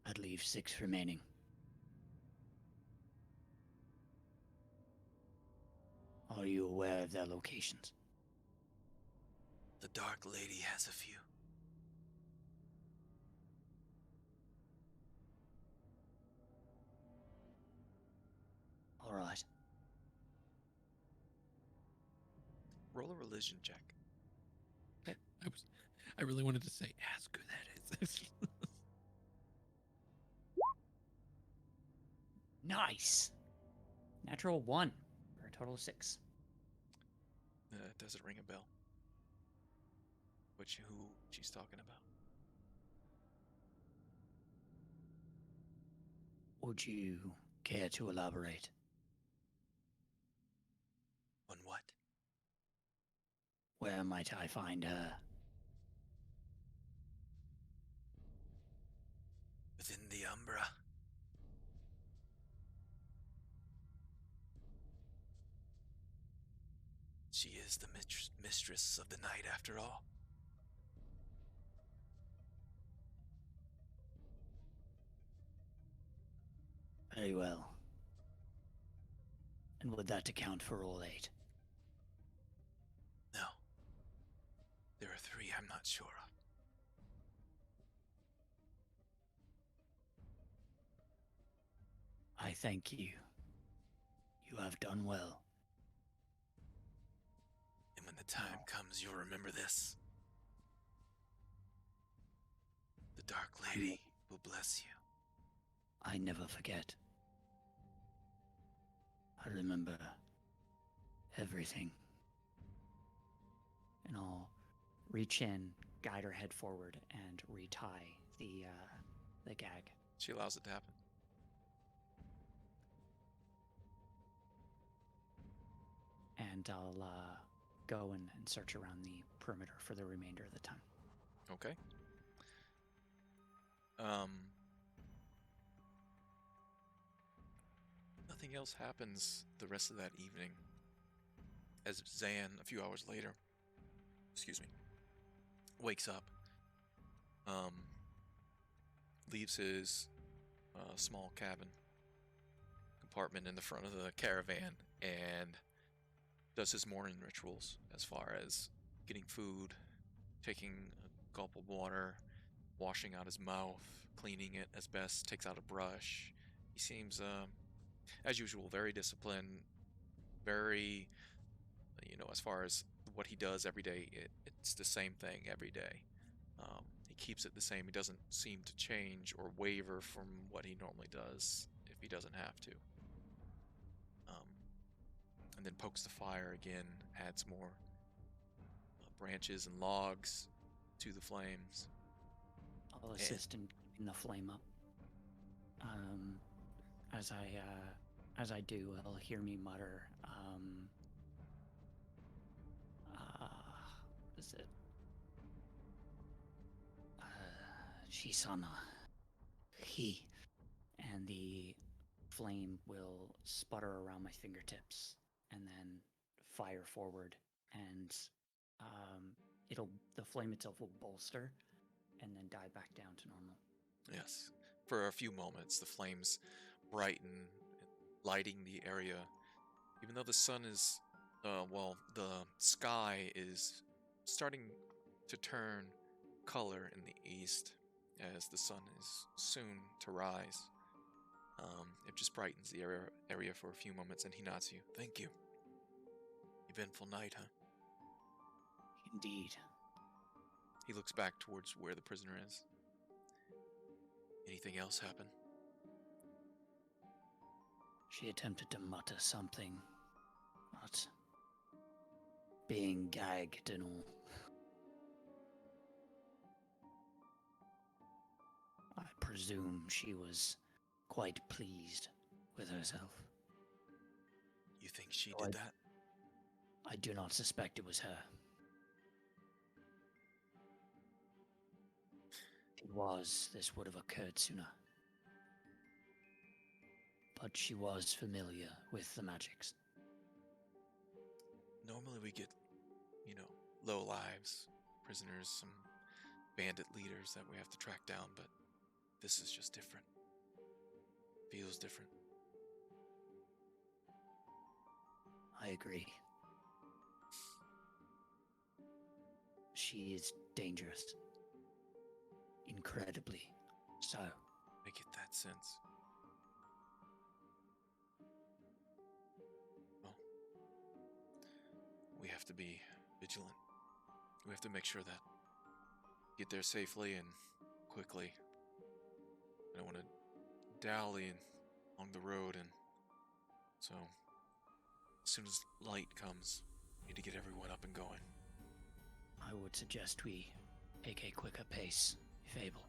I'd leave 6 remaining. Are you aware of their locations?
The Dark Lady has a few.
All right.
Roll a religion check.
I really wanted to say ask who that is.
Nice. Natural 1 for a total of 6.
Does it ring a bell? Who she's talking about?
Would you care to elaborate?
On what?
Where might I find her?
Within the Umbra. She is the mistress of the night after all.
Very well. And would that account for all 8?
No. There are 3 I'm not sure of.
I thank you. You have done well.
And when the time comes, you'll remember this. The Dark Lady will bless you.
I never forget. I remember everything. And I'll reach in, guide her head forward, and retie the gag.
She allows it to happen.
And I'll go and search around the perimeter for the remainder of the time.
Okay. Nothing else happens the rest of that evening. As Zan, a few hours later, wakes up, leaves his small cabin compartment in the front of the caravan and does his morning rituals as far as getting food, taking a gulp of water, washing out his mouth, cleaning it as best, takes out a brush. He seems, as usual, very disciplined, very, as far as what he does every day, it's the same thing every day. He keeps it the same. He doesn't seem to change or waver from what he normally does if he doesn't have to. And then pokes the fire again, adds more branches and logs to the flames.
I'll assist in keeping the flame up. As I do, he'll hear me mutter, is it? Shisana. He. And the flame will sputter around my fingertips and then fire forward, and the flame itself will bolster and then die back down to normal.
Yes. For a few moments, the flames brighten, lighting the area. Even though the sun is, the sky is starting to turn color in the east as the sun is soon to rise. It just brightens the area for a few moments, and he nods to you. Thank you. Eventful night, huh?
Indeed.
He looks back towards where the prisoner is. Anything else happen?
She attempted to mutter something, but being gagged and all. I presume she was quite pleased with herself.
You think she did that?
I do not suspect it was her. If it was, this would have occurred sooner. But she was familiar with the magics.
Normally we get, low lives, prisoners, some bandit leaders that we have to track down, but this is just different. Feels different.
I agree. She is dangerous. Incredibly so.
I get that sense. Well, we have to be vigilant. We have to make sure that get there safely and quickly. I don't want to dally along the road, and so as soon as light comes, we need to get everyone up and going.
I would suggest we take a quicker pace, if able.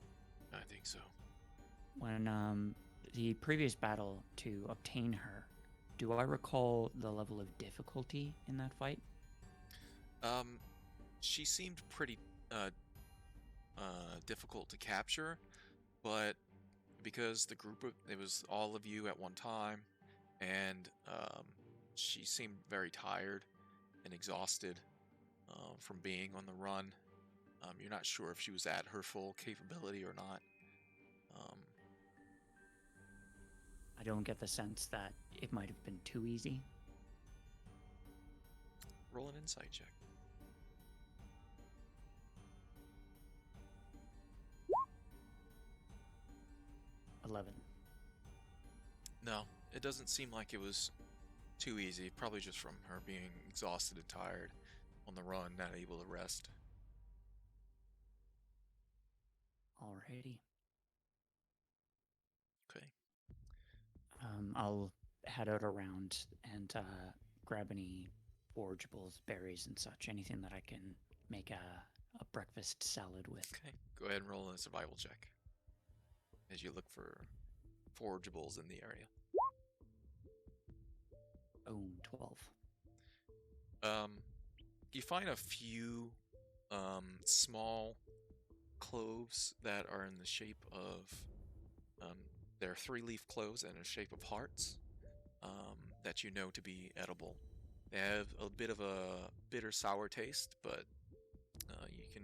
I think so.
When the previous battle to obtain her, do I recall the level of difficulty in that fight?
She seemed pretty difficult to capture, but because it was all of you at one time, and she seemed very tired and exhausted from being on the run. You're not sure if she was at her full capability or not.
I don't get the sense that it might have been too easy.
Roll an insight check.
11.
No, it doesn't seem like it was too easy. Probably just from her being exhausted and tired on the run, not able to rest.
Alrighty.
Okay.
I'll head out around and grab any forageables, berries, and such. Anything that I can make a breakfast salad with.
Okay. Go ahead and roll a survival check as you look for forageables in the area.
Oh, 12.
You find a few small cloves that are in the shape of they're 3-leaf cloves and in the shape of hearts. that you know to be edible. They have a bit of a bitter sour taste, but you can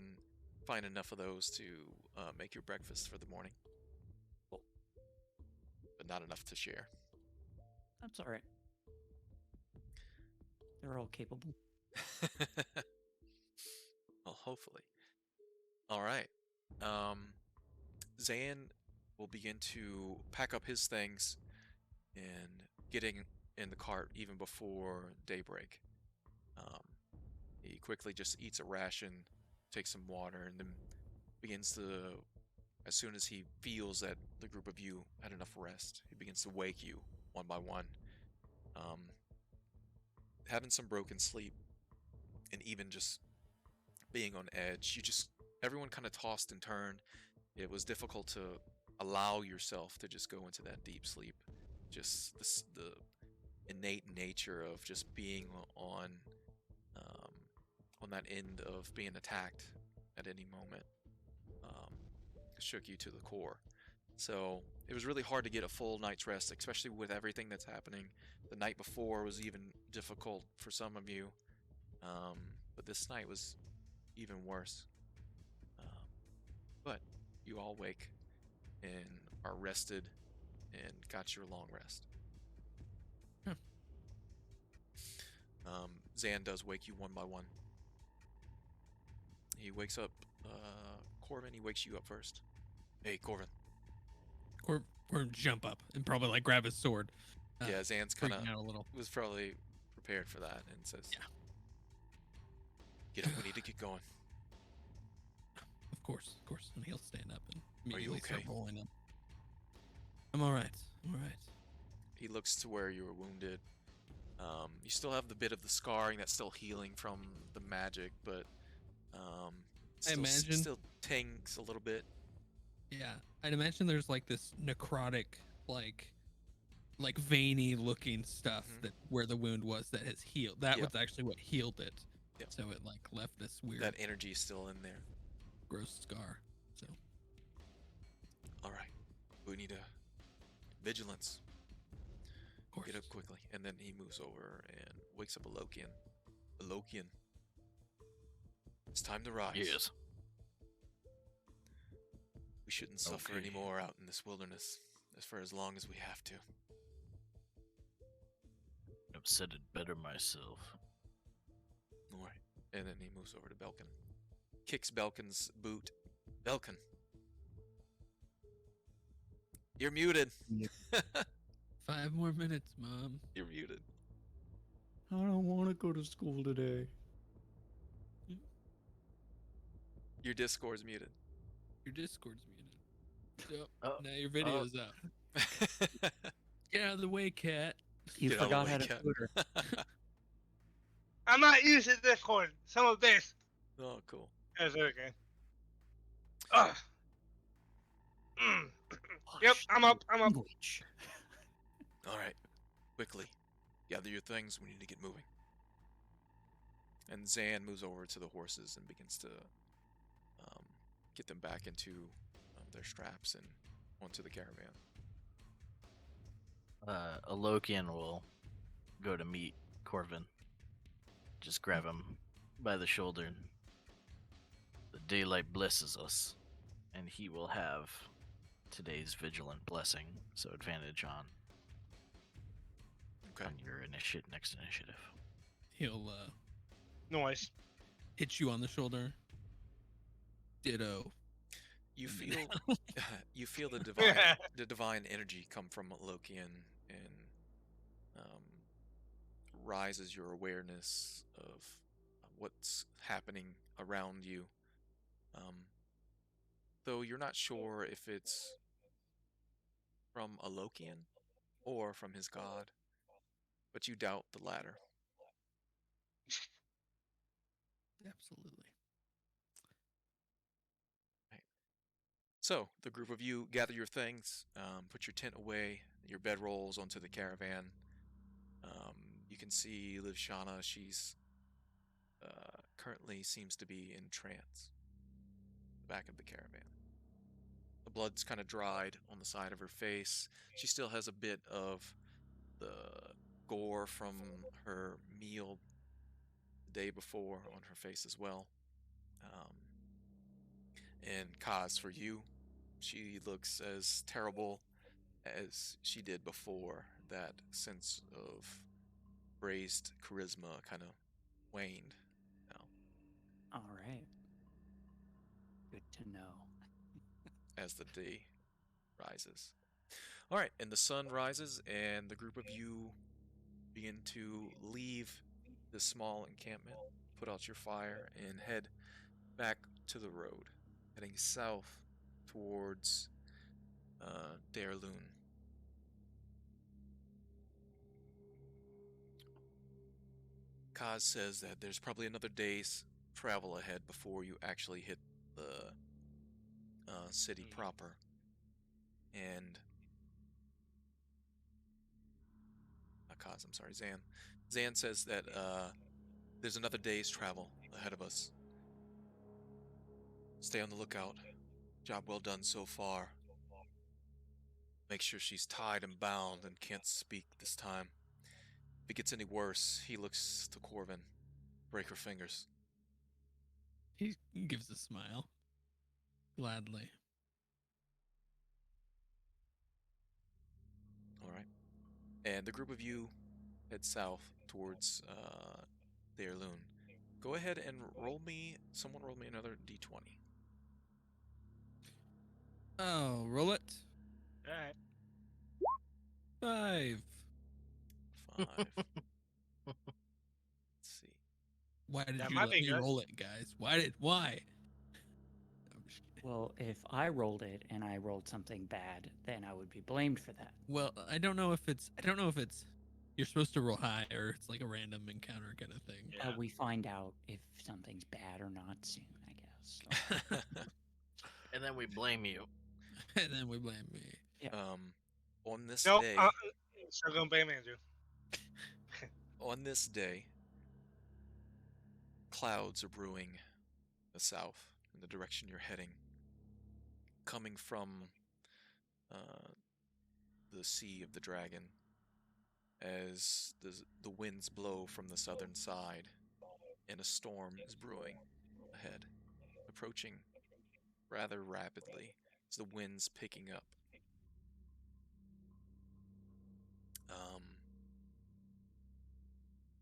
find enough of those to make your breakfast for the morning. But not enough to share.
That's all right. They're all capable.
Well, hopefully. All right. Zan will begin to pack up his things and getting in the cart even before daybreak. Um, he quickly just eats a ration, takes some water, and then begins to, as soon as he feels that the group of you had enough rest, he begins to wake you one by one. Um, Having some broken sleep and even just being on edge, everyone kind of tossed and turned. It was difficult to allow yourself to just go into that deep sleep. Just the innate nature of just being um, on that end of being attacked at any moment shook you to the core. So it was really hard to get a full night's rest, especially with everything that's happening. The night before was even difficult for some of you, but this night was even worse. But you all wake and are rested and got your long rest.
Huh.
Zan does wake you one by one. He wakes up Corvin. He wakes you up first. Hey, Corvin.
Or jump up and probably like grab his sword.
Yeah, Zan's kind of
freaking out a little.
was probably prepared for that and says,
Yeah.
Get up, we need to get going.
Of course. And he'll stand up and
Are you
immediately start
okay?
rolling him. I'm all right.
He looks to where you were wounded. You still have the bit of the scarring that's still healing from the magic, but still tings a little bit.
Yeah, I'd imagine there's like this necrotic, like veiny looking stuff that where the wound was that has healed. That was actually what healed it.
Yep.
So it like left this weird,
That energy is still in there.
gross scar. So
All right, we need a vigilance.
of course.
Get up quickly, and then he moves over and wakes up Alokian. Alokian, it's time to rise.
Yes.
We shouldn't suffer
Okay.
anymore out in this wilderness, as for as long as we have to.
I've said it better myself.
All right, and then he moves over to Belkin, kicks Belkin's boot. Belkin, you're muted.
5 more minutes, Mom.
You're muted.
I don't want to go to school today.
Your Discord's muted.
Your Discord's muted. Yep.
Oh,
Now your video's out. Get out of the way, cat.
You
Get out of the
forgot
way,
how to
Cat.
Twitter.
I'm not using Discord. Some of this.
Oh, cool.
That's okay. Ugh. Yep, I'm up.
Language.
All right, quickly, gather your things. We need to get moving. And Zan moves over to the horses and begins to get them back into their straps and onto the caravan.
Alokian will go to meet Corvin. Just grab him by the shoulder. The daylight blesses us, and he will have today's vigilant blessing, so advantage on
Okay.
your next initiative.
He'll
Noise.
hit you on the shoulder. Ditto.
You
And
feel
then-
you feel the divine energy come from Lokian and rises your awareness of what's happening around you. Though you're not sure if it's from a Lokian or from his god, but you doubt the latter.
Absolutely.
So, the group of you gather your things, put your tent away, your bedrolls onto the caravan. You can see Livshana, she's currently seems to be in trance. The back of the caravan. The blood's kind of dried on the side of her face. She still has a bit of the gore from her meal the day before on her face as well. Um, and Kaz, for you, she looks as terrible as she did before. That sense of raised charisma kind of waned now
All right. Good to know.
as the day rises. All right, and the sun rises, and the group of you begin to leave this small encampment, put out your fire, and head back to the road, heading south towards Dairloon. Kaz says that there's probably another day's travel ahead before you actually hit the city proper. And not Kaz, I'm sorry, Zan. Zan says that there's another day's travel ahead of us. Stay on the lookout. Job well done so far. Make sure she's tied and bound and can't speak this time. If it gets any worse, he looks to Corvin. Break her fingers.
He gives a smile. Gladly.
All right. And the group of you head south towards Dairloon. Go ahead and someone roll me another d20.
Oh, roll it.
All right.
5.
5. Let's see.
Why did
That
you
might
let
be
me
good.
roll it, guys? Why? I'm just kidding.
Well, if I rolled it and I rolled something bad, then I would be blamed for that.
Well, I don't know if it's you're supposed to roll high or it's like a random encounter kind of thing.
Yeah.
We find out if something's bad or not soon, I guess.
And then we blame you.
And then we blame me.
On this
No,
day,
so gonna blame Andrew.
on this day, clouds are brewing in the south in the direction you're heading, coming from the Sea of the Dragon, as the winds blow from the southern side, and a storm is brewing ahead, approaching rather rapidly as the wind's picking up.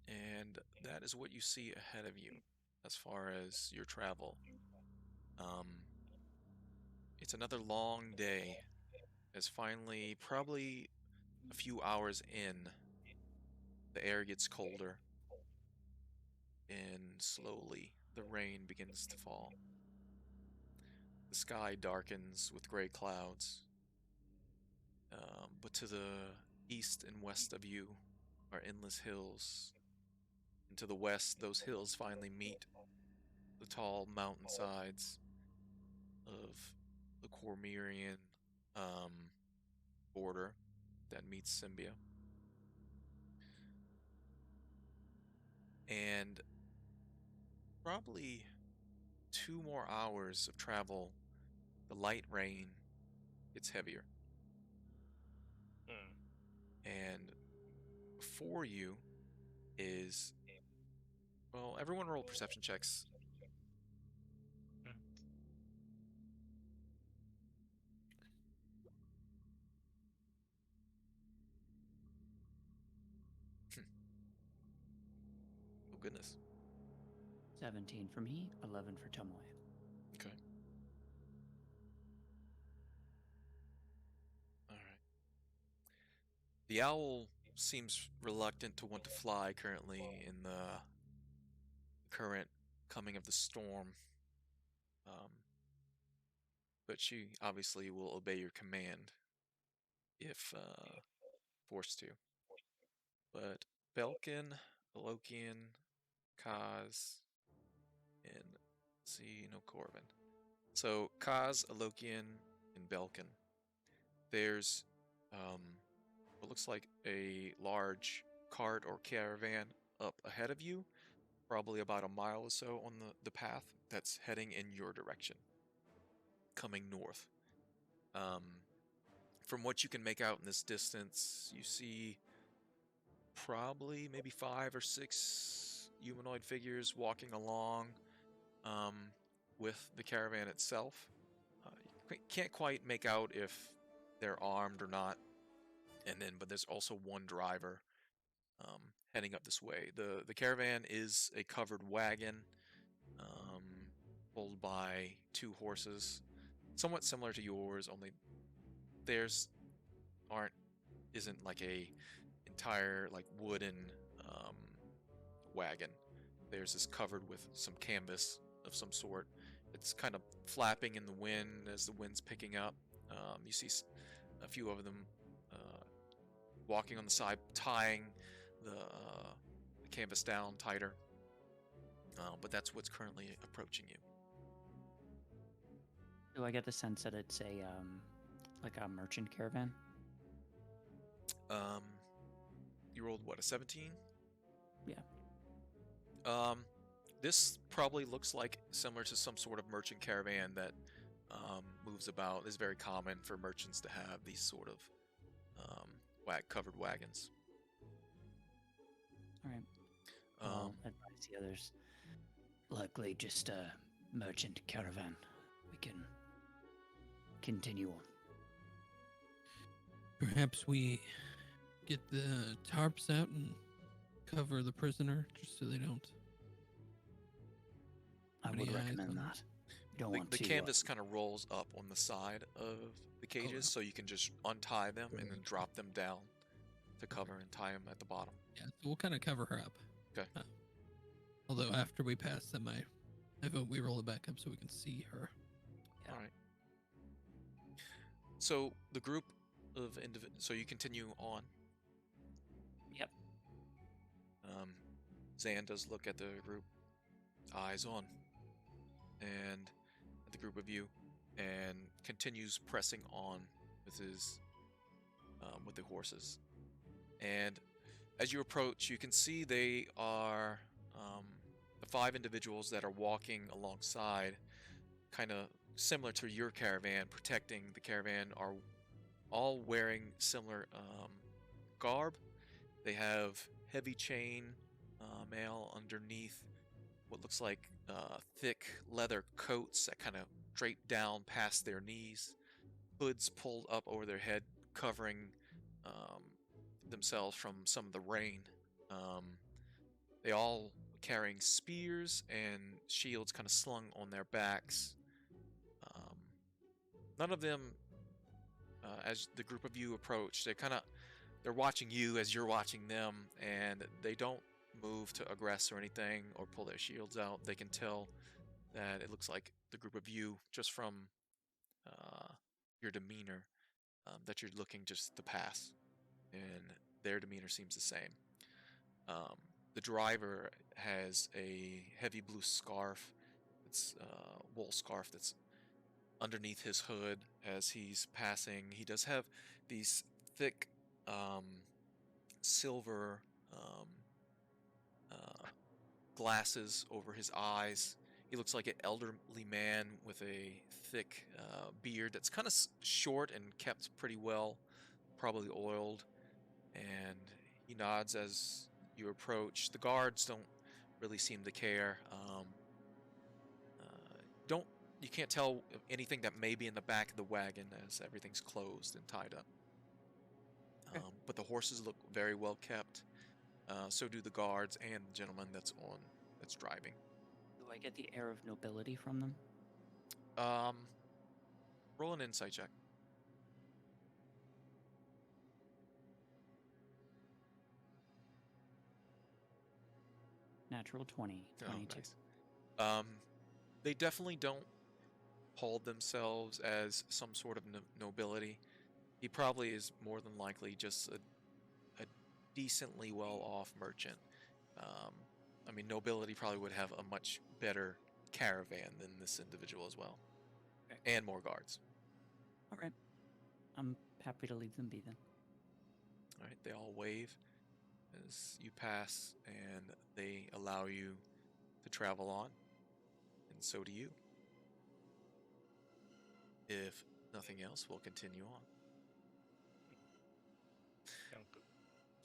And that is what you see ahead of you as far as your travel. It's another long day, as finally, probably a few hours in, the air gets colder, and slowly the rain begins to fall. The sky darkens with gray clouds, but to the east and west of you are endless hills. And to the west, those hills finally meet the tall mountainsides of the Cormyrian border that meets Symbia. And probably 2 more hours of travel, the light rain gets heavier. And before you is, well, everyone roll perception checks. Oh goodness.
17 for me, 11 for Tomoe.
Okay. All right. The owl seems reluctant to want to fly currently in the current coming of the storm. But she obviously will obey your command if forced to. But Belkin, Alokian, Kaz, and see, no Corvin. So Kaz, Alokian, and Belkin. There's what looks like a large cart or caravan up ahead of you, probably about a mile or so on the path that's heading in your direction, coming north. From what you can make out in this distance, you see probably maybe 5 or 6 humanoid figures walking along with the caravan itself. You can't quite make out if they're armed or not. But there's also one driver heading up this way. The caravan is a covered wagon um, pulled by 2 horses, somewhat similar to yours, only theirs isn't like a entire like wooden wagon. Theirs is covered with some canvas of some sort. It's kind of flapping in the wind as the wind's picking up. You see a few of them walking on the side, tying the canvas down tighter. But that's what's currently approaching you.
Do I get the sense that it's a like a merchant caravan?
You rolled what, a 17?
Yeah.
This probably looks like similar to some sort of merchant caravan that moves about. It's very common for merchants to have these sort of covered wagons.
All right. I'll advise the others. Likely just a merchant caravan. We can continue on.
Perhaps we get the tarps out and cover the prisoner just so they don't.
I
What
would
do you
recommend
eyes on
that. We don't want
The
to.
canvas kind of rolls up on the side of the cages, so you can just untie them and then drop them down to cover and tie them at the bottom.
Yeah, so we'll kind of cover her up.
Okay.
Although after we pass them, I vote we roll it back up so we can see her.
Yeah.
All right. So the group of so you continue on.
Yep.
Zan does look at the group, eyes on, and at the group of you, and continues pressing on with his with the horses. And as you approach, you can see they are the 5 individuals that are walking alongside, kind of similar to your caravan, protecting the caravan, are all wearing similar garb. They have heavy chain mail underneath what looks like thick leather coats that kind of drape down past their knees, hoods pulled up over their head, covering themselves from some of the rain. They all carrying spears and shields kind of slung on their backs. None of them, as the group of you approach, they're watching you as you're watching them, and they don't move to aggress or anything or pull their shields out. They can tell that it looks like the group of you, just from your demeanor, that you're looking just to pass, and their demeanor seems the same. The driver has a heavy blue scarf. It's a wool scarf that's underneath his hood as he's passing. He does have these thick silver glasses over his eyes. He looks like an elderly man with a thick beard that's kind of short and kept pretty well, probably oiled. And he nods as you approach. The guards don't really seem to care. You can't tell anything that may be in the back of the wagon as everything's closed and tied up.
Okay.
But the horses look very well kept. So do the guards and the gentleman that's driving.
Do I get the air of nobility from them?
Roll an insight check.
Natural 20, 22.
Nice. They definitely don't hold themselves as some sort of nobility. He probably is more than likely just a decently well-off merchant. I mean, nobility probably would have a much better caravan than this individual as well.
Okay.
And more guards.
All right. I'm happy to leave them be then.
All right, they all wave as you pass, and they allow you to travel on, and so do you. If nothing else, we'll continue on.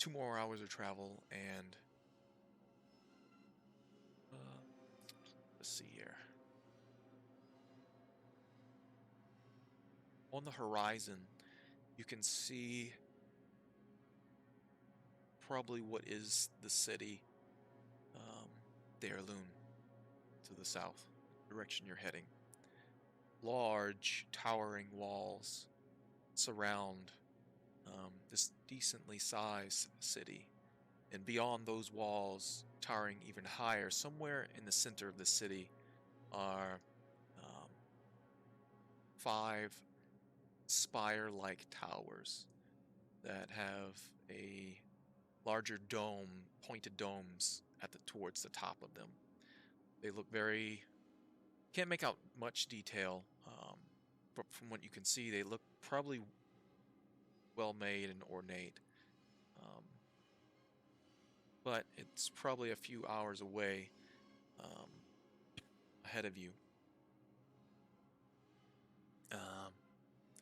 2 more hours of travel, and let's see here. On the horizon, you can see probably what is the city, Dairloon, to the south, direction you're heading. Large, towering walls surround this decently sized city. And beyond those walls, towering even higher, somewhere in the center of the city, are 5 spire-like towers that have a larger dome, pointed domes towards the top of them. They look very... Can't make out much detail, but from what you can see, they look probably well made and ornate. But it's probably a few hours away, ahead of you.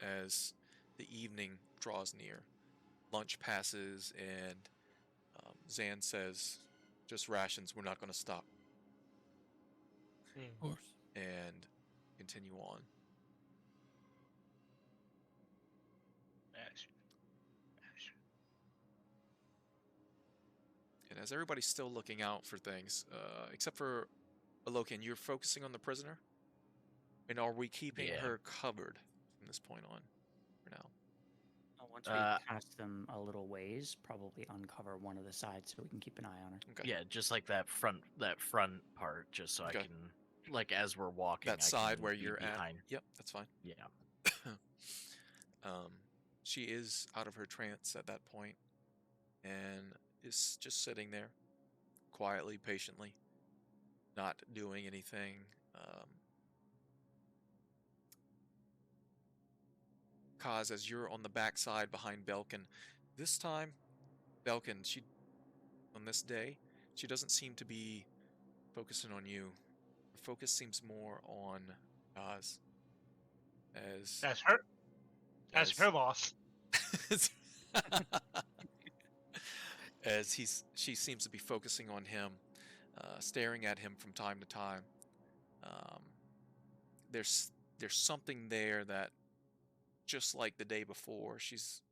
As the evening draws near, lunch passes, and Zan says, "Just rations. We're not going to stop."
Of course.
And continue on. And as everybody's still looking out for things, except for Alokan, you're focusing on the prisoner? And are we keeping her covered from this point on for now?
Once we pass them a little ways, probably uncover one of the sides so we can keep an eye on her.
Okay.
Yeah, just like that front part, just so I can, like, as we're walking,
that side where you're
behind.
at. Yep, that's fine.
Yeah.
She is out of her trance at that point, and is just sitting there, quietly, patiently, not doing anything. Kaz, as you're on the backside behind Belkin, this time, Belkin, on this day, she doesn't seem to be focusing on you. Her focus seems more on Kaz.
That's her. That's her boss.
As she seems to be focusing on him, staring at him from time to time. There's something there that, just like the day before, she's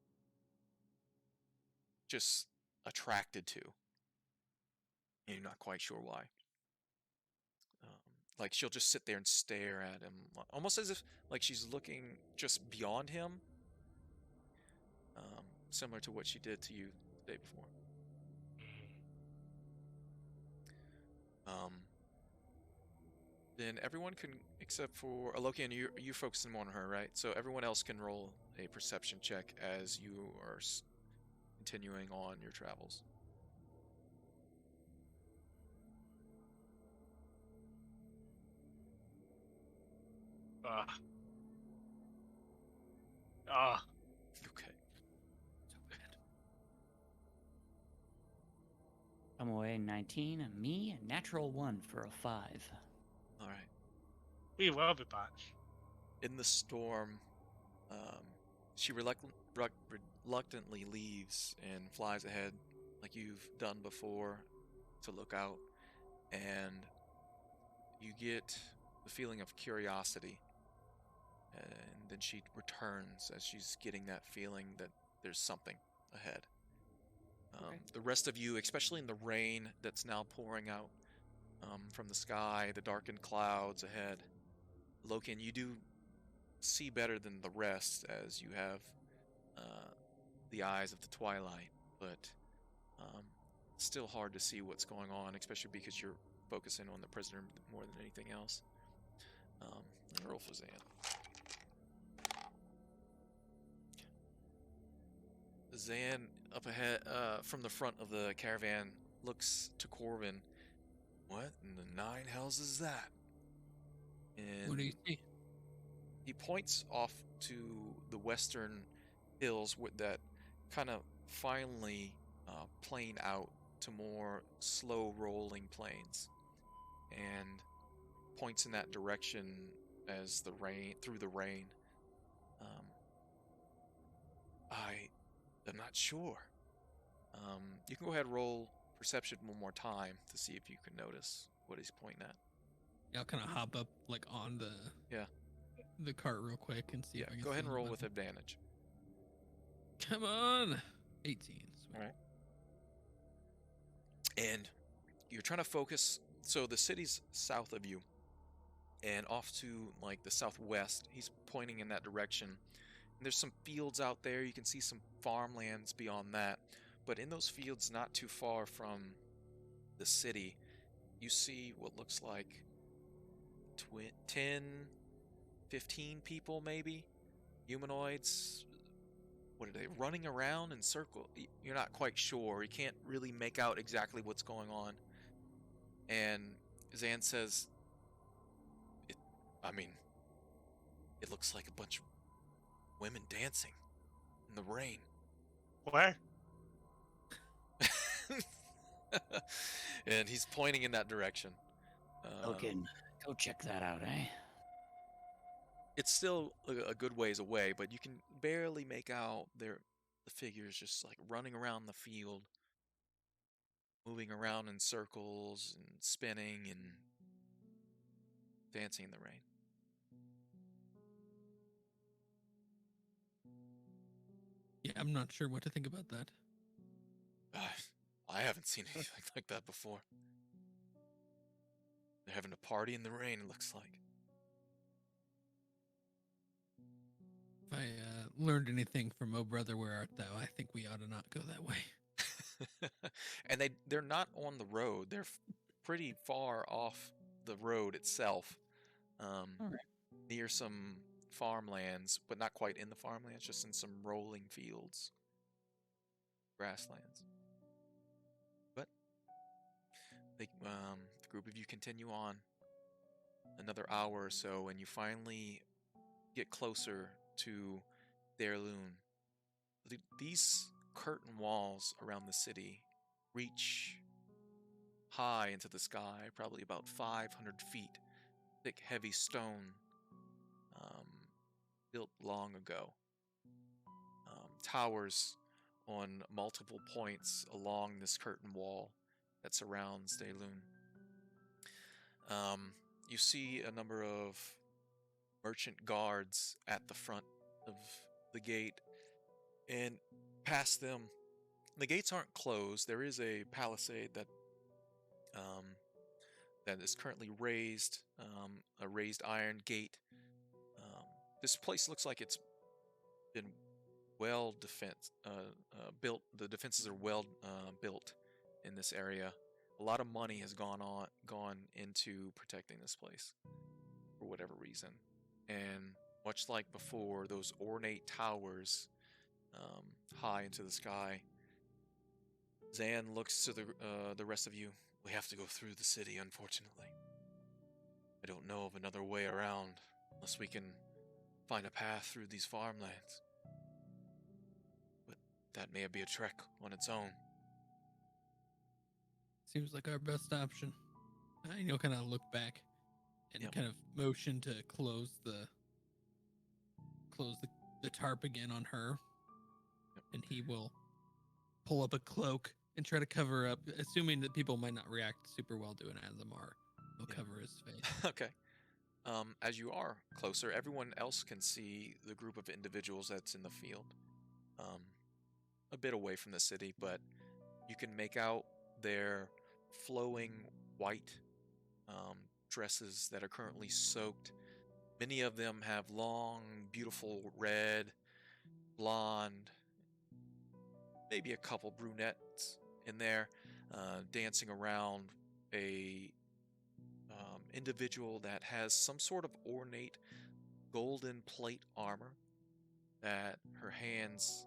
just attracted to. And you're not quite sure why. Like, she'll just sit there and stare at him, almost as if like she's looking just beyond him. Similar to what she did to you the day before. Then everyone can, except for Alokian, you're focusing more on her, right? So everyone else can roll a perception check as you are continuing on your travels. Okay.
So bad. I'm away 19, and me, a natural 1 for a 5.
All right.
We will be back.
In the storm, she reluctantly leaves and flies ahead, like you've done before, to look out, and you get the feeling of curiosity. And then she returns as she's getting that feeling that there's something ahead. The rest of you, especially in the rain that's now pouring out from the sky, the darkened clouds ahead, Loken, you do see better than the rest as you have the eyes of the twilight, but still hard to see what's going on, especially because you're focusing on the prisoner more than anything else. Roll for Zan. Zan, up ahead, from the front of the caravan, looks to Corbin. What in the 9 hells is that? And
What do you see?
he points off to the western hills that kind of finally plane out to more slow rolling plains, and points in that direction as through the rain. I'm not sure. You can go ahead and roll perception one more time to see if you can notice what he's pointing at.
Yeah, I'll kind of hop up like on the cart real quick and see
Yeah,
if I can
go ahead
see
and roll with
anybody.
advantage.
Come on, 18. Sweet.
All right. And you're trying to focus. So the city's south of you, and off to like the southwest. He's pointing in that direction. And there's some fields out there. You can see some farmlands beyond that. But in those fields, not too far from the city, you see what looks like 10, 15 people maybe, humanoids. What are they, running around in circle? You're not quite sure. You can't really make out exactly what's going on. And Zan says, I mean, it looks like a bunch of women dancing in the rain.
Where?
And he's pointing in that direction.
Elkin, go check that out, eh?
It's still a good ways away, but you can barely make out the figures just like running around the field, moving around in circles and spinning and dancing in the rain.
Yeah, I'm not sure what to think about that.
I haven't seen anything like that before. They're having a party in the rain, it looks like.
If I learned anything from Oh Brother, Where Art Thou, I think we ought to not go that way.
And they're not on the road. They're pretty far off the road itself, near some farmlands, but not quite in the farmlands, just in some rolling fields, grasslands. But the group of you continue on another hour or so, and you finally get closer to Dairloon. These curtain walls around the city reach high into the sky, probably about 500 feet. Thick, heavy stone, built long ago. Towers on multiple points along this curtain wall that surrounds Dairloon. You see a number of merchant guards at the front of the gate, and past them, the gates aren't closed. There is a palisade that is currently raised, a raised iron gate. This place looks like it's been well built. The defenses are well built in this area. A lot of money has gone into protecting this place for whatever reason. And much like before, those ornate towers high into the sky. Zan looks to the rest of you. We have to go through the city, unfortunately. I don't know of another way around unless we can find a path through these farmlands. But that may be a trek on its own.
Seems like our best option. Kind of look back and kind of motion to close the tarp again on her.
Yep.
And he will pull up a cloak and try to cover up, assuming that people might not react super well to an ASMR. He'll cover his face.
Okay. As you are closer, everyone else can see the group of individuals that's in the field. A bit away from the city, but you can make out their flowing white dresses that are currently soaked. Many of them have long, beautiful red, blonde, maybe a couple brunettes in there, dancing around a individual that has some sort of ornate golden plate armor, that her hands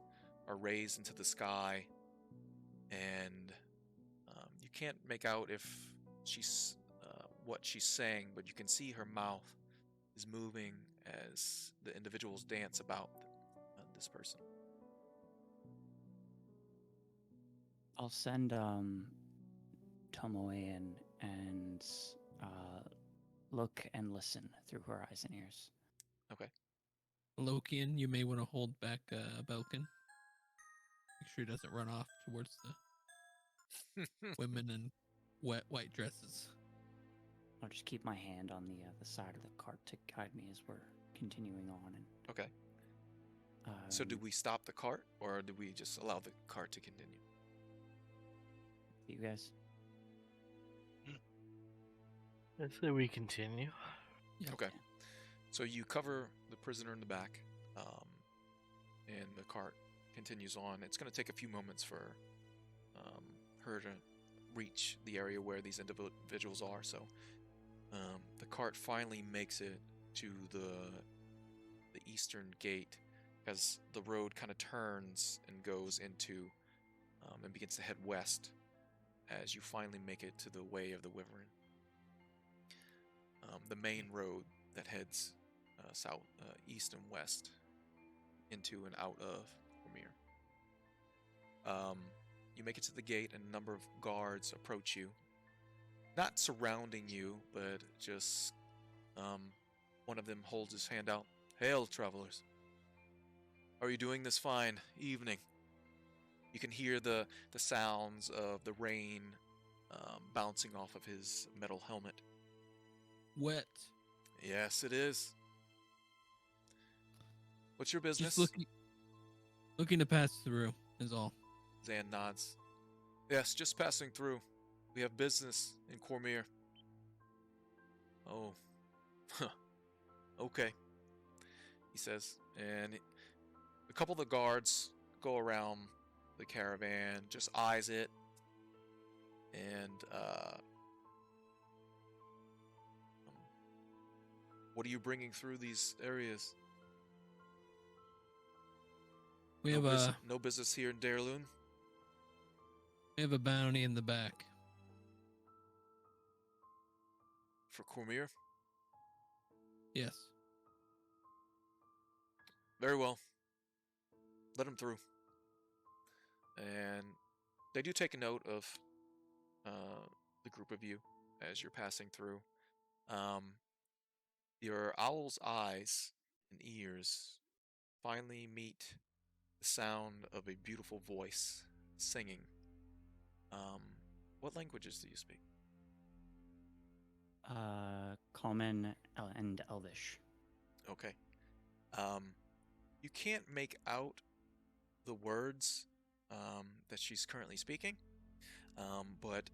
are raised into the sky, and you can't make out if she's what she's saying, but you can see her mouth is moving as the individuals dance about this person.
I'll send Tomoe in and look and listen through her eyes and ears.
Okay.
Lokian, you may want to hold back Belkin. Make sure he doesn't run off towards the women in wet white dresses.
I'll just keep my hand on the side of the cart to guide me as we're continuing on. And
Okay. So do we stop the cart, or do we just allow the cart to continue?
you guys?
I say we continue.
Yeah.
Okay. So you cover the prisoner in the back, and the cart continues on. It's going to take a few moments for her to reach the area where these individuals are. So the cart finally makes it to the eastern gate, as the road kind of turns and goes into and begins to head west as you finally make it to the Way of the Wyvern, the main road that heads south, east, and west into and out of Cormier. You make it to the gate, and a number of guards approach you, not surrounding you, but just one of them holds his hand out. Hail, travelers. Are you doing this fine evening? You can hear the sounds of the rain bouncing off of his metal helmet.
Wet.
Yes, it is. What's your business?
Just looking to pass through is all.
Zan nods. Yes, just passing through. We have business in Cormier. Oh. Okay, he says. And a couple of the guards go around the caravan, just eyes it, and what are you bringing through these areas?
We have
No business here in Darloon.
we have a bounty in the back.
For Cormier?
Yes.
Very well. Let him through. And they do take a note of the group of you as you're passing through. Your owl's eyes and ears finally meet the sound of a beautiful voice singing. What languages do you speak?
Common and Elvish.
Okay. You can't make out the words that she's currently speaking, but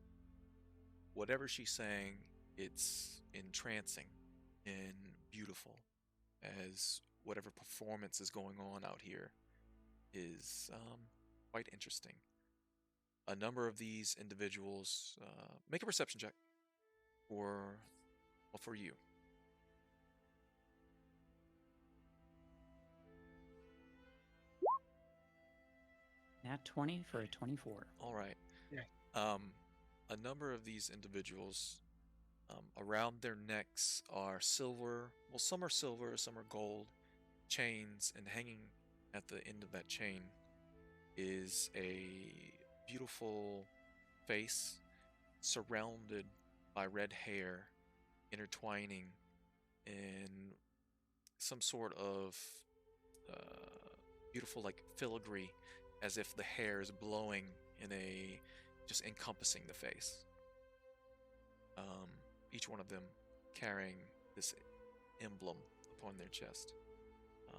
whatever she's saying, it's entrancing and beautiful, as whatever performance is going on out here is quite interesting. A number of these individuals make a perception check for you.
Nat 20 for a 24.
All right.
Yeah.
A number of these individuals, around their necks are silver. Well, some are silver, some are gold chains, and hanging at the end of that chain is a beautiful face surrounded by red hair, intertwining in some sort of beautiful, like, filigree, as if the hair is blowing in a just encompassing the face. Each one of them carrying this emblem upon their chest.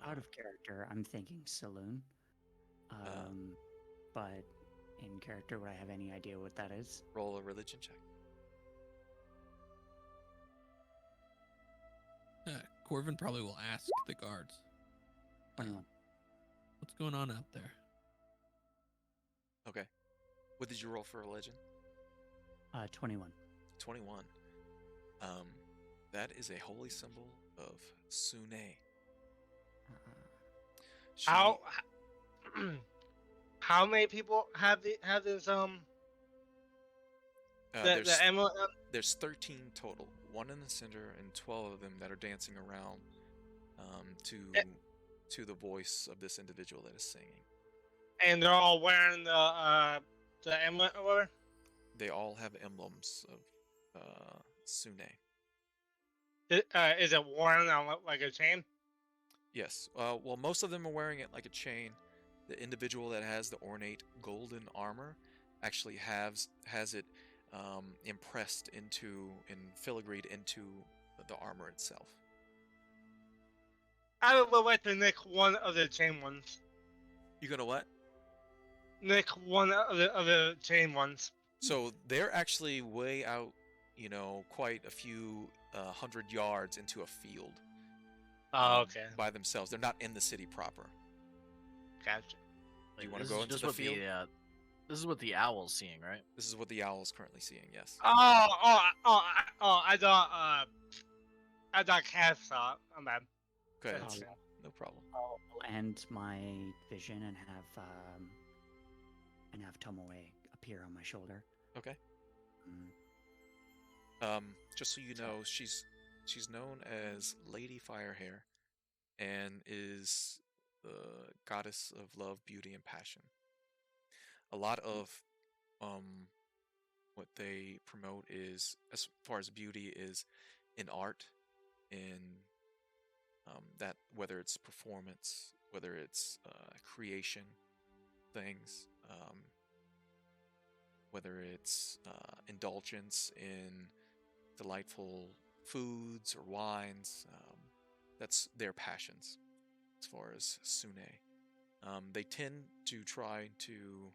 Out of character, I'm thinking saloon. But in character, would I have any idea what that is?
Roll a religion check.
Corvin probably will ask the guards,
21.
what's going on out there?
Okay. What did you roll for religion?
21.
21. That is a holy symbol of Sune. She-
How many people have this
there's,
the emblem?
there's 13 total. One in the center and 12 of them that are dancing around to the voice of this individual that is singing.
And they're all wearing the emblem or whatever?
They all have emblems of Sune.
Is it worn on like a chain?
Yes. Well, most of them are wearing it like a chain. The individual that has the ornate golden armor actually has it impressed into and filigreed into the armor itself.
I would like to nick one of the chain ones.
You gonna what?
Nick one of the chain ones.
So they're actually way out, quite a few 100 yards into a field.
Oh, okay.
By themselves. They're not in the city proper.
Gotcha.
Do you want
This
to go
is
into
just
the
what
field?
this is what the owl's seeing, right?
This is what the owl's currently seeing, yes.
I thought Cass saw it. I'm bad.
Go ahead.
That's-
No problem.
I'll end my vision and have Tomoe appear on my shoulder.
Okay.
Mm,
Just so you know, she's known as Lady Firehair and is the goddess of love, beauty, and passion. A lot of what they promote is, as far as beauty, is in art, in that, whether it's performance, whether it's creation things, whether it's indulgence in delightful foods or wines. That's their passions as far as Sune. They tend to try to,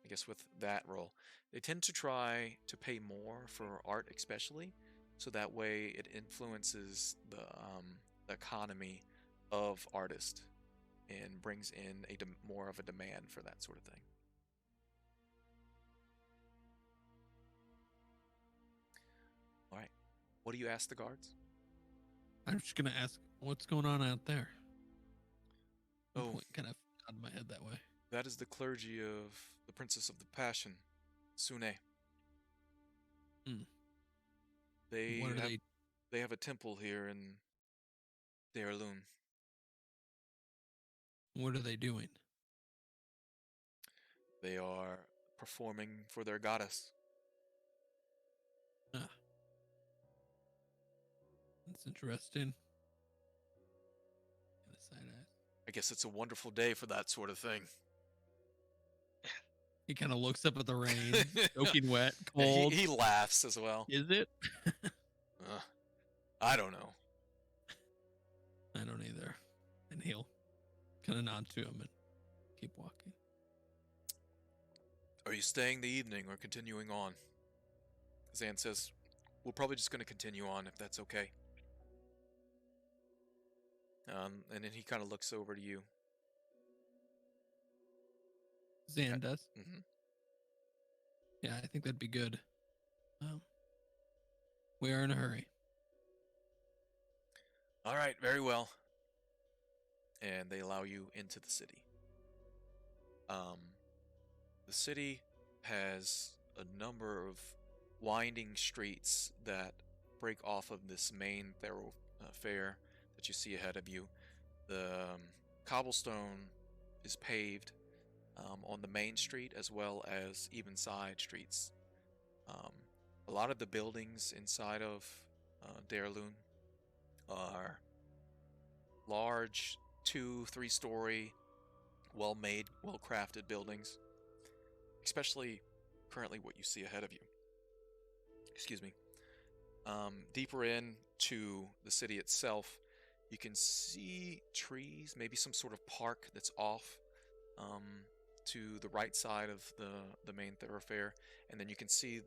I guess with that role, they tend to try to pay more for art especially, so that way it influences the economy of artists and brings in more of a demand for that sort of thing. All right. What do you ask the guards?
I'm just gonna ask, what's going on out there?
Oh,
Kind of out of my head that way.
that is the clergy of the Princess of the Passion, Sune.
Hmm.
They
What are
have,
they?
they have a temple here in Deirloon.
What are they doing?
They are performing for their goddess.
Ah, that's interesting. Kind of side eyes.
I guess it's a wonderful day for that sort of thing.
He kind of looks up at the rain, soaking wet,
Yeah,
cold.
he laughs as well.
Is it?
I don't know.
I don't either. And he'll kind of nod to him and keep walking.
Are you staying the evening or continuing on? Zan says, we're probably just going to continue on if that's okay. And then he kind of looks over to you.
Zan does.
Mm-hmm.
Yeah, I think that'd be good. We are in a hurry.
All right, very well. And they allow you into the city. The city has a number of winding streets that break off of this main thoroughfare that you see ahead of you. The cobblestone is paved on the main street as well as even side streets. A lot of the buildings inside of Deirloon are large 2-3 story, well-made, well-crafted buildings, especially currently what you see ahead of you. Excuse me. Deeper into the city itself, you can see trees, maybe some sort of park that's off to the right side of the main thoroughfare, and then you can see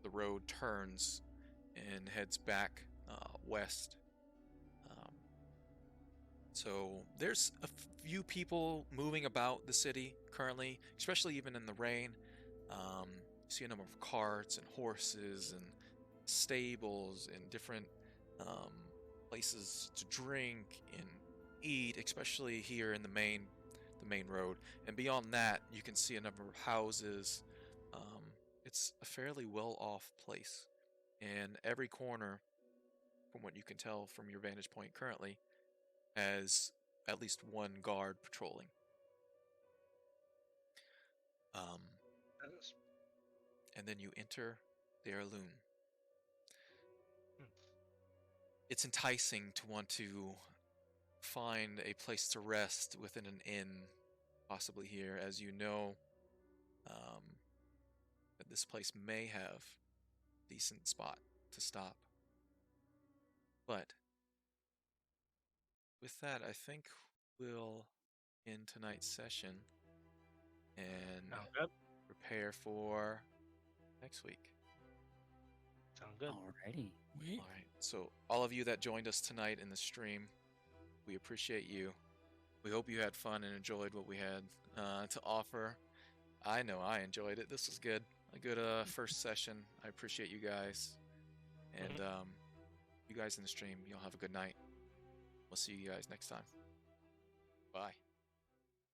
the road turns and heads back west. So there's a few people moving about the city currently, especially even in the rain. You see a number of carts and horses and stables and different places to drink and eat, especially here in the main road. And beyond that, you can see a number of houses. It's a fairly well-off place, and every corner, from what you can tell from your vantage point currently, has at least one guard patrolling. And then you enter Deirloon. It's enticing to want to find a place to rest within an inn possibly here, as you know that this place may have a decent spot to stop. But with that, I think we'll end tonight's session and
Sound good?
prepare for next week.
Sound good.
Alrighty.
Wait.
All right. So all of you that joined us tonight in the stream, we appreciate you. We hope you had fun and enjoyed what we had to offer. I know I enjoyed it. This was good. A good first session. I appreciate you guys. And you guys in the stream, y'all have a good night. We'll see you guys next time. Bye.